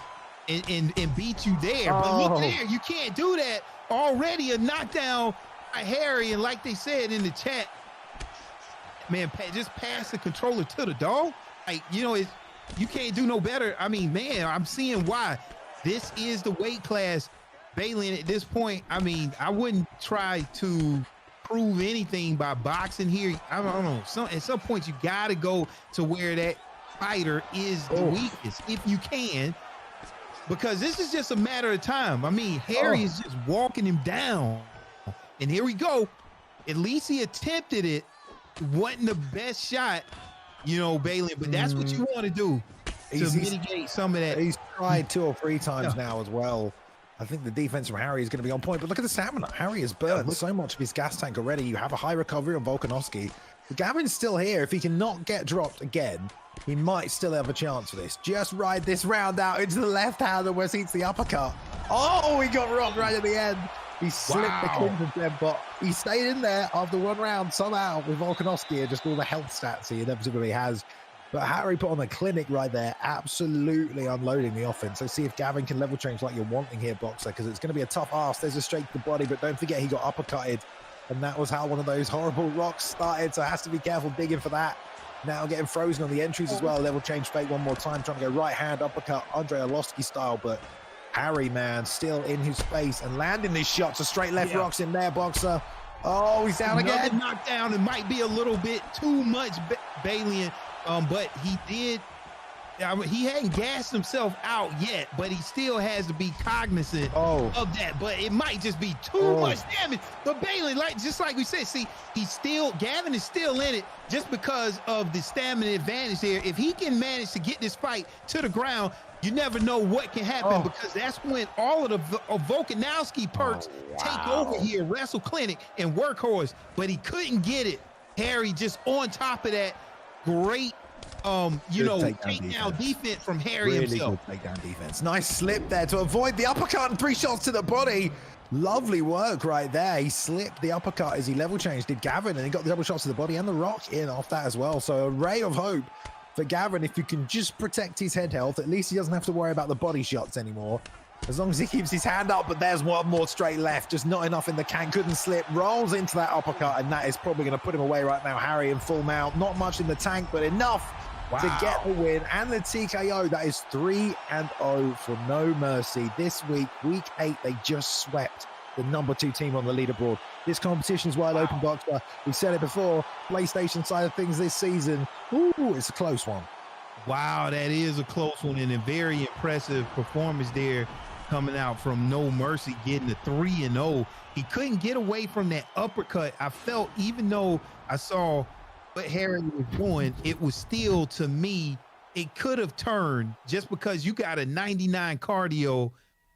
[SPEAKER 3] beat you there. But look there, you can't do that. Already a knockdown by Harry, and like they said in the chat, man, just pass the controller to the dog. Like, you can't do no better. I mean, man, I'm seeing why. This is the weight class, Bailey. And at this point, I mean, I wouldn't try to prove anything by boxing here. I don't know. At some point, you got to go to where that fighter is the weakest, if you can, because this is just a matter of time. I mean, Harry is just walking him down. And here we go. At least he attempted it. Wasn't the best shot, Bailey, but that's what you want to do to mitigate some of that.
[SPEAKER 2] He's tried 2 or 3 times now as well. I think the defense from Harry is going to be on point, but look at the stamina. Harry has burned so much of his gas tank already. You have a high recovery on Volkanovski. But Gavin's still here. If he cannot get dropped again, he might still have a chance for this. Just ride this round out into the left hand and West eats the uppercut. Oh, he got rocked right at the end. He slipped the clinch then, but he stayed in there after 1 round somehow with Volkanovski and just all the health stats he inevitably has. But Harry put on a clinic right there, absolutely unloading the offense. So see if Gavin can level change like you're wanting here, boxer, because it's going to be a tough ask. There's a straight to the body, but don't forget he got uppercutted, and that was how one of those horrible rocks started, so has to be careful digging for that. Now getting frozen on the entries as well. Level change fake one more time, trying to go right hand uppercut, Andre Arlovski style, but Harry, man, still in his space and landing these shots. A straight left rocks in there, boxer. Oh, he's down again.
[SPEAKER 3] Knockdown. It might be a little bit too much, Bailey, but he did. He hadn't gassed himself out yet, but he still has to be cognizant of that. But it might just be too much damage. But Bailey, just like we said, see, Gavin is still in it just because of the stamina advantage there. If he can manage to get this fight to the ground, you never know what can happen because that's when all of the Volkanovski perks take over here, Wrestle Clinic and Workhorse, but he couldn't get it. Harry just on top of that, great takedown defense from Harry himself.
[SPEAKER 2] Good takedown defense. Nice slip there to avoid the uppercut and 3 shots to the body. Lovely work right there. He slipped the uppercut as he level changed, did Gavin, and he got the double shots to the body and the rock in off that as well. So a ray of hope for Gavin. If you can just protect his head health, at least he doesn't have to worry about the body shots anymore. As long as he keeps his hand up, but there's one more straight left. Just not enough in the can, couldn't slip. Rolls into that uppercut, and that is probably going to put him away right now. Harry in full mount. Not much in the tank, but enough to get the win and the TKO. That is 3-0 for No Mercy. This week, week 8, they just swept the #2 team on the leaderboard. This competition is wide open, Boxer. We've said it before, PlayStation side of things this season. Ooh, it's a close one.
[SPEAKER 3] Wow, that is a close one and a very impressive performance there coming out from No Mercy, getting the 3-0. He couldn't get away from that uppercut. I felt, even though I saw what Harry was doing, it was still, to me, it could have turned just because you got a 99 cardio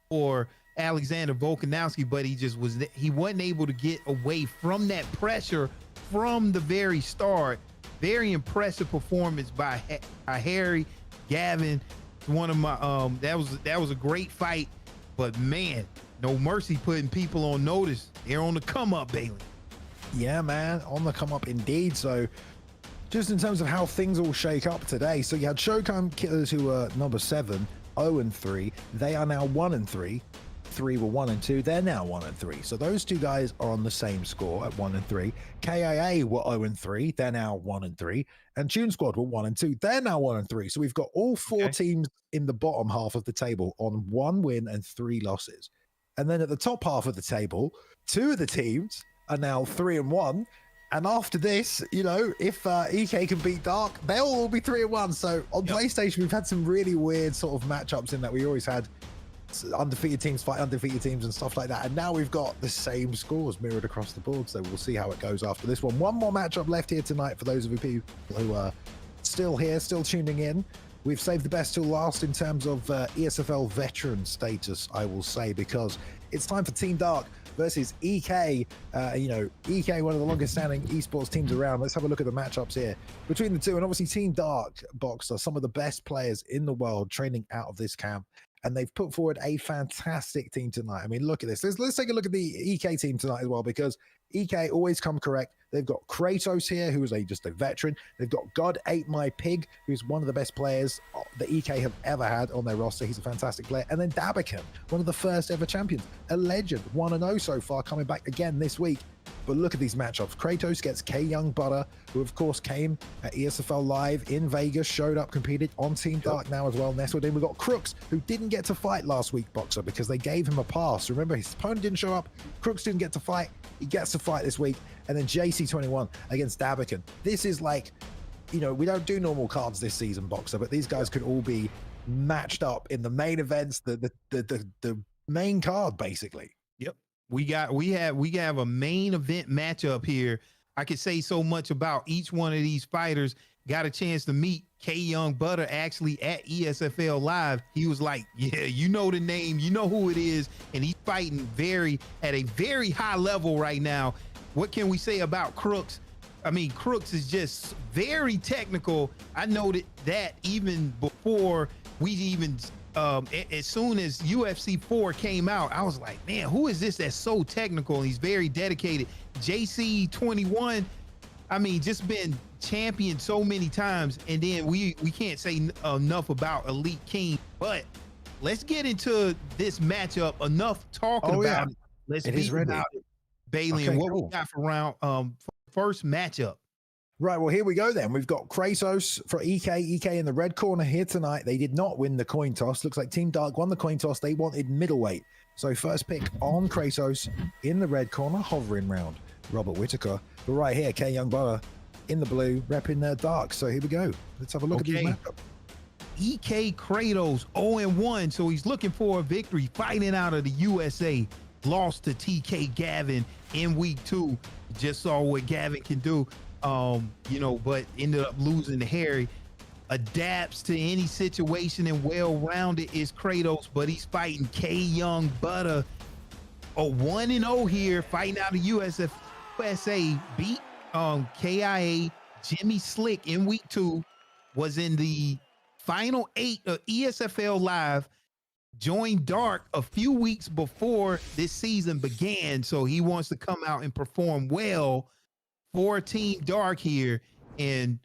[SPEAKER 3] for Alexander Volkanovski, but he wasn't able to get away from that pressure from the very start. Very impressive performance by Harry. Gavin, one of my that was a great fight, but man, No Mercy putting people on notice. They're on the come up, Bailey.
[SPEAKER 2] Yeah, man, on the come up indeed. So just in terms of how things all shake up today, so you had Showtime Killers, who were number 7, 0-3. They are now 1-3. 3 were 1-2. They're now 1-3. So those two guys are on the same score at 1-3. KIA were 0-3. They're now 1-3. And Tune Squad were 1-2. They're now 1-3. So we've got all 4 teams in the bottom half of the table on 1 win and 3 losses. And then at the top half of the table, 2 of the teams are now 3-1. And after this, you know, if EK can beat Dark, they'll all be 3-1. So on PlayStation, we've had some really weird sort of matchups in that we always had undefeated teams fight undefeated teams and stuff like that, and now we've got the same scores mirrored across the board. So we'll see how it goes after this one. One more matchup left here tonight for those of you people who are still here, still tuning in. We've saved the best till last in terms of ESFL veteran status, I will say, because it's time for Team Dark versus EK. EK, one of the longest standing esports teams around. Let's have a look at the matchups here between the two. And obviously Team Dark, Boxer, some of the best players in the world training out of this camp. And they've put forward a fantastic team tonight. I mean, look at this. Let's take a look at the EK team tonight as well, because EK always come correct. They've got Kratos here, who is just a veteran. They've got God Ate My Pig, who's one of the best players that EK have ever had on their roster. He's a fantastic player. And then Dabican, one of the first ever champions, a legend, 1-0 so far, coming back again this week. But look at these matchups. Kratos gets K Young Butter, who of course came at ESFL Live in Vegas, showed up, competed on Team Dark now as well, nestled in. We've got Crooks, who didn't get to fight last week, Boxer, because they gave him a pass. Remember, his opponent didn't show up. Crooks didn't get to fight. He gets to fight this week. And then JC21 against Dabican. This is like, you know, we don't do normal cards this season, Boxer, but these guys could all be matched up in the main events, the main card, basically.
[SPEAKER 3] Yep. We have a main event matchup here. I could say so much about each one of these fighters. Got a chance to meet K Young Butter actually at ESFL Live. He was like, yeah, you know the name, you know who it is, and he's fighting at a very high level right now. What can we say about Crooks? I mean, Crooks is just very technical. I noted that even before we even as soon as UFC 4 came out, I was like, man, who is this that's so technical? He's very dedicated. JC21, I mean, just been champion so many times. And then we can't say enough about Elite King, but let's get into this matchup. Enough talking about it. Let's be about it, Bailey. Okay, and what we got for round first matchup.
[SPEAKER 2] Right, well, here we go then. We've got Kratos for EK. EK in the red corner here tonight. They did not win the coin toss. Looks like Team Dark won the coin toss. They wanted middleweight. So first pick on Kratos in the red corner, hovering round Robert Whitaker. But right here, K Young Butter in the blue, repping their Dark. So here we go. Let's have a look at these matchups.
[SPEAKER 3] EK Kratos 0-1, so he's looking for a victory, fighting out of the USA. Lost to TK Gavin in week 2. Just saw what Gavin can do. But ended up losing to Harry. adapts to any situation and well-rounded is Kratos, but he's fighting K Young Butter. A 1-0 here, fighting out of USA, beat KIA. Jimmy Slick in week 2, was in the final 8 of ESFL Live, joined Dark a few weeks before this season began, so he wants to come out and perform well for Team Dark here. And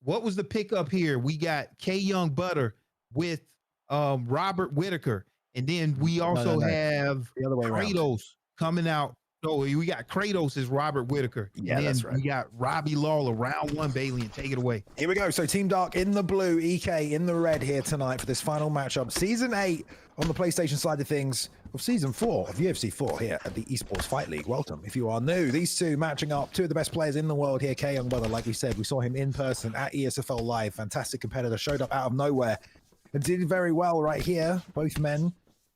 [SPEAKER 3] what was the pickup here? We got K Young Butter with Robert Whitaker, and then we also have
[SPEAKER 2] the other way
[SPEAKER 3] Kratos
[SPEAKER 2] around.
[SPEAKER 3] coming out. No, we got Kratos as Robert Whitaker.
[SPEAKER 2] Yeah,
[SPEAKER 3] and then
[SPEAKER 2] that's right.
[SPEAKER 3] we got Robbie Lawler, round 1, Bailey, and take it away.
[SPEAKER 2] Here we go. So Team Dark in the blue, EK in the red here tonight for this final matchup. Season 8 on the PlayStation side of things of Season 4 of UFC 4 here at the Esports Fight League. Welcome if you are new. These two matching up, two of the best players in the world here. K Young Brother, like we said, we saw him in person at ESFL Live. Fantastic competitor, showed up out of nowhere and did very well right here. Both men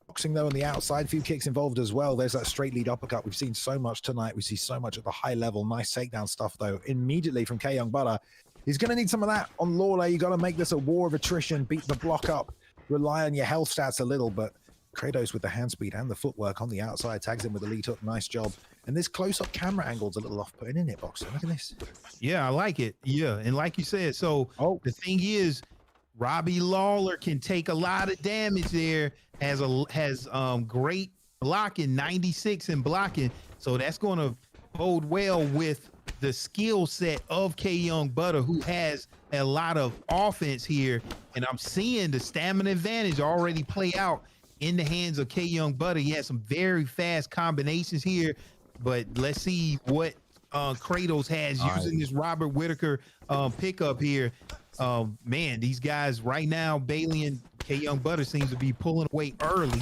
[SPEAKER 2] boxing though on the outside, a few kicks involved as well. There's that straight lead uppercut. We've seen so much tonight. We see so much at the high level. Nice takedown stuff though immediately from K Young Butter. He's going to need some of that on Lawler. You got to make this a war of attrition, beat the block up, rely on your health stats a little, but Kratos with the hand speed and the footwork on the outside tags him with a lead hook. Nice job. And this close-up camera angle's a little off-putting, isn't it, Boxer? Look at this.
[SPEAKER 3] Yeah, I like it. Yeah, and like you said, so the thing is, Robbie Lawler can take a lot of damage there. Has great blocking, 96 in blocking. So that's going to bode well with the skill set of K Young Butter, who has a lot of offense here. And I'm seeing the stamina advantage already play out in the hands of K Young Butter. He has some very fast combinations here, but let's see what Kratos has using this Robert Whitaker pickup here. Man, these guys right now, Bailey and K Young Butter seems to be pulling away early.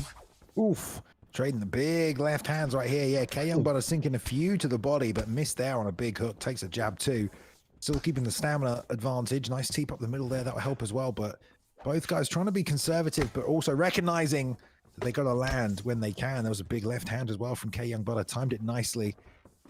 [SPEAKER 2] Oof. Trading the big left hands right here. Yeah, K Young Butter sinking a few to the body, but missed there on a big hook. Takes a jab too. Still keeping the stamina advantage. Nice teep up the middle there. That will help as well. But both guys trying to be conservative, but also recognizing that they got to land when they can. There was a big left hand as well from K Young Butter. Timed it nicely.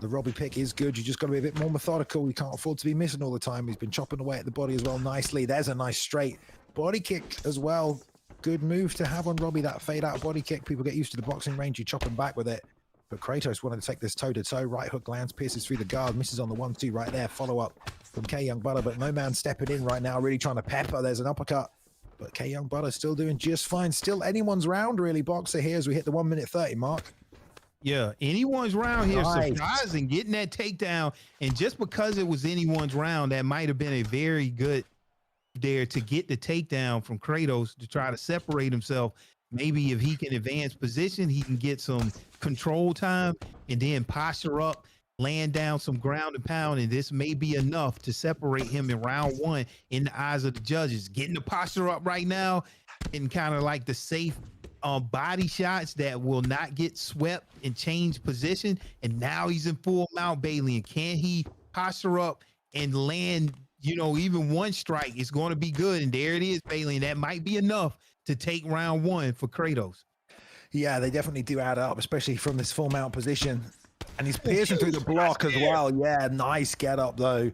[SPEAKER 2] The Robbie pick is good. You just got to be a bit more methodical. You can't afford to be missing all the time. He's been chopping away at the body as well nicely. There's a nice straight body kick as well. Good move to have on Robbie, that fade out body kick. People get used to the boxing range. You chop him back with it. But Kratos wanted to take this toe-to-toe. Right hook lands, pierces through the guard, misses on the 1-2 right there. Follow-up from K Young Butter, but no man stepping in right now, really trying to pepper. There's an uppercut. But K Young Butter still doing just fine. Still anyone's round, really, Boxer, here as we hit the 1:30 mark.
[SPEAKER 3] Yeah, anyone's round here.
[SPEAKER 2] Nice.
[SPEAKER 3] Surprising, getting that takedown. And just because it was anyone's round, that might have been a very good there to get the takedown from Kratos to try to separate himself. Maybe if he can advance position, he can get some control time and then posture up, land down some ground and pound, and this may be enough to separate him in round 1 in the eyes of the judges. Getting the posture up right now and kind of like the safe body shots that will not get swept and change position. And now he's in full mount, Bailey, and can he posture up and land, you know, even one strike? It's going to be good. And there it is, Bailey, and that might be enough to take round 1 for Kratos.
[SPEAKER 2] Yeah, they definitely do add up, especially from this full mount position. And he's piercing through the block as well. Yeah, nice get up though.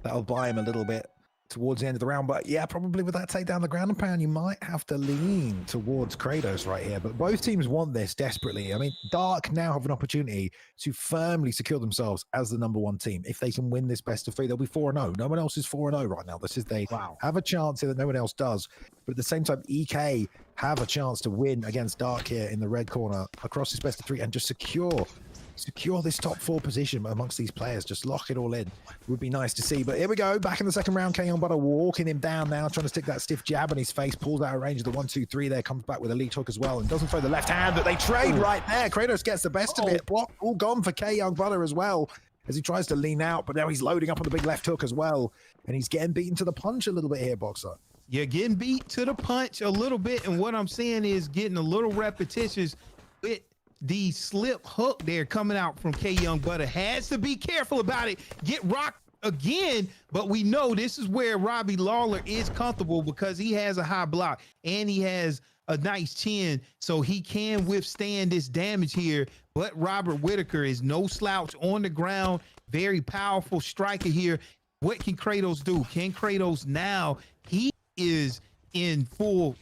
[SPEAKER 2] That'll buy him a little bit towards the end of the round. But yeah, probably with that takedown the ground and pound, you might have to lean towards Kratos right here. But both teams want this desperately. I mean, Dark now have an opportunity to firmly secure themselves as the #1 team. If they can win this best of 3, they'll be 4-0. No one else is 4-0 right now. This is they have a chance here that no one else does. But at the same time, EK have a chance to win against Dark here in the red corner across this best of 3 and just secure this top 4 position amongst these players. Just lock it all in. Would be nice to see. But here we go, back in the second round. K Young Butter walking him down now, trying to stick that stiff jab in his face, pulls out of range of the 1-2-3 there, comes back with a lead hook as well, and doesn't throw the left hand, but they trade right there. Kratos gets the best of it. Block all gone for K Young Butter as well, as he tries to lean out, but now he's loading up on the big left hook as well, and he's getting beaten to the punch a little bit here, Boxer.
[SPEAKER 3] You're getting beat to the punch a little bit, and what I'm saying is getting a little repetitious with the slip hook there coming out from K Young Butter. Has to be careful about it. Get rocked again, but we know this is where Robbie Lawler is comfortable because he has a high block and he has a nice chin, so he can withstand this damage here. But Robert Whitaker is no slouch on the ground. Very powerful striker here. What can Kratos do? Can Kratos now? He is in full,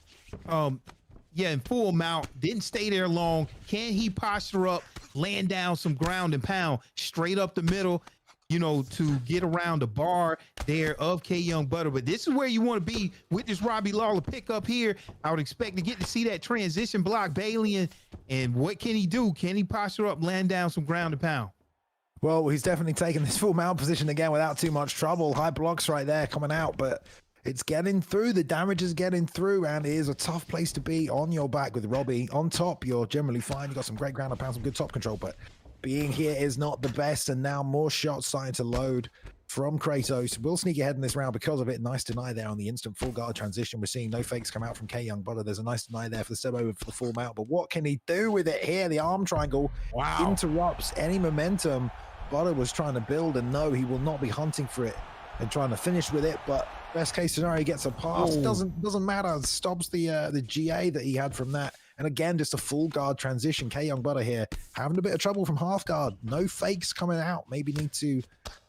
[SPEAKER 3] in full mount. Didn't stay there long. Can he posture up, land down some ground and pound straight up the middle, to get around the bar there of K Young Butter? But this is where you want to be with this Robbie Lawler pickup here. I would expect to get to see that transition block Bailey, and what can he do? Can he posture up, land down some ground and pound?
[SPEAKER 2] Well, he's definitely taken this full mount position again without too much trouble. High blocks right there coming out, but it's getting through. The damage is getting through, and it is a tough place to be on your back with Robbie. On top, you're generally fine. You got some great ground and pound, some good top control, but being here is not the best, and now more shots starting to load from Kratos. Will sneak ahead in this round because of it. Nice deny there on the instant full guard transition. We're seeing no fakes come out from K Young Butter. There's a nice deny there for the step over for the full mount, but what can he do with it here? The arm triangle interrupts any momentum Butter was trying to build, and no, he will not be hunting for it and trying to finish with it, but best case scenario, he gets a pass. Doesn't matter. Stops the GA that he had from that. And again, just a full guard transition. K Young Butter here having a bit of trouble from half guard. No fakes coming out. Maybe need to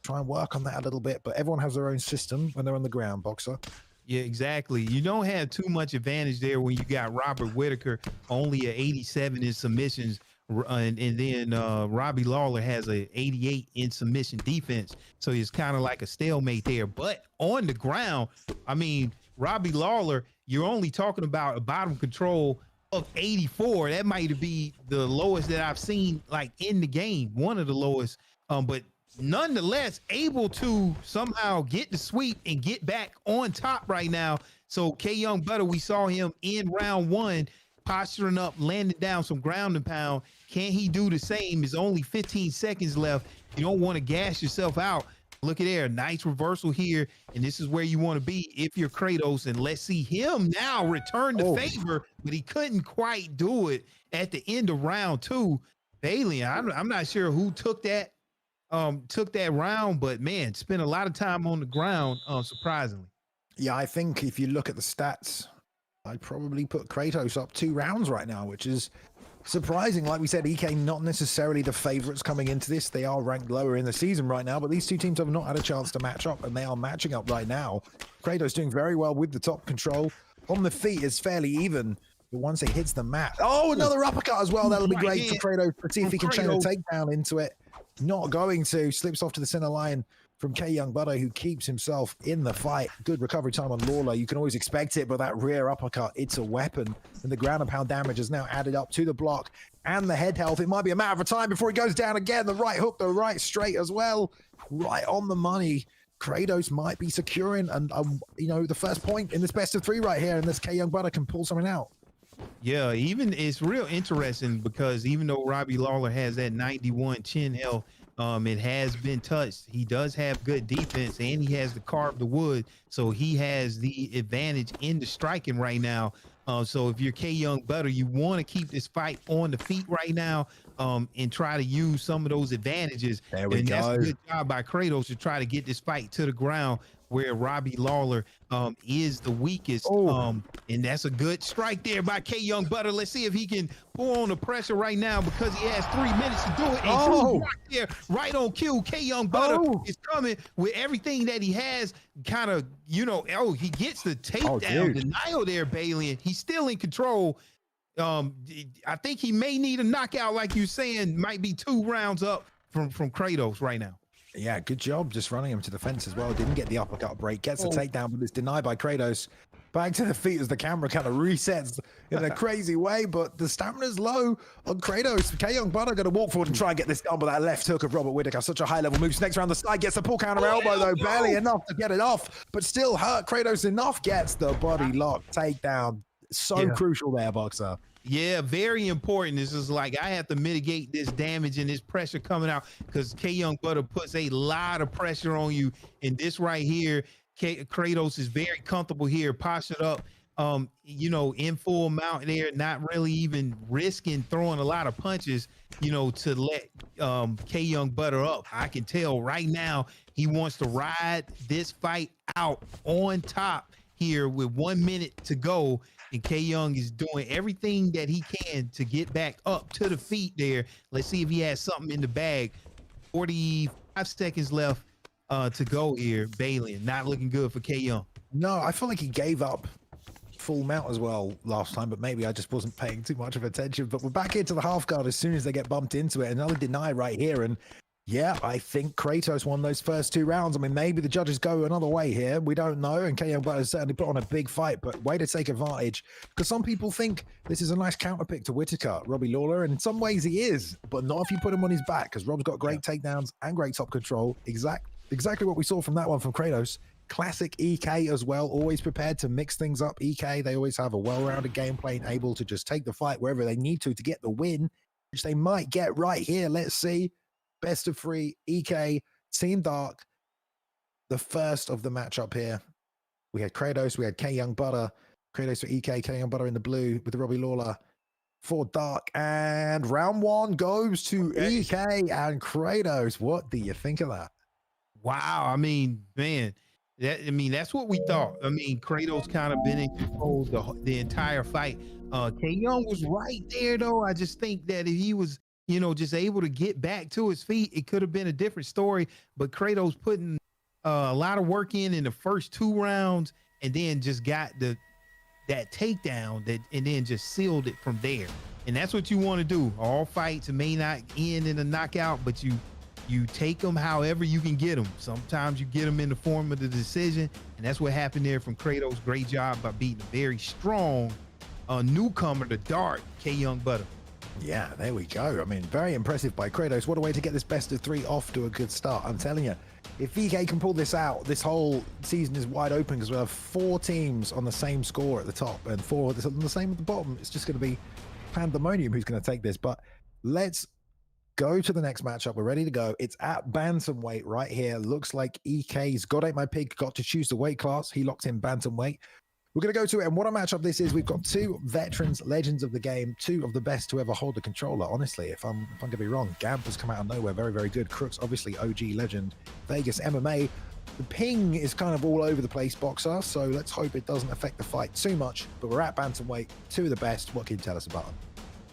[SPEAKER 2] try and work on that a little bit, but everyone has their own system when they're on the ground, Boxer.
[SPEAKER 3] Yeah, exactly. You don't have too much advantage there when you got Robert Whitaker only at 87 in submissions, and then Robbie Lawler has a 88 in submission defense. So it's kind of like a stalemate there. But on the ground, I mean, Robbie Lawler, you're only talking about a bottom control of 84. That might be the lowest that I've seen like in the game, one of the lowest. But nonetheless, able to somehow get the sweep and get back on top right now. So K Young Butter, we saw him in round one, posturing up, landing down some ground and pound. Can he do the same? There's only 15 seconds left. You don't want to gas yourself out. Look at there, nice reversal here, and this is where you want to be if you're Kratos. And let's see him now return the favor, but he couldn't quite do it at the end of round two. Bailey, I'm not sure who took that round, but man, spent a lot of time on the ground, surprisingly.
[SPEAKER 2] Yeah, I think if you look at the stats, I'd probably put Kratos up 2 rounds right now, which is surprising. Like we said, EK not necessarily the favorites coming into this. They are ranked lower in the season right now, but these two teams have not had a chance to match up, and they are matching up right now. Kratos doing very well with the top control. On the feet is fairly even, but once it hits the mat, another uppercut as well. That'll be great for Kratos to see if he can chain a takedown into it. Not going to. Slips off to the center line from K Young Butter, who keeps himself in the fight. Good recovery time on Lawler. You can always expect it, but that rear uppercut, it's a weapon. And the ground and pound damage is now added up to the block and the head health. It might be a matter of time before he goes down again. The right hook, the right straight as well. Right on the money. Kratos might be securing and the first point in this best of 3 right here, and this K Young Butter can pull something out.
[SPEAKER 3] Yeah, even it's real interesting because even though Robbie Lawler has that 91 chin health, it has been touched. He does have good defense, and he has to carve the wood, so he has the advantage in the striking right now. So if you're K Young Butter, you want to keep this fight on the feet right now, and try to use some of those advantages.
[SPEAKER 2] There we go.
[SPEAKER 3] That's a good job by Kratos to try to get this fight to the ground where Robbie Lawler is the weakest. And that's a good strike there by K Young Butter. Let's see if he can pull on the pressure right now because he has 3 minutes to do it. And right there, right on cue, K Young Butter is coming with everything that he has. Kind of, he gets the takedown, denial there, Bailey. He's still in control. I think he may need a knockout, like you're saying, might be 2 rounds up from Kratos right now.
[SPEAKER 2] Yeah, good job just running him to the fence as well. Didn't get the uppercut break. Gets the takedown, but it's denied by Kratos. Back to the feet as the camera kind of resets in a crazy way, but the stamina's low on Kratos. K Young Butter going to walk forward and try and get this done with that left hook of Robert Whitaker. Such a high-level move. Next round the side, gets a pull counter elbow, though. Barely enough to get it off, but still hurt Kratos enough. Gets the body lock takedown. So crucial there, Boxer.
[SPEAKER 3] Yeah, very important. This is like I have to mitigate this damage and this pressure coming out because K Young Butter puts a lot of pressure on you. And this right here, Kratos is very comfortable here, postured up, in full mount there, not really even risking throwing a lot of punches, to let K Young Butter up. I can tell right now he wants to ride this fight out on top here with 1 minute to go. And K Young is doing everything that he can to get back up to the feet there. Let's see if he has something in the bag. 45 seconds left to go here. Bailey, not looking good for K Young.
[SPEAKER 2] No, I feel like he gave up full mount as well last time, but maybe I just wasn't paying too much of attention. But we're back into the half guard as soon as they get bumped into it. Another deny right here. And yeah, I think Kratos won those first 2 rounds. I mean, maybe the judges go another way here. We don't know. And K Young Butter certainly put on a big fight, but way to take advantage. Because some people think this is a nice counter pick to Whittaker, Robbie Lawler. And in some ways he is, but not if you put him on his back, because Rob's got great takedowns and great top control. Exactly what we saw from that one from Kratos. Classic EK as well, always prepared to mix things up. EK, they always have a well-rounded gameplay and able to just take the fight wherever they need to get the win, which they might get right here. Let's see. Best of 3, EK, Team Dark, the first of the matchup here. We had Kratos, we had K Young Butter, Kratos for EK, K Young Butter in the blue with the Robbie Lawler for Dark, and round 1 goes to EK and Kratos. What do you think of that?
[SPEAKER 3] Wow, I mean, man, that's what we thought. I mean, Kratos kind of been in control the entire fight. K Young was right there, though. I just think that if he was, just able to get back to his feet, it could have been a different story. But Kratos putting a lot of work in the first 2 rounds, and then just got that takedown and then just sealed it from there. And that's what you want to do. All fights may not end in a knockout, but you take them however you can get them. Sometimes you get them in the form of the decision, and that's what happened there from Kratos. Great job by beating a very strong newcomer, the Dark, K Young Butter.
[SPEAKER 2] Yeah, there we go. I mean, very impressive by Kratos. What a way to get this best of 3 off to a good start. I'm telling you, if VK can pull this out, this whole season is wide open because we have 4 teams on the same score at the top and 4 on the same at the bottom. It's just going to be pandemonium who's going to take this. But let's go to the next matchup. We're ready to go. It's at bantamweight right here. Looks like EK's God Ate My Pig got to choose the weight class. He locked in bantamweight. We're going to go to it, and what a matchup this is. We've got 2 veterans, legends of the game, 2 of the best to ever hold the controller. Honestly, if I'm going to be wrong, Gamp has come out of nowhere, very, very good. Crooks, obviously OG legend. Vegas MMA. The ping is kind of all over the place, boxer, so let's hope it doesn't affect the fight too much. But we're at bantamweight, 2 of the best. What can you tell us about them?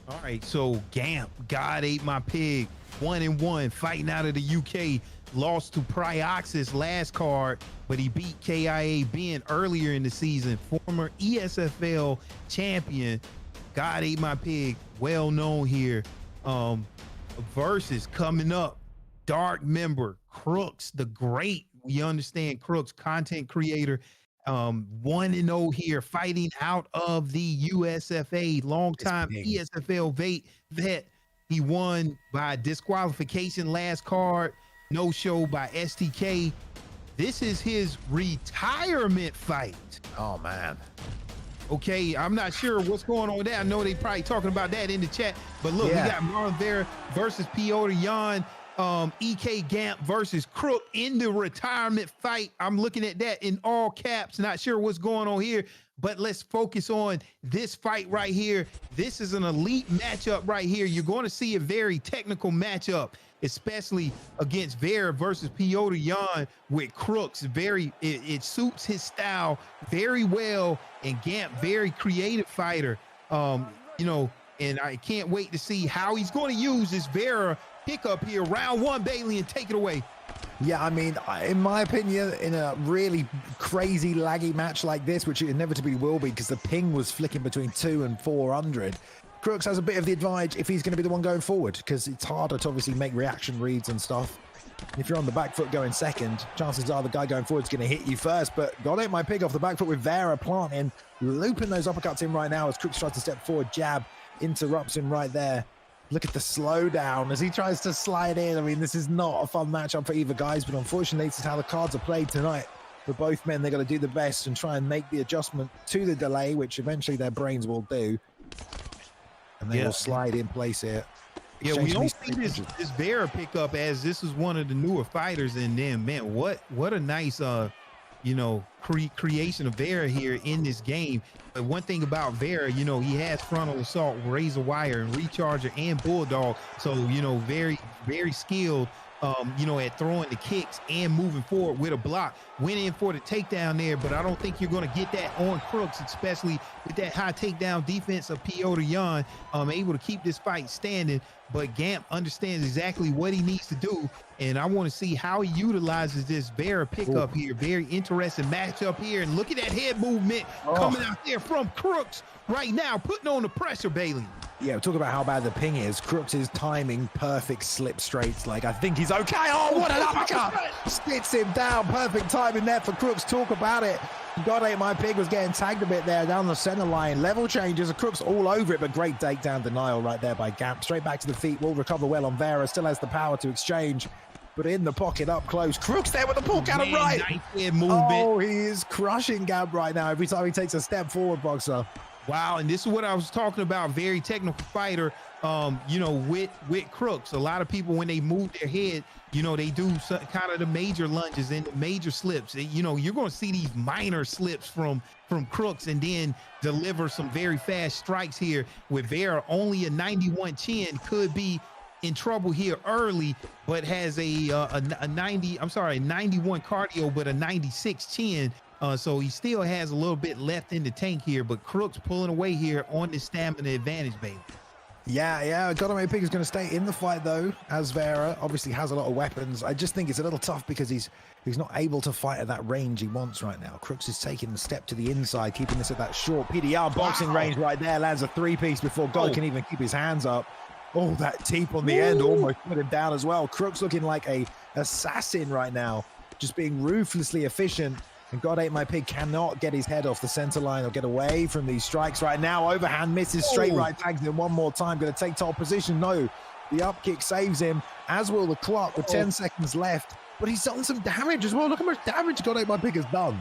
[SPEAKER 3] All right, so Gamp, God Ate My Pig, 1-1, fighting out of the UK, lost to Prioxis last card, but he beat KIA Ben earlier in the season. Former ESFL champion, God Ate My Pig, well known here. Versus coming up, Dark member Crooks, the great. We understand Crooks, content creator. 1-0 here, fighting out of the USFA, longtime ESFL vet. He won by disqualification last card, no show by STK. This is his retirement fight.
[SPEAKER 2] Oh man.
[SPEAKER 3] Okay, I'm not sure what's going on with that. I know they probably talking about that in the chat, but look, we got Marlon Vera versus Piotr Jan. EK Gamp versus Crook in the retirement fight. I'm looking at that in all caps. Not sure what's going on here, but let's focus on this fight right here. This is an elite matchup right here. You're going to see a very technical matchup, especially against Vera versus Piotr Jan with Crooks. It suits his style very well, and Gamp, very creative fighter. And I can't wait to see how he's going to use this Vera pick up here. Round 1, Bailey, and take it away.
[SPEAKER 2] Yeah, I mean, in my opinion, in a really crazy laggy match like this, which it inevitably will be because the ping was flicking between 200 and 400, Crooks has a bit of the advantage if he's going to be the one going forward, because it's harder to obviously make reaction reads and stuff. If you're on the back foot going second, chances are the guy going forward is going to hit you first. But God Ate My Pig off the back foot with Vera planting, looping those uppercuts in right now as Crooks tries to step forward. Jab interrupts him right there. Look at the slowdown as he tries to slide in. I mean, this is not a fun matchup for either guys, but unfortunately, this is how the cards are played tonight. For both men, they're going to do the best and try and make the adjustment to the delay, which eventually their brains will do. And they will slide in place here.
[SPEAKER 3] Yeah, we don't see this Vera pickup as this is one of the newer fighters. And then, man, what a nice, creation of Vera here in this game. But one thing about Vera, he has frontal assault, razor wire, and recharger, and bulldog. So, very, very skilled. you know, at throwing the kicks and moving forward with a block. Went in for the takedown there, but I don't think you're going to get that on Crooks, especially with that high takedown defense of Piotr Jan, able to keep this fight standing. But Gamp understands exactly what he needs to do, and I want to see how he utilizes this Vera pickup here. Very interesting matchup here, and look at that head movement coming out there from Crooks right now, putting on the pressure, Bailey.
[SPEAKER 2] Yeah, talk about how bad the ping is. Crooks is timing perfect slip straights. Like, I think he's okay. Oh, what an uppercut! Spits him down. Perfect timing there for Crooks. Talk about it. God Ate My Pig was getting tagged a bit there down the center line. Level changes. Crooks all over it, but great takedown denial right there by Gamp. Straight back to the feet. Will recover well on Vera. Still has the power to exchange, but in the pocket up close. Crooks there with the pull counter right.
[SPEAKER 3] Nice movement.
[SPEAKER 2] Oh, he is crushing Gamp right now. Every time he takes a step forward, Boxer.
[SPEAKER 3] Wow, and this is what I was talking about. Very technical fighter, you know, with Crooks. A lot of people, when they move their head, you know, they do kind of the major lunges and the major slips. You know, you're going to see these minor slips from Crooks and then deliver some very fast strikes here with Vera. Only a 91 chin, could be in trouble here early, but has a 91 cardio, but a 96 chin. So he still has a little bit left in the tank here, but Crooks pulling away here on the stamina advantage, baby.
[SPEAKER 2] Yeah. God Ate My Pig is going to stay in the fight though, as Vera obviously has a lot of weapons. I just think it's a little tough because he's not able to fight at that range he wants right now. Crooks is taking the step to the inside, keeping this at that short PDR boxing range right there. Lands a three-piece before God can even keep his hands up. Oh, that teep on the end almost put him down as well. Crooks looking like a assassin right now, just being ruthlessly efficient. And God Ate My Pig cannot get his head off the center line or get away from these strikes right now. Overhand misses, straight right tags him one more time. Going to take top position. No, the up kick saves him, as will the clock with 10 seconds left. But he's done some damage as well. Look how much damage God Ate My Pig has done.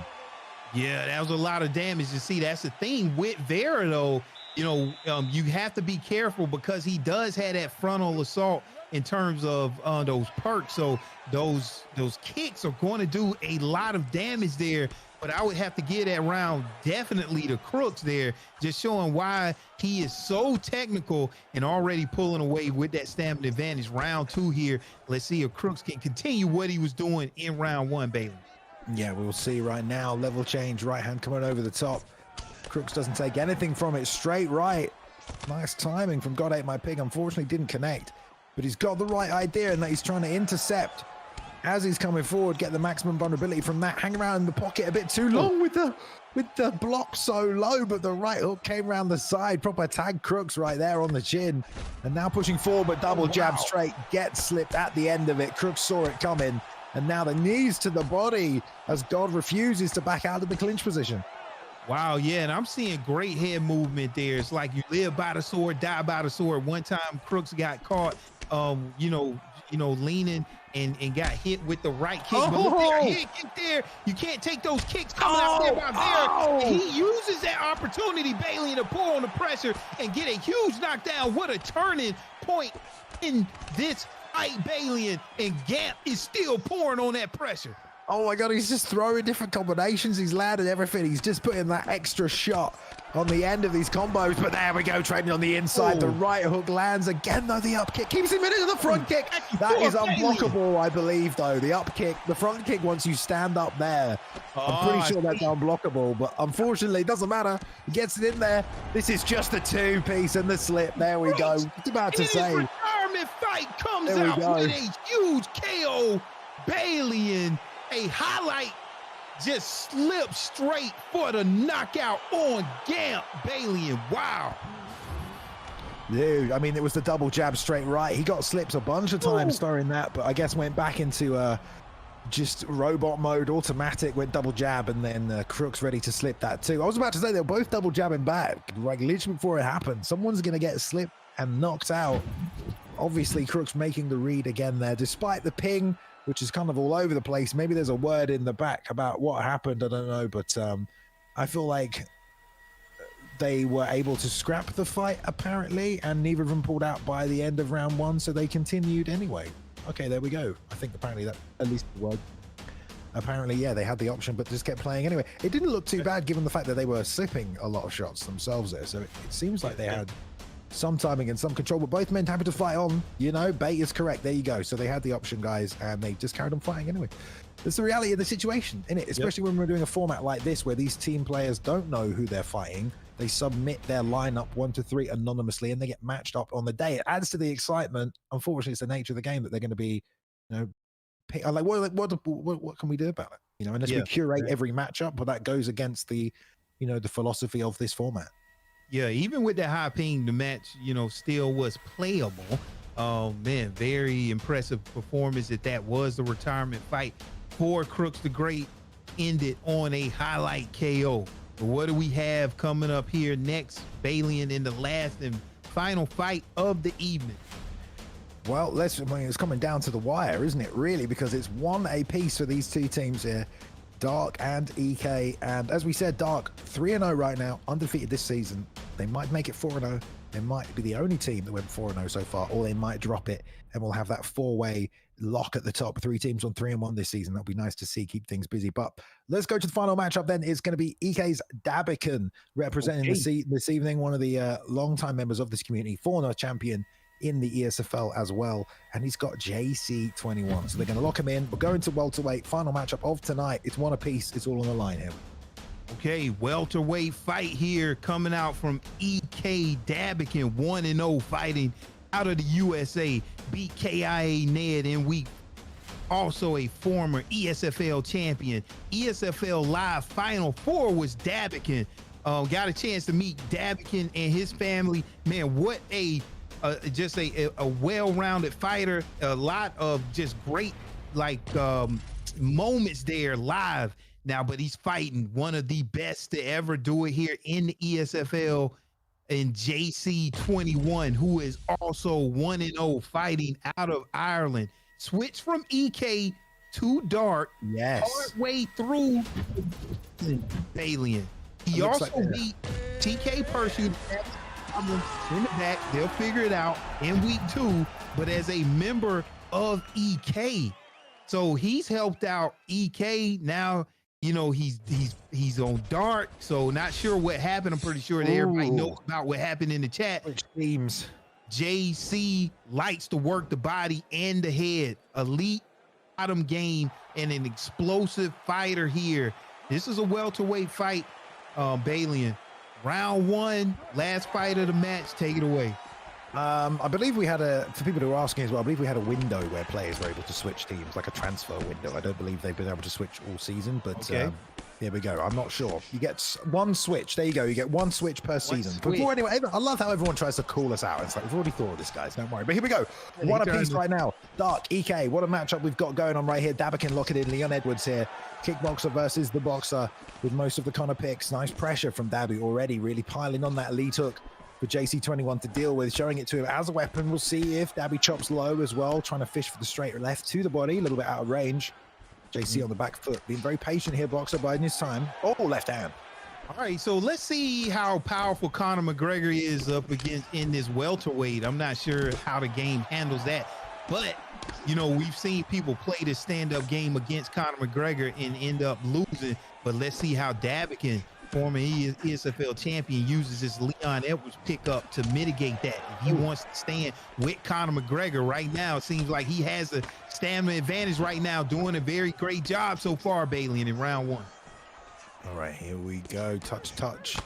[SPEAKER 3] Yeah, that was a lot of damage. You see, that's the thing with Vera, though. You know, you have to be careful because he does have that frontal assault in terms of those perks. So those kicks are going to do a lot of damage there, but I would have to give that round definitely to Crooks there, just showing why he is so technical and already pulling away with that stamina advantage. Round two here. Let's see if Crooks can continue what he was doing in round one, Bailey.
[SPEAKER 2] Yeah, we'll see right now. Level change, right hand coming over the top. Crooks doesn't take anything from it. Straight right. Nice timing from God Ate My Pig. Unfortunately didn't connect, but he's got the right idea in that he's trying to intercept as he's coming forward, get the maximum vulnerability from that. Hang around in the pocket a bit too long with the block so low, but the right hook came around the side. Proper tag Crooks right there on the chin. And now pushing forward, but double jab straight. Gets slipped at the end of it. Crooks saw it coming. And now the knees to the body as God refuses to back out of the clinch position.
[SPEAKER 3] Wow, yeah, and I'm seeing great head movement there. It's like you live by the sword, die by the sword. One time Crooks got caught, you know, leaning and got hit with the right kick. But look there, head kick there. You can't take those kicks coming out there by Vera. And he uses that opportunity, Bailey, to pull on the pressure and get a huge knockdown. What a turning point in this fight, Bailey, and Gamp is still pouring on that pressure.
[SPEAKER 2] Oh my God, he's just throwing different combinations. He's landed everything. He's just putting that extra shot on the end of these combos. But there we go, trading on the inside. The right hook lands again, though. The up kick keeps him into the front kick. That is unblockable, I believe, though. The up kick, the front kick, once you stand up there, I'm pretty sure that's unblockable. But unfortunately, it doesn't matter. He gets it in there. This is just a two-piece and the slip. There we go. It's about to say.
[SPEAKER 3] His retirement fight comes out with a huge KO. Bailey and a highlight just slipped straight for the knockout on Gamp, Bailey, and wow.
[SPEAKER 2] Dude, I mean, it was the double jab straight right. He got slipped a bunch of times throwing that, but I guess went back into just robot mode, automatic, went double jab, and then Crooks ready to slip that too. I was about to say they were both double jabbing back, like literally before it happened. Someone's going to get slipped and knocked out. Obviously, Crooks making the read again there, despite the ping, which is kind of all over the place. Maybe there's a word in the back about what happened. I don't know, but I feel like they were able to scrap the fight, apparently, and neither of them pulled out by the end of round one, so they continued anyway. Okay, there we go. I think apparently that, at least the word. Apparently, yeah, they had the option, but just kept playing anyway. It didn't look too bad given the fact that they were slipping a lot of shots themselves there, so it seems like they had some timing and some control, but both men happy to fight on. You know, bait is correct. There you go. So they had the option, guys, and they just carried on fighting anyway. That's the reality of the situation, isn't it? Especially when we're doing a format like this where these team players don't know who they're fighting. They submit their lineup 1 to 3 anonymously, and they get matched up on the day. It adds to the excitement. Unfortunately, it's the nature of the game that they're going to be, you know, like what can we do about it? You know, unless we curate every matchup, but that goes against the, you know, the philosophy of this format.
[SPEAKER 3] Yeah, even with that high ping, the match, you know, still was playable. Man, very impressive performance. That was the retirement fight for Crooks the Great. Ended on a highlight KO. But what do we have coming up here next, Balian, in the last and final fight of the evening?
[SPEAKER 2] Well, it's coming down to the wire, isn't it, really? Because it's 1 apiece for these two teams here, Dark and EK. And as we said, Dark 3-0 right now, undefeated this season. They might make it 4-0. They might be the only team that went 4-0 so far, or they might drop it, and we'll have that 4-way lock at the top. 3 teams on 3-1 this season. That'll be nice to see, keep things busy. But let's go to the final matchup then. It's going to be EK's Dabican representing this evening, one of the long-time members of this community, former champion in the ESFL as well, and he's got JC21. So they're going to lock him in. We're going to welterweight. Final matchup of tonight. It's 1 apiece. It's all on the line here.
[SPEAKER 3] Okay, welterweight fight here coming out from EK Dabican, 1-0, fighting out of the USA, beat KIA Ned in week. Also a former ESFL champion. ESFL Live Final 4 was Dabican. Got a chance to meet Dabican and his family. Man, what just a well-rounded fighter. A lot of just great moments there live now, but he's fighting one of the best to ever do it here in the ESFL, in JC21, who is also 1-0, fighting out of Ireland. Switch from EK to Dark.
[SPEAKER 2] Yes.
[SPEAKER 3] Partway through Balian. He also beat TK Pershing in the back. They'll figure it out in week 2, but as a member of EK. So he's helped out EK. Now, you know, he's on Dark, so not sure what happened. I'm pretty sure that everybody knows about what happened in the chat.
[SPEAKER 2] Which teams?
[SPEAKER 3] JC likes to work the body and the head. Elite bottom game and an explosive fighter here. This is a welterweight fight, Balian. Round 1, last fight of the match. Take it away.
[SPEAKER 2] I believe we had for people who are asking as well, I believe we had a window where players were able to switch teams, like a transfer window. I don't believe they've been able to switch all season, but here we go. I'm not sure. You get 1 switch. There you go. You get 1 switch per season. Before anyway, I love how everyone tries to call us out. It's like, we've already thought of this, guys. Don't worry. But here we go. 1 apiece right now. Dark, EK. What a matchup we've got going on right here. Dabican locking in. Leon Edwards here. Kickboxer versus the boxer with most of the Connor picks. Nice pressure from Dabby already, really piling on that lead hook for JC21 to deal with, showing it to him as a weapon. We'll see if Dabby chops low as well, trying to fish for the straight left to the body, a little bit out of range. JC on the back foot, being very patient here, boxer, biding his time. Oh, left hand.
[SPEAKER 3] All right, so let's see how powerful Conor McGregor is up against in this welterweight. I'm not sure how the game handles that, but you know, we've seen people play this stand-up game against Conor McGregor and end up losing. But let's see how Dabican, former ESFL champion, uses his Leon Edwards pickup to mitigate that. If he wants to stand with Conor McGregor right now, it seems like he has a stamina advantage right now, doing a very great job so far, Balian, in round 1.
[SPEAKER 2] All right, here we go. Touch.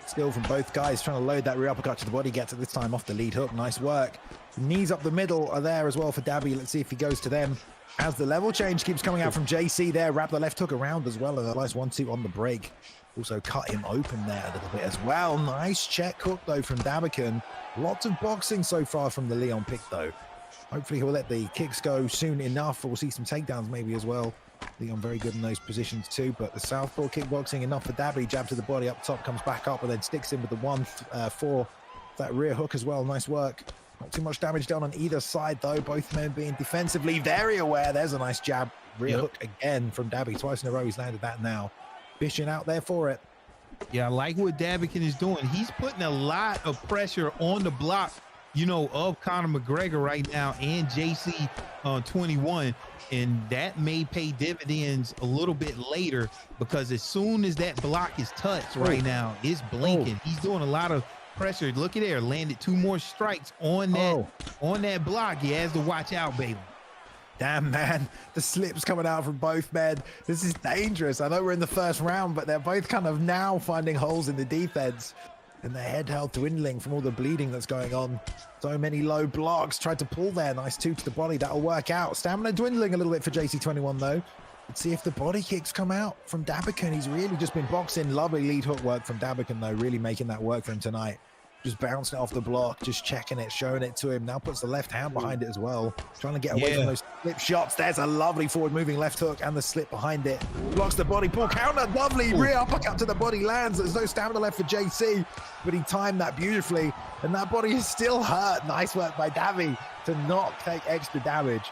[SPEAKER 2] Still from both guys, trying to load that rear uppercut to the body. Gets it this time off the lead hook. Nice work. Knees up the middle are there as well for Dabby. Let's see if he goes to them. As the level change keeps coming out from JC there. Wrap the left hook around as well. And a nice 1-2 on the break. Also cut him open there a little bit as well. Nice check hook though from Dabican. Lots of boxing so far from the Leon pick though. Hopefully he'll let the kicks go soon enough. We'll see some takedowns maybe as well. Leon very good in those positions too, but the southpaw kickboxing enough for Dabby. Jab to the body up top, comes back up and then sticks in with the 1-4. That rear hook as well. Nice work. Not too much damage done on either side though. Both men being defensively very aware. There's a nice jab. Rear hook again from Dabby. Twice in a row he's landed that now. Fishing out there for it.
[SPEAKER 3] Yeah, I like what Dabican is doing. He's putting a lot of pressure on the block, you know, of Conor McGregor right now and JC 21. And that may pay dividends a little bit later, because as soon as that block is touched right now, it's blinking. He's doing a lot of pressure. Look at there, landed 2 more strikes on that block. He has to watch out, baby.
[SPEAKER 2] Damn, man, the slips coming out from both men. This is dangerous. I know we're in the first round, but they're both kind of now finding holes in the defense, and their head health dwindling from all the bleeding that's going on. So many low blocks. Tried to pull there. Nice 2 to the body. That'll work out. Stamina dwindling a little bit for JC21 though. Let's see if the body kicks come out from Dabican. He's really just been boxing. Lovely lead hook work from Dabican though, really making that work for him tonight. Just bouncing it off the block, just checking it, showing it to him. Now puts the left hand behind it as well. Trying to get away from those slip shots. There's a lovely forward moving left hook and the slip behind it. Blocks the body, pull counter, lovely rear uppercut to the body lands. There's no stamina left for JC, but he timed that beautifully. And that body is still hurt. Nice work by Davi to not take extra damage.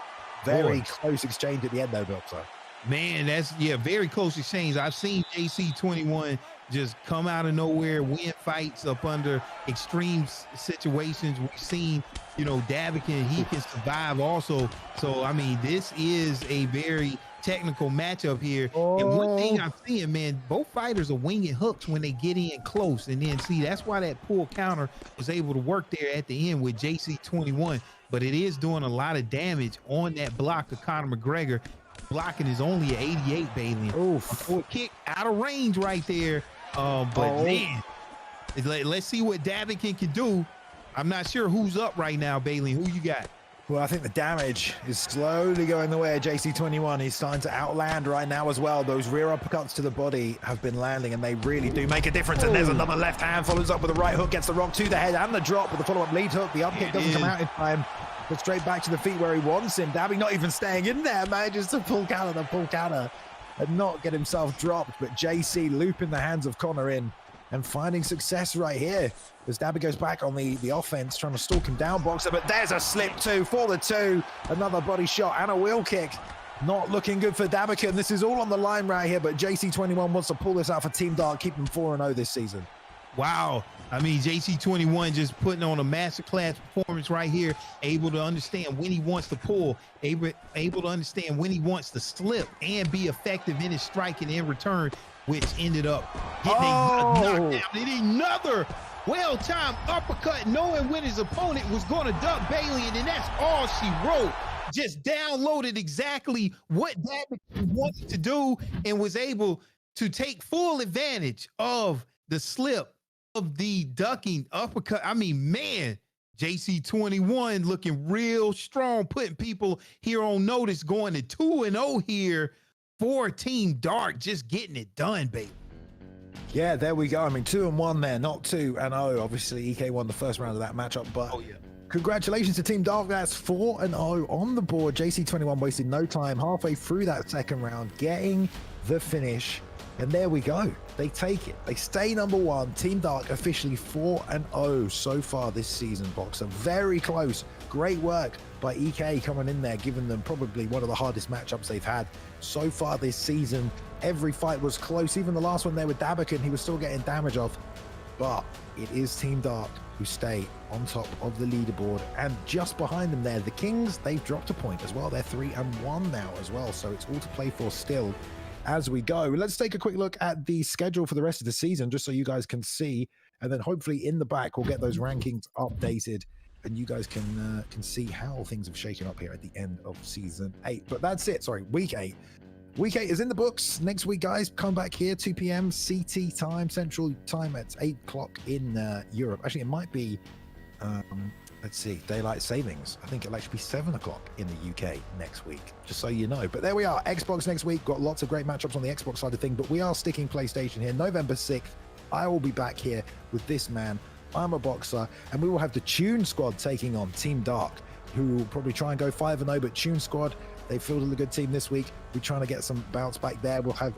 [SPEAKER 2] Very close exchange at the end though, Boxer.
[SPEAKER 3] Man, that's very close exchange. I've seen JC21 just come out of nowhere, win fights up under extreme situations. We've seen, Dabican, he can survive also. So, I mean, this is a very technical matchup here. And one thing I'm seeing, man, both fighters are winging hooks when they get in close. And then, see, that's why that pull counter was able to work there at the end with JC21. But it is doing a lot of damage on that block of Conor McGregor. Blocking is only an 88, Bailey. A forward kick out of range right there. Man, let's see what Dabican can do. I'm not sure who's up right now, Bailey. Who you got?
[SPEAKER 2] Well, I think the damage is slowly going the way of JC21. He's starting to outland right now as well. Those rear uppercuts to the body have been landing, and they really do make a difference. And there's another left hand, follows up with a right hook, gets the rock to the head and the drop with the follow-up lead hook. The up kick doesn't come out in time, but straight back to the feet where he wants him. Dabi not even staying in there, manages to pull counter and not get himself dropped. But JC looping the hands of Conor in and finding success right here as Dabi goes back on the offense, trying to stalk him down, Boxer, but there's a slip too for the 2. Another body shot and a wheel kick. Not looking good for Dabican. This is all on the line right here, but JC21 wants to pull this out for Team Dark, keep them 4-0 this season.
[SPEAKER 3] Wow. I mean, JC21 just putting on a masterclass performance right here, able to understand when he wants to pull, able to understand when he wants to slip and be effective in his striking in return, which ended up getting knockdown. And another well-timed uppercut, knowing when his opponent was going to duck Bailey, and then that's all she wrote. Just downloaded exactly what Dabican wanted to do and was able to take full advantage of the slip, of the ducking uppercut. I mean, man, JC21 looking real strong, putting people here on notice, going to 2-0 here for Team Dark, just getting it done, baby.
[SPEAKER 2] Yeah, there we go. I mean, 2-1 there, not 2-0. Obviously, EK won the first round of that matchup, but congratulations to Team Dark. That's 4-0 on the board. JC21 wasted no time halfway through that second round, getting the finish. And there we go. They take it. They stay number 1. Team Dark officially 4-0 so far this season, Boxer. Very close. Great work by EK coming in there, giving them probably one of the hardest matchups they've had so far this season. Every fight was close. Even the last one there with Dabican, he was still getting damage off. But it is Team Dark who stay on top of the leaderboard. And just behind them there, the Kings, they've dropped a point as well. They're 3-1 now as well. So it's all to play for still as we go. Let's take a quick look at the schedule for the rest of the season, just so you guys can see, and then hopefully in the back we'll get those rankings updated and you guys can see how things have shaken up here at the end of season 8. But that's it. Sorry, week 8. Week 8 is in the books. Next week, guys, come back here, 2 p.m. CT time, Central time. It's 8 o'clock in Europe. Actually, it might be let's see, daylight savings. I think it'll actually be 7 o'clock in the UK next week, just so you know. But there we are, Xbox next week. Got lots of great matchups on the Xbox side of things, but we are sticking PlayStation here. November 6th, I will be back here with this man. I'm a Boxer, and we will have the Tune Squad taking on Team Dark, who will probably try and go 5-0, but Tune Squad, they fielded a good team this week. We're trying to get some bounce back there. We'll have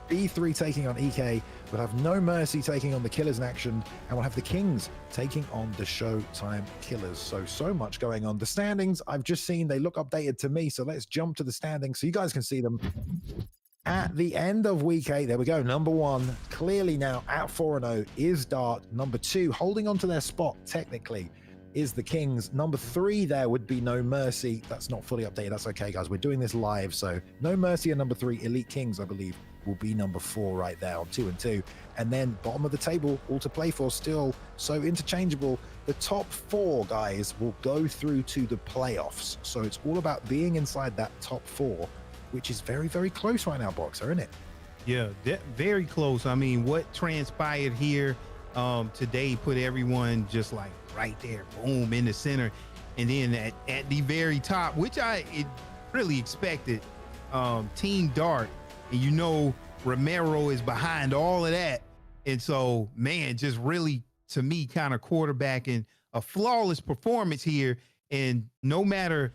[SPEAKER 2] B3 taking on EK. We'll have No Mercy taking on the Killers in action, and we'll have the Kings taking on the Showtime Killers. So much going on. The standings I've just seen, they look updated to me, so let's jump to the standings so you guys can see them. At the end of week 8, there we go. Number 1, clearly now at 4-0 is Dark. Number 2, holding on to their spot technically, is the Kings. Number 3 there would be No Mercy. That's not fully updated. That's okay, guys. We're doing this live, so No Mercy and number 3, Elite Kings, I believe, will be number 4 right there on 2 and 2. And then bottom of the table, all to play for still. So interchangeable. The top 4 guys will go through to the playoffs. So it's all about being inside that top 4, which is very, very close right now, Boxer, isn't it?
[SPEAKER 3] Yeah, very close. I mean, what transpired here today put everyone just like right there, boom, in the center. And then at the very top, which I really expected, Team Dark, and you know Romero is behind all of that. And so, man, just really, to me, kind of quarterbacking a flawless performance here. And no matter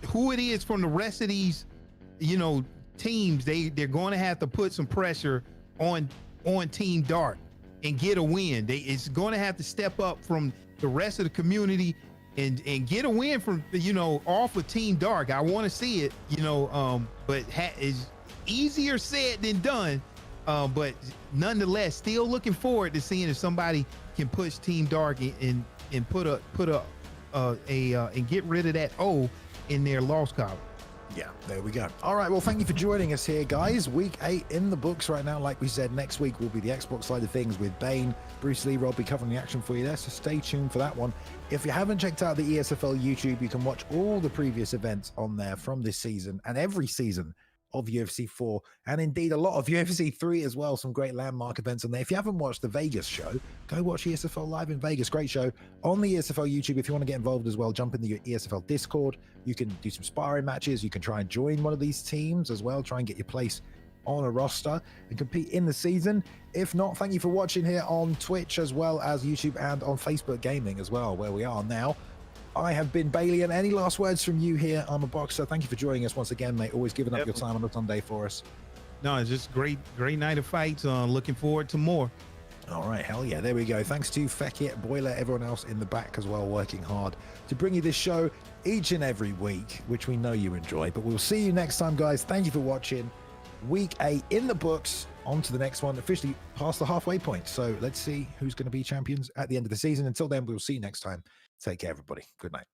[SPEAKER 3] who it is from the rest of these, you know, teams, they're going to have to put some pressure on Team Dark and get a win. It's going to have to step up from the rest of the community and get a win from, you know, off of Team Dark. I want to see it, you know, but it's easier said than done. But nonetheless, still looking forward to seeing if somebody can push Team Dark and get rid of that O in their loss column.
[SPEAKER 2] Yeah, there we go. All right, well, thank you for joining us here, guys. Week 8 in the books right now. Like we said, next week will be the Xbox side of things with Bane, Bruce Lee. Rob will be covering the action for you there, so stay tuned for that one. If you haven't checked out the ESFL YouTube, you can watch all the previous events on there from this season and every season of UFC 4, and indeed a lot of UFC 3 as well. Some great landmark events on there. If you haven't watched the Vegas show, go watch ESFL Live in Vegas. Great show on the ESFL YouTube. If you want to get involved as well, jump in the ESFL Discord. You can do some sparring matches. You can try and join one of these teams as well. Try and get your place on a roster and compete in the season. If not, thank you for watching here on Twitch as well as YouTube and on Facebook Gaming as well, where we are now. I have been Bailey, and any last words from you here? I'm a Boxer. Thank you for joining us once again, mate. Always giving up your time on a Sunday for us.
[SPEAKER 3] No, it's just great night of fights. Looking forward to more.
[SPEAKER 2] All right, hell yeah, there we go. Thanks to Fekit, Boiler, everyone else in the back as well, working hard to bring you this show each and every week, which we know you enjoy. But we'll see you next time, guys. Thank you for watching. Week 8 in the books. On to the next one, officially past the halfway point. So let's see who's going to be champions at the end of the season. Until then, we'll see you next time. Take care, everybody. Good night.